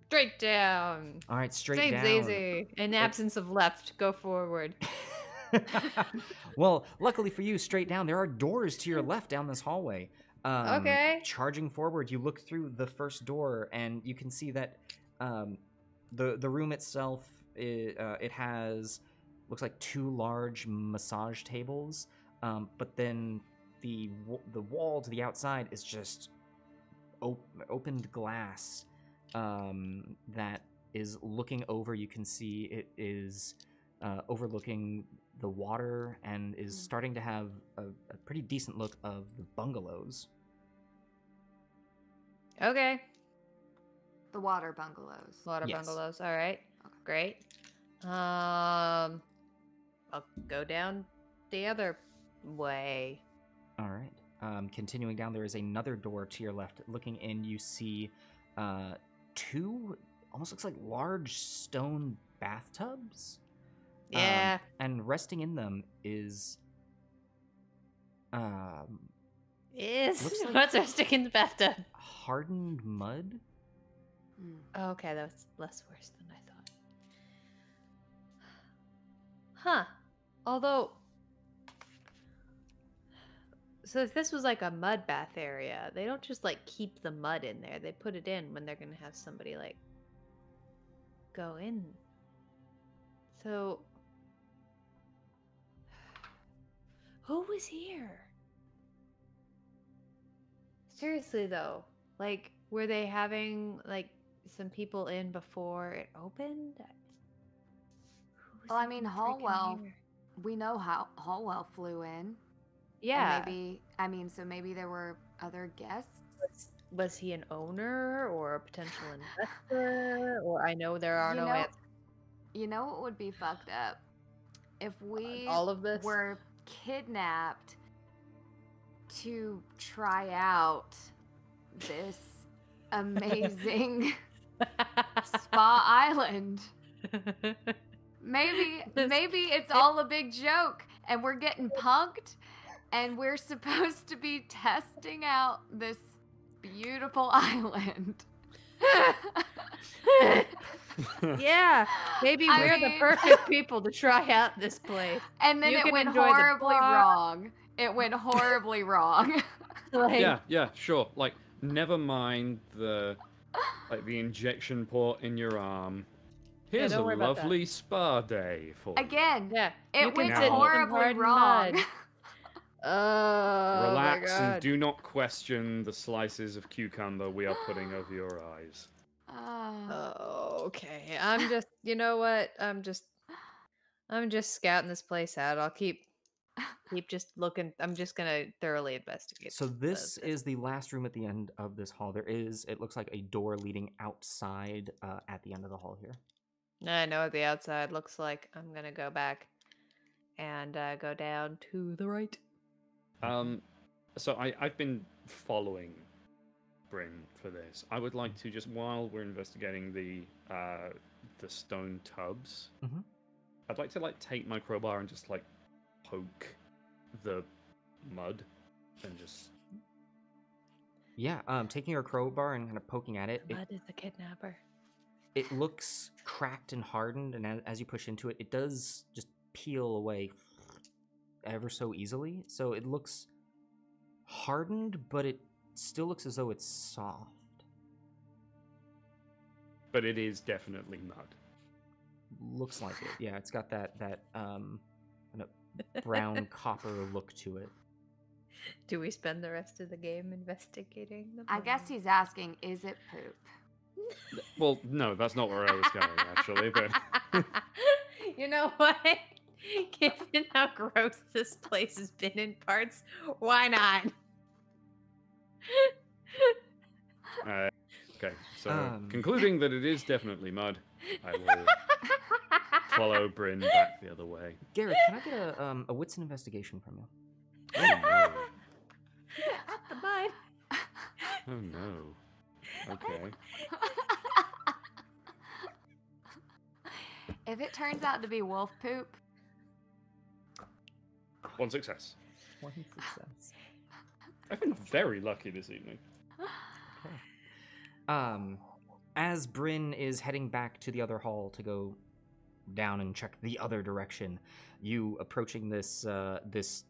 Straight down. All right, straight Seems down. easy. In absence of left, go forward. Well, luckily for you, straight down. There are doors to your left down this hallway. Okay. Charging forward, you look through the first door, and you can see that the room itself it has looks like 2 large massage tables, but then the wall to the outside is just opened glass that is looking over. You can see it is overlooking the water and is starting to have a pretty decent look of the bungalows. Okay. The water bungalows. Water Yes. bungalows. All right. Great. I'll go down the other way. All right. Continuing down, there is another door to your left. Looking in, you see 2 almost looks like large stone bathtubs. Yeah. And resting in them is looks like- What's our stick in the bathtub? hardened mud. Mm. Okay, that was less worse than I thought. Huh. Although, so if this was like a mud bath area, they don't just like keep the mud in there. They put it in when they're gonna have somebody like go in. So, who was here? Seriously though, like, were they having like some people in before it opened? Who's Well, I mean, even freaking Hallwell. here? We know how Hallwell flew in. Yeah. And maybe there were other guests. Was he an owner or a potential investor? Or I know there are You no know- answers You know what would be fucked up? If we on all of this. were kidnapped to try out this amazing spa island. Maybe it's all a big joke and we're getting punked and we're supposed to be testing out this beautiful island. Yeah, maybe I we're the mean- perfect people to try out this place. And then You it can went enjoy the horribly bar. wrong. it went horribly wrong. Like, Yeah, sure. Like, never mind the injection port in your arm. Here's a don't worry about that. lovely spa day for you. Again, yeah, you it can went sit in some horribly hard wrong. mud. Oh Relax my and God. do not question the slices of cucumber we are putting over your eyes. Oh, okay. I'm just, you know what? I'm just scouting this place out. I'll keep just looking. I'm just gonna thoroughly investigate. So this is the last room at the end of this hall. There is, it looks like, a door leading outside at the end of the hall here. I know what the outside looks like. I'm gonna go back and go down to the right. So I've been following Bryn for this. I would like to just, while we're investigating the stone tubs, I'd like to take my crowbar and just poke the mud and just. Yeah, taking your crowbar and kind of poking at it. Mud is a kidnapper. It looks cracked and hardened, and as you push into it, it does just peel away ever so easily. So it looks hardened, but it still looks as though it's soft. But it is definitely mud. Looks like it. Yeah, it's got that kind of brown copper look to it. Do we spend the rest of the game investigating the I guess he's asking, is it poop? Well, no, that's not where I was going, actually, but. You know what? Given how gross this place has been in parts, why not? Okay, so concluding that it is definitely mud, I will follow Bryn back the other way. Gareth, can I get a wits and investigation from you? Oh no. The mud. Oh no. Okay. If it turns out to be wolf poop, One success. One success. I've been very lucky this evening. Okay. As Bryn is heading back to the other hall to go down and check the other direction, you approaching this this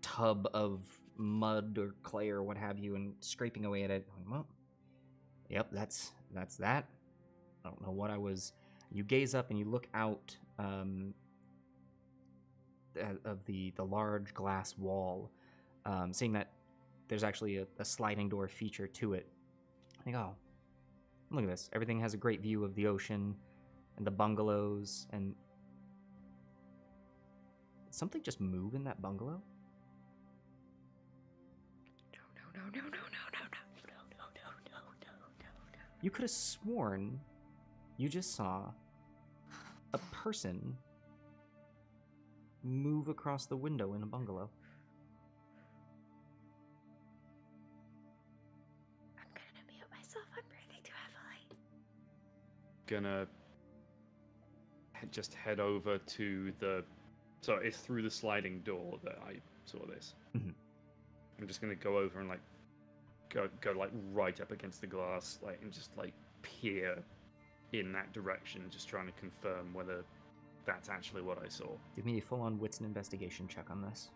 tub of mud or clay or what have you, and scraping away at it. Well, yep, that's that. I don't know what I was. You gaze up and you look out of the large glass wall, seeing that there's actually a sliding door feature to it. I think, oh, look at this. Everything has a great view of the ocean and the bungalows, and did something just move in that bungalow? No. You could have sworn you just saw a person move across the window in a bungalow. I'm gonna mute myself. I'm breathing too heavily. Gonna just head over to the. So it's through the sliding door that I saw this. Mhm. I'm just gonna go over and go right up against the glass, and just peer in that direction, just trying to confirm whether that's actually what I saw. Give me a full-on wits and investigation check on this.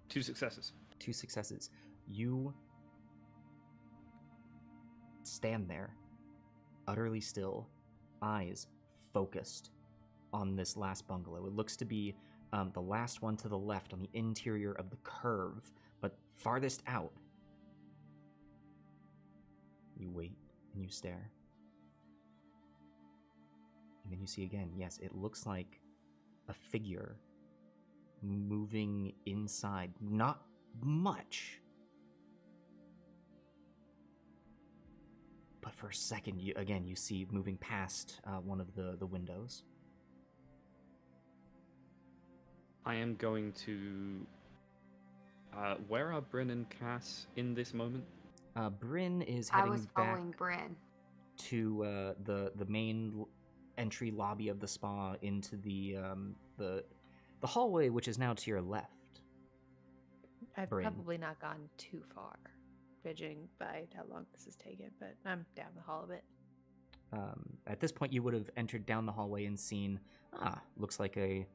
Two successes. 2 successes. You stand there, utterly still, eyes focused on this last bungalow. It looks to be the last one to the left on the interior of the curve, but farthest out. You wait and you stare. And then you see again, yes, it looks like a figure moving inside. Not much. But for a second, you see moving past one of the windows. I am going to. Where are Bryn and Cass in this moment? Bryn is I heading was back following Bryn. to the main entry lobby of the spa into the hallway, which is now to your left. I've Bryn. probably not gone too far, judging by how long this has taken, but I'm down the hall a bit. At this point, you would have entered down the hallway and seen, looks like a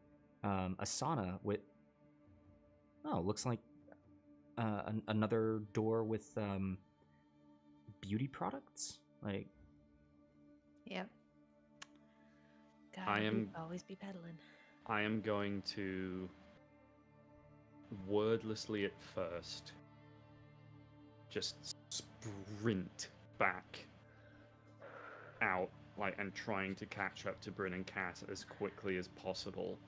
sauna with. Oh, looks like another door with beauty products. Like, Yep. I am- always be peddling. I am going to wordlessly at first just sprint back out, like, and trying to catch up to Bryn and Cat as quickly as possible.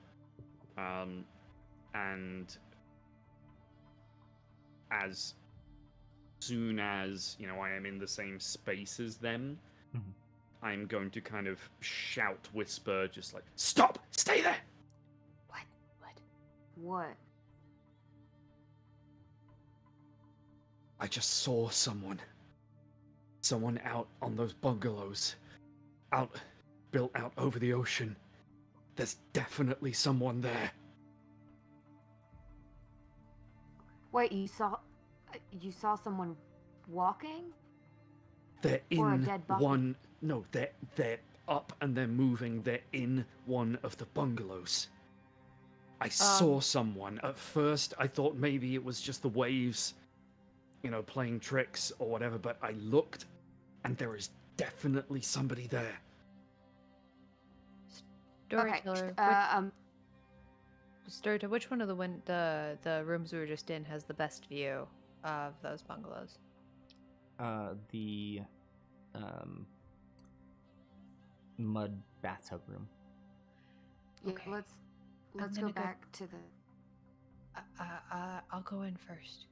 And as soon as, I am in the same space as them, Mhm. I'm going to kind of shout, whisper, just like, "Stop! Stay there!" What? I just saw someone. Someone out on those bungalows. Built out over the ocean. There's definitely someone there. Wait, you saw someone walking? They're Or a in dead body? one. No, they're up and they're moving. They're in one of the bungalows. I saw someone. At first, I thought maybe it was just the waves, playing tricks or whatever, but I looked and there is definitely somebody there. Storyteller. Okay. Storyteller, which one of the rooms we were just in has the best view of those bungalows? The mud bathtub room. Yeah, Okay. let's go gonna go- back to the. I'll go in first.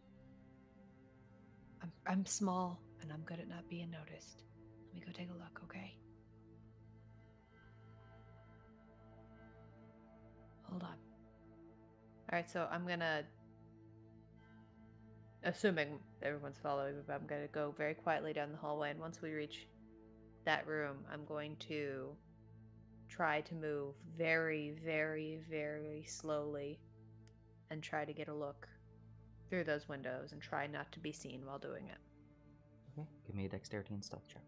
I'm small and I'm good at not being noticed. Let me go take a look, okay? Hold on. All right, so I'm gonna, assuming everyone's following me, but I'm gonna go very quietly down the hallway, and once we reach that room, I'm going to try to move very, very, very slowly and try to get a look through those windows and try not to be seen while doing it. Okay, give me a dexterity and stealth check.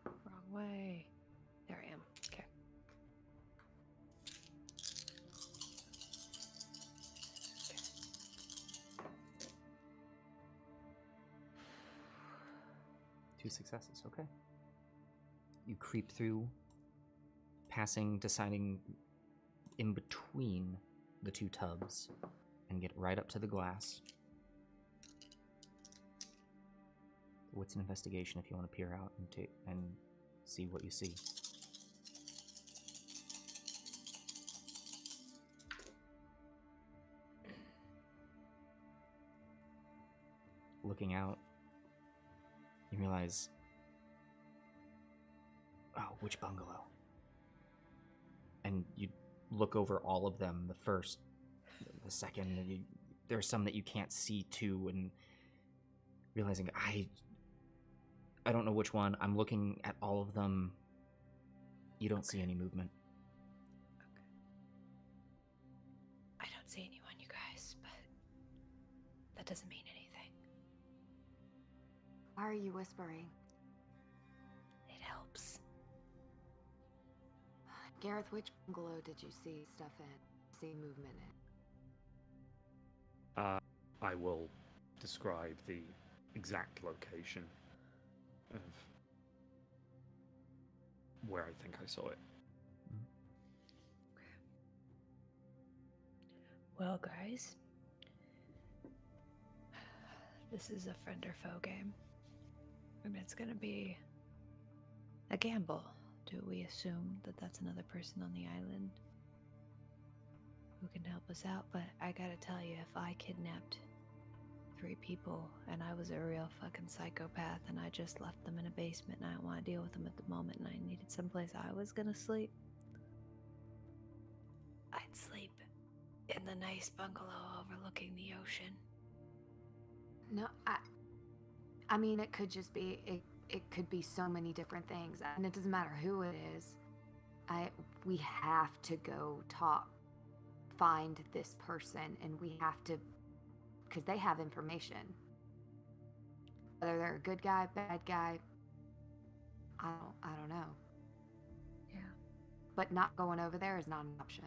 Wrong way. There I am. Okay. Two successes, okay. You creep through, deciding in between the two tubs, and get right up to the glass. What's an investigation if you want to peer out and see what you see? Looking out, you realize, which bungalow? And you look over all of them, the first, the second, there's some that you can't see too, and realizing, I don't know which one. I'm looking at all of them. You don't see any movement. Okay. I don't see anyone, you guys, but that doesn't mean anything. Why are you whispering? It helps. Gareth, which bungalow did you see stuff in? See movement in? I will describe the exact location of where I think I saw it. Well, guys, this is a friend or foe game, and it's gonna be a gamble. Do we assume that that's another person on the island who can help us out? But I gotta tell you, if I kidnapped 3 people and I was a real fucking psychopath and I just left them in a basement and I didn't want to deal with them at the moment and I needed someplace I was gonna sleep, I'd sleep in the nice bungalow overlooking the ocean. No, I mean, it could just be it could be so many different things, and it doesn't matter who it is. We have to go talk find this person, and we have to, because they have information. Whether they're a good guy, bad guy, I don't know. Yeah. But not going over there is not an option.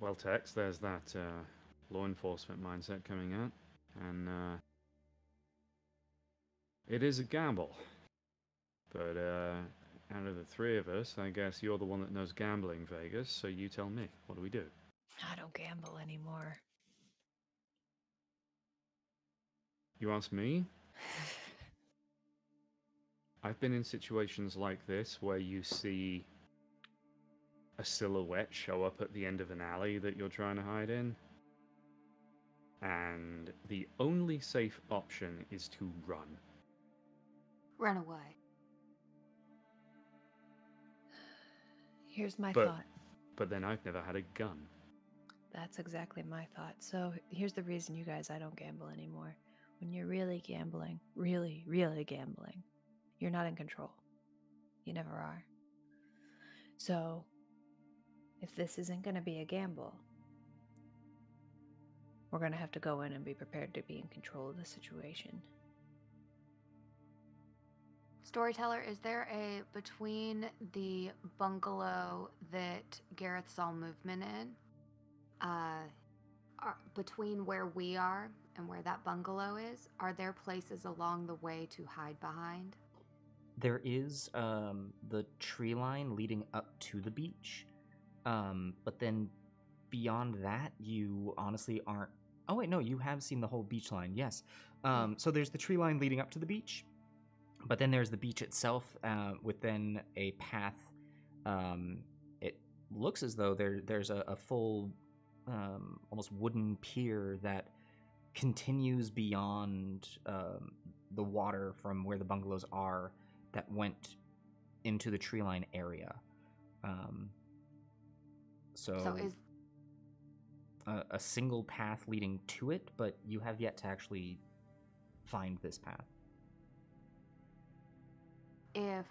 Well, Tex, there's that law enforcement mindset coming out, and it is a gamble. But out of the three of us, I guess you're the one that knows gambling, Vegas, so you tell me, what do we do? I don't gamble anymore. You ask me? I've been in situations like this where you see a silhouette show up at the end of an alley that you're trying to hide in, and the only safe option is to run. Run away. Here's my thought. But then I've never had a gun. That's exactly my thought. So here's the reason, you guys, I don't gamble anymore. When you're really gambling, really, really gambling, you're not in control. You never are. So if this isn't going to be a gamble, we're going to have to go in and be prepared to be in control of the situation. Storyteller, is there a, between the bungalow that Gareth saw movement in, between where we are and where that bungalow is, are there places along the way to hide behind? There is the tree line leading up to the beach, but then beyond that, you honestly aren't. Oh wait, no, you have seen the whole beach line. Yes. So there's the tree line leading up to the beach, but then there's the beach itself with then a path. It looks as though there's a full, almost wooden pier that continues beyond the water from where the bungalows are, that went into the tree line area. So is a single path leading to it, but you have yet to actually find this path. if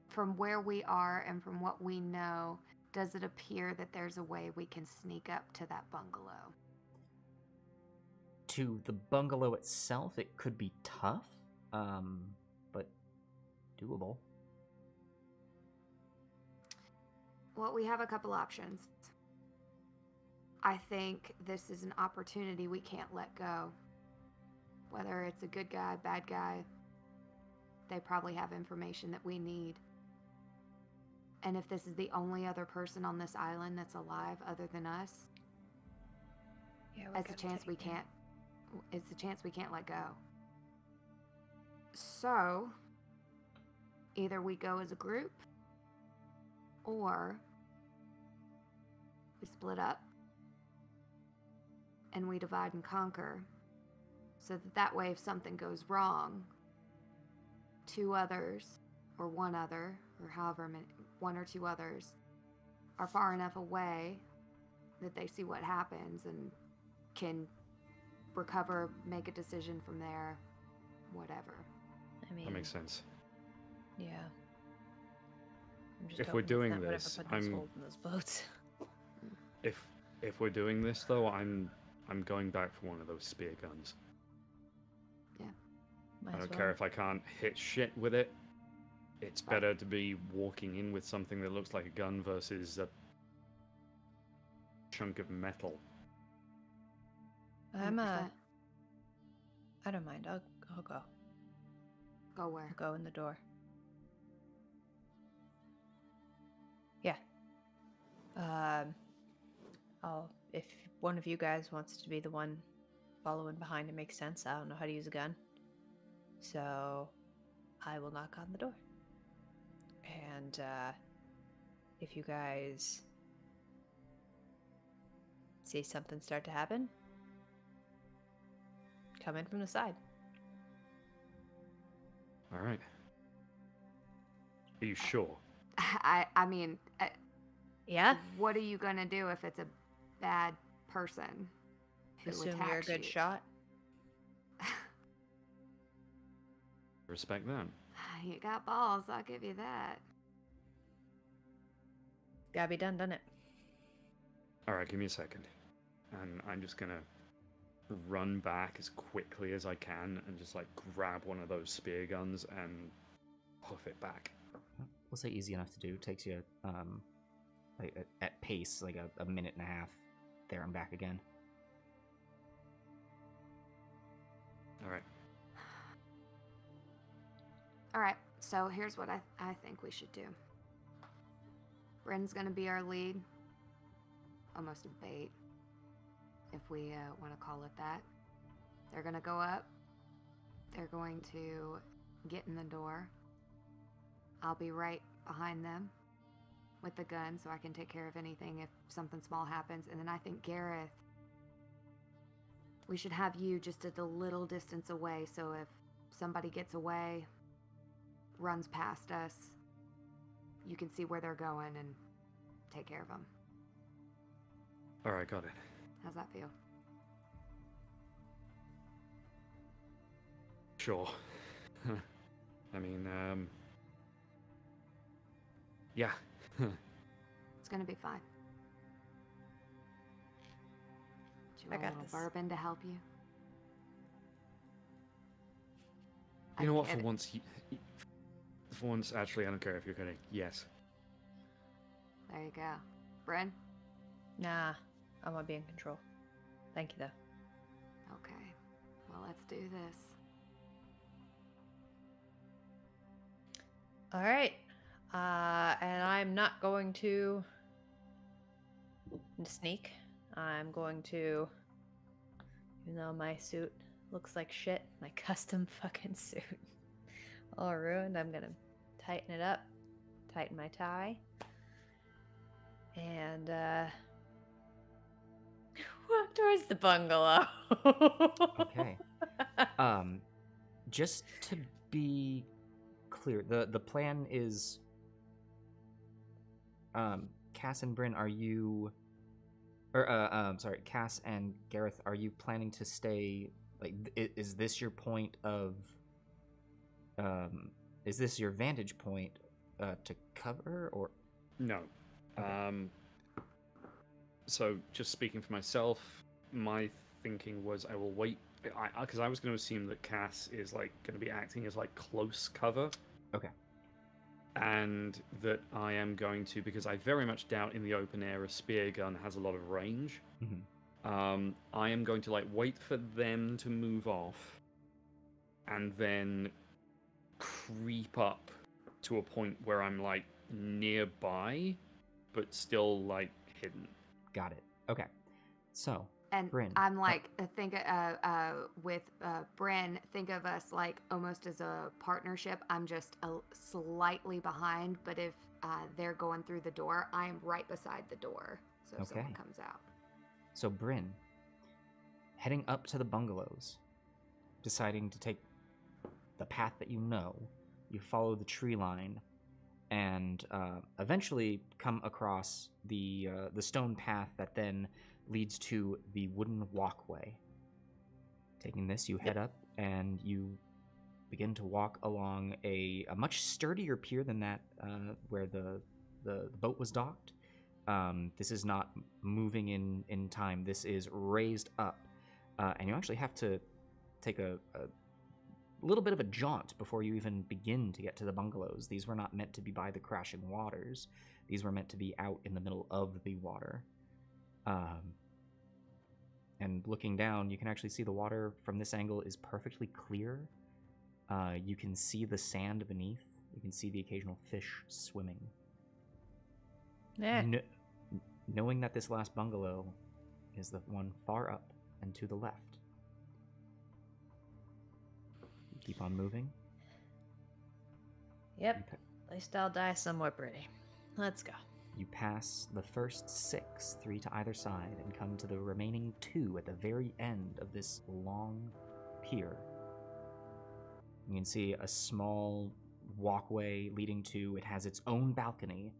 from where we are and from what we know, does it appear that there's a way we can sneak up to that bungalow? To the bungalow itself, it could be tough, but doable. Well, we have a couple options. I think this is an opportunity we can't let go. Whether it's a good guy, bad guy, they probably have information that we need. And if this is the only other person on this island that's alive other than us, it's a chance we can't let go. So, either we go as a group, or we split up and we divide and conquer, so that way if something goes wrong, two others, or one other, or however many, one or two others, are far enough away that they see what happens and can recover, make a decision from there, whatever. I mean, That makes sense. Yeah. I'm just If we're hoping doing that whatever this, put those holes in those boats. If we're doing this though, I'm going back for one of those spear guns. Yeah. I don't care if I can't hit shit with it. It's better to be walking in with something that looks like a gun versus a chunk of metal. I don't mind. I'll go. Go where? I'll go in the door. Yeah. If one of you guys wants to be the one following behind, it makes sense. I don't know how to use a gun. So I will knock on the door. And if you guys see something start to happen, come in from the side. All right. Are you sure? I mean, Yeah? what are you gonna do if it's a bad person who Assume attacks you're a good you? shot. Respect that. You got balls, I'll give you that. Gotta be done, doesn't it? All right, give me a second, and I'm just gonna run back as quickly as I can and just like grab one of those spear guns and hoof it back. We'll say easy enough to do. Takes you like at pace like a minute and a half there and back again. All right. All right, so here's what I think we should do. Bryn's gonna be our lead. Almost a bait, if we want to call it that. They're gonna go up. They're going to get in the door. I'll be right behind them with the gun so I can take care of anything if something small happens. And then I think Gareth, we should have you just at a little distance away, so if somebody gets away, runs past us, you can see where they're going and take care of them. All right, got it. How's that feel? Sure. I mean, yeah. It's gonna be fine. Do you I want got a little this. bourbon to help you? You know what? get For it. once, actually, I don't care if you're kidding. Yes. There you go. Bryn? Nah, I want to be in control. Thank you, though. Okay. Well, let's do this. All right. And I'm not going to sneak. I'm going to, even though my suit looks like shit, my custom fucking suit, all ruined, I'm gonna tighten it up, tighten my tie, and walk towards the bungalow. Okay. Just to be clear, the plan is, Cass and Bryn, are you, or sorry, Cass and Gareth, are you planning to stay? Like, is this your point of, is this your vantage point to cover, or? No. Okay. So, just speaking for myself, my thinking was I will wait, because I was going to assume that Cass is like going to be acting as like close cover. Okay. And that I am going to, because I very much doubt in the open air a spear gun has a lot of range. Mm-hmm. I am going to like wait for them to move off, and then creep up to a point where I'm like nearby, but still like hidden. Got it. Okay. So, And Bryn. I'm like, with Bryn, think of us like almost as a partnership. I'm just slightly behind, but if they're going through the door, I am right beside the door. So if someone Okay. comes out. So, Bryn, heading up to the bungalows, deciding to take the path that you know, you follow the tree line, and eventually come across the stone path that then leads to the wooden walkway. Taking this, you head up and you begin to walk along a much sturdier pier than that where the boat was docked. This is not moving in time. This is raised up, and you actually have to take a little bit of a jaunt before you even begin to get to the bungalows. These were not meant to be by the crashing waters. These were meant to be out in the middle of the water. And looking down, you can actually see the water from this angle is perfectly clear. You can see the sand beneath. You can see the occasional fish swimming. Yeah. Knowing that this last bungalow is the one far up and to the left. You keep on moving. Yep. At least I'll die somewhere pretty. Let's go. You pass the first 6, 3 to either side, and come to the remaining 2 at the very end of this long pier. You can see a small walkway leading to, it has its own balcony,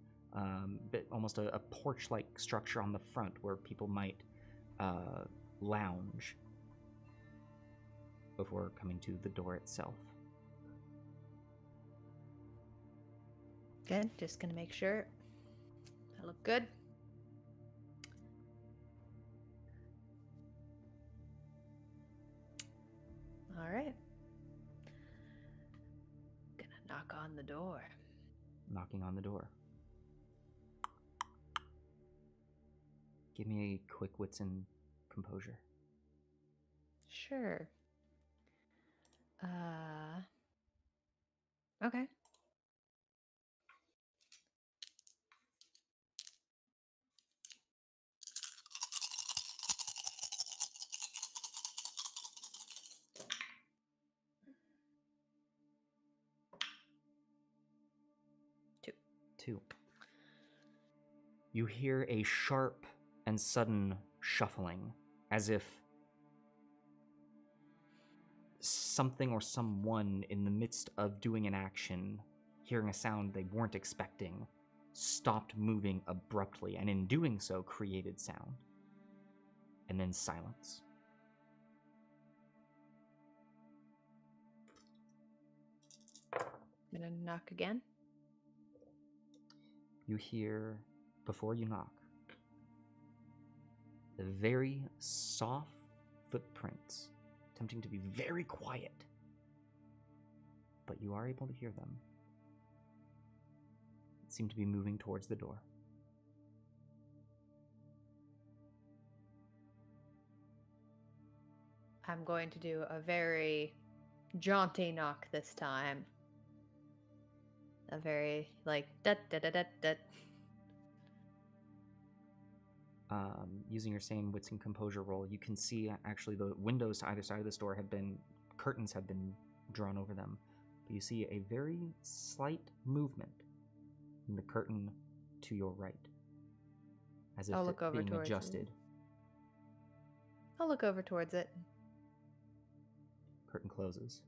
but almost a porch-like structure on the front where people might lounge before coming to the door itself. Good. Just gonna make sure I look good. All right. Gonna knock on the door. Knocking on the door. Give me a quick wits and composure. Sure. Okay. Two. You hear a sharp and sudden shuffling, as if something or someone in the midst of doing an action, hearing a sound they weren't expecting, stopped moving abruptly, and in doing so created sound. And then silence. I'm gonna knock again. You hear, before you knock, the very soft footprints, attempting to be very quiet, but you are able to hear them. Seem to be moving towards the door. I'm going to do a very jaunty knock this time. A very, like, da-da-da-da-da. Using your same wits and composure roll, you can see actually the windows to either side of this door curtains have been drawn over them. But you see a very slight movement in the curtain to your right, as if I'll look it's over being towards adjusted. I'll look over towards it. Curtain closes.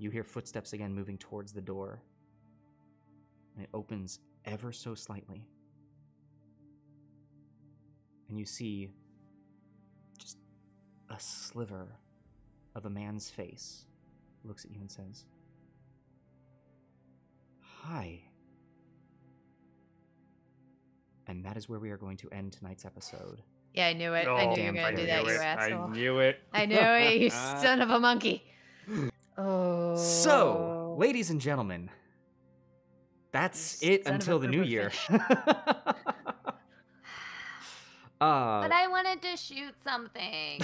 You hear footsteps again moving towards the door, and it opens ever so slightly. And you see just a sliver of a man's face. Looks at you and says, "Hi." And that is where we are going to end tonight's episode. Yeah, I knew it. I knew you were going to do that, you asshole. I knew it. I knew it, you son of a monkey. Oh. So, ladies and gentlemen, that's it until the new year. But I wanted to shoot something.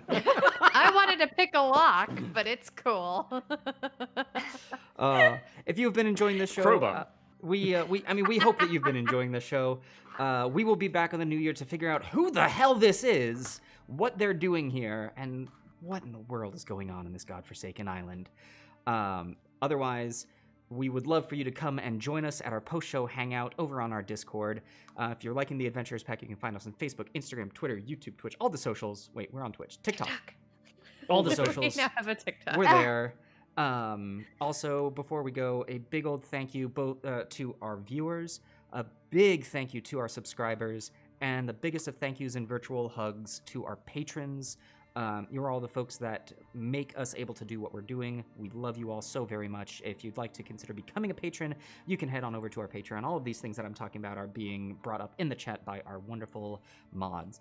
I wanted to pick a lock, but it's cool. If you've been enjoying the show, Crowbar. we hope that you've been enjoying the show. We will be back on the new year to figure out who the hell this is, what they're doing here, and what in the world is going on in this godforsaken island. Otherwise, we would love for you to come and join us at our post-show hangout over on our Discord. If you're liking the Adventurers Pack, you can find us on Facebook, Instagram, Twitter, YouTube, Twitch, all the socials. Wait, we're on Twitch. TikTok. All the socials. We now have a TikTok. We're there. Also, before we go, a big old thank you both to our viewers, a big thank you to our subscribers, and the biggest of thank yous and virtual hugs to our patrons. You're all the folks that make us able to do what we're doing. We love you all so very much. If you'd like to consider becoming a patron, you can head on over to our Patreon. All of these things that I'm talking about are being brought up in the chat by our wonderful mods.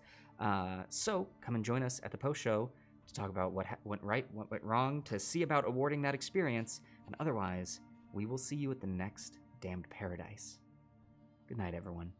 So come and join us at the post show to talk about what went right, what went wrong, to see about awarding that experience. And otherwise, we will see you at the next damned paradise. Good night, everyone.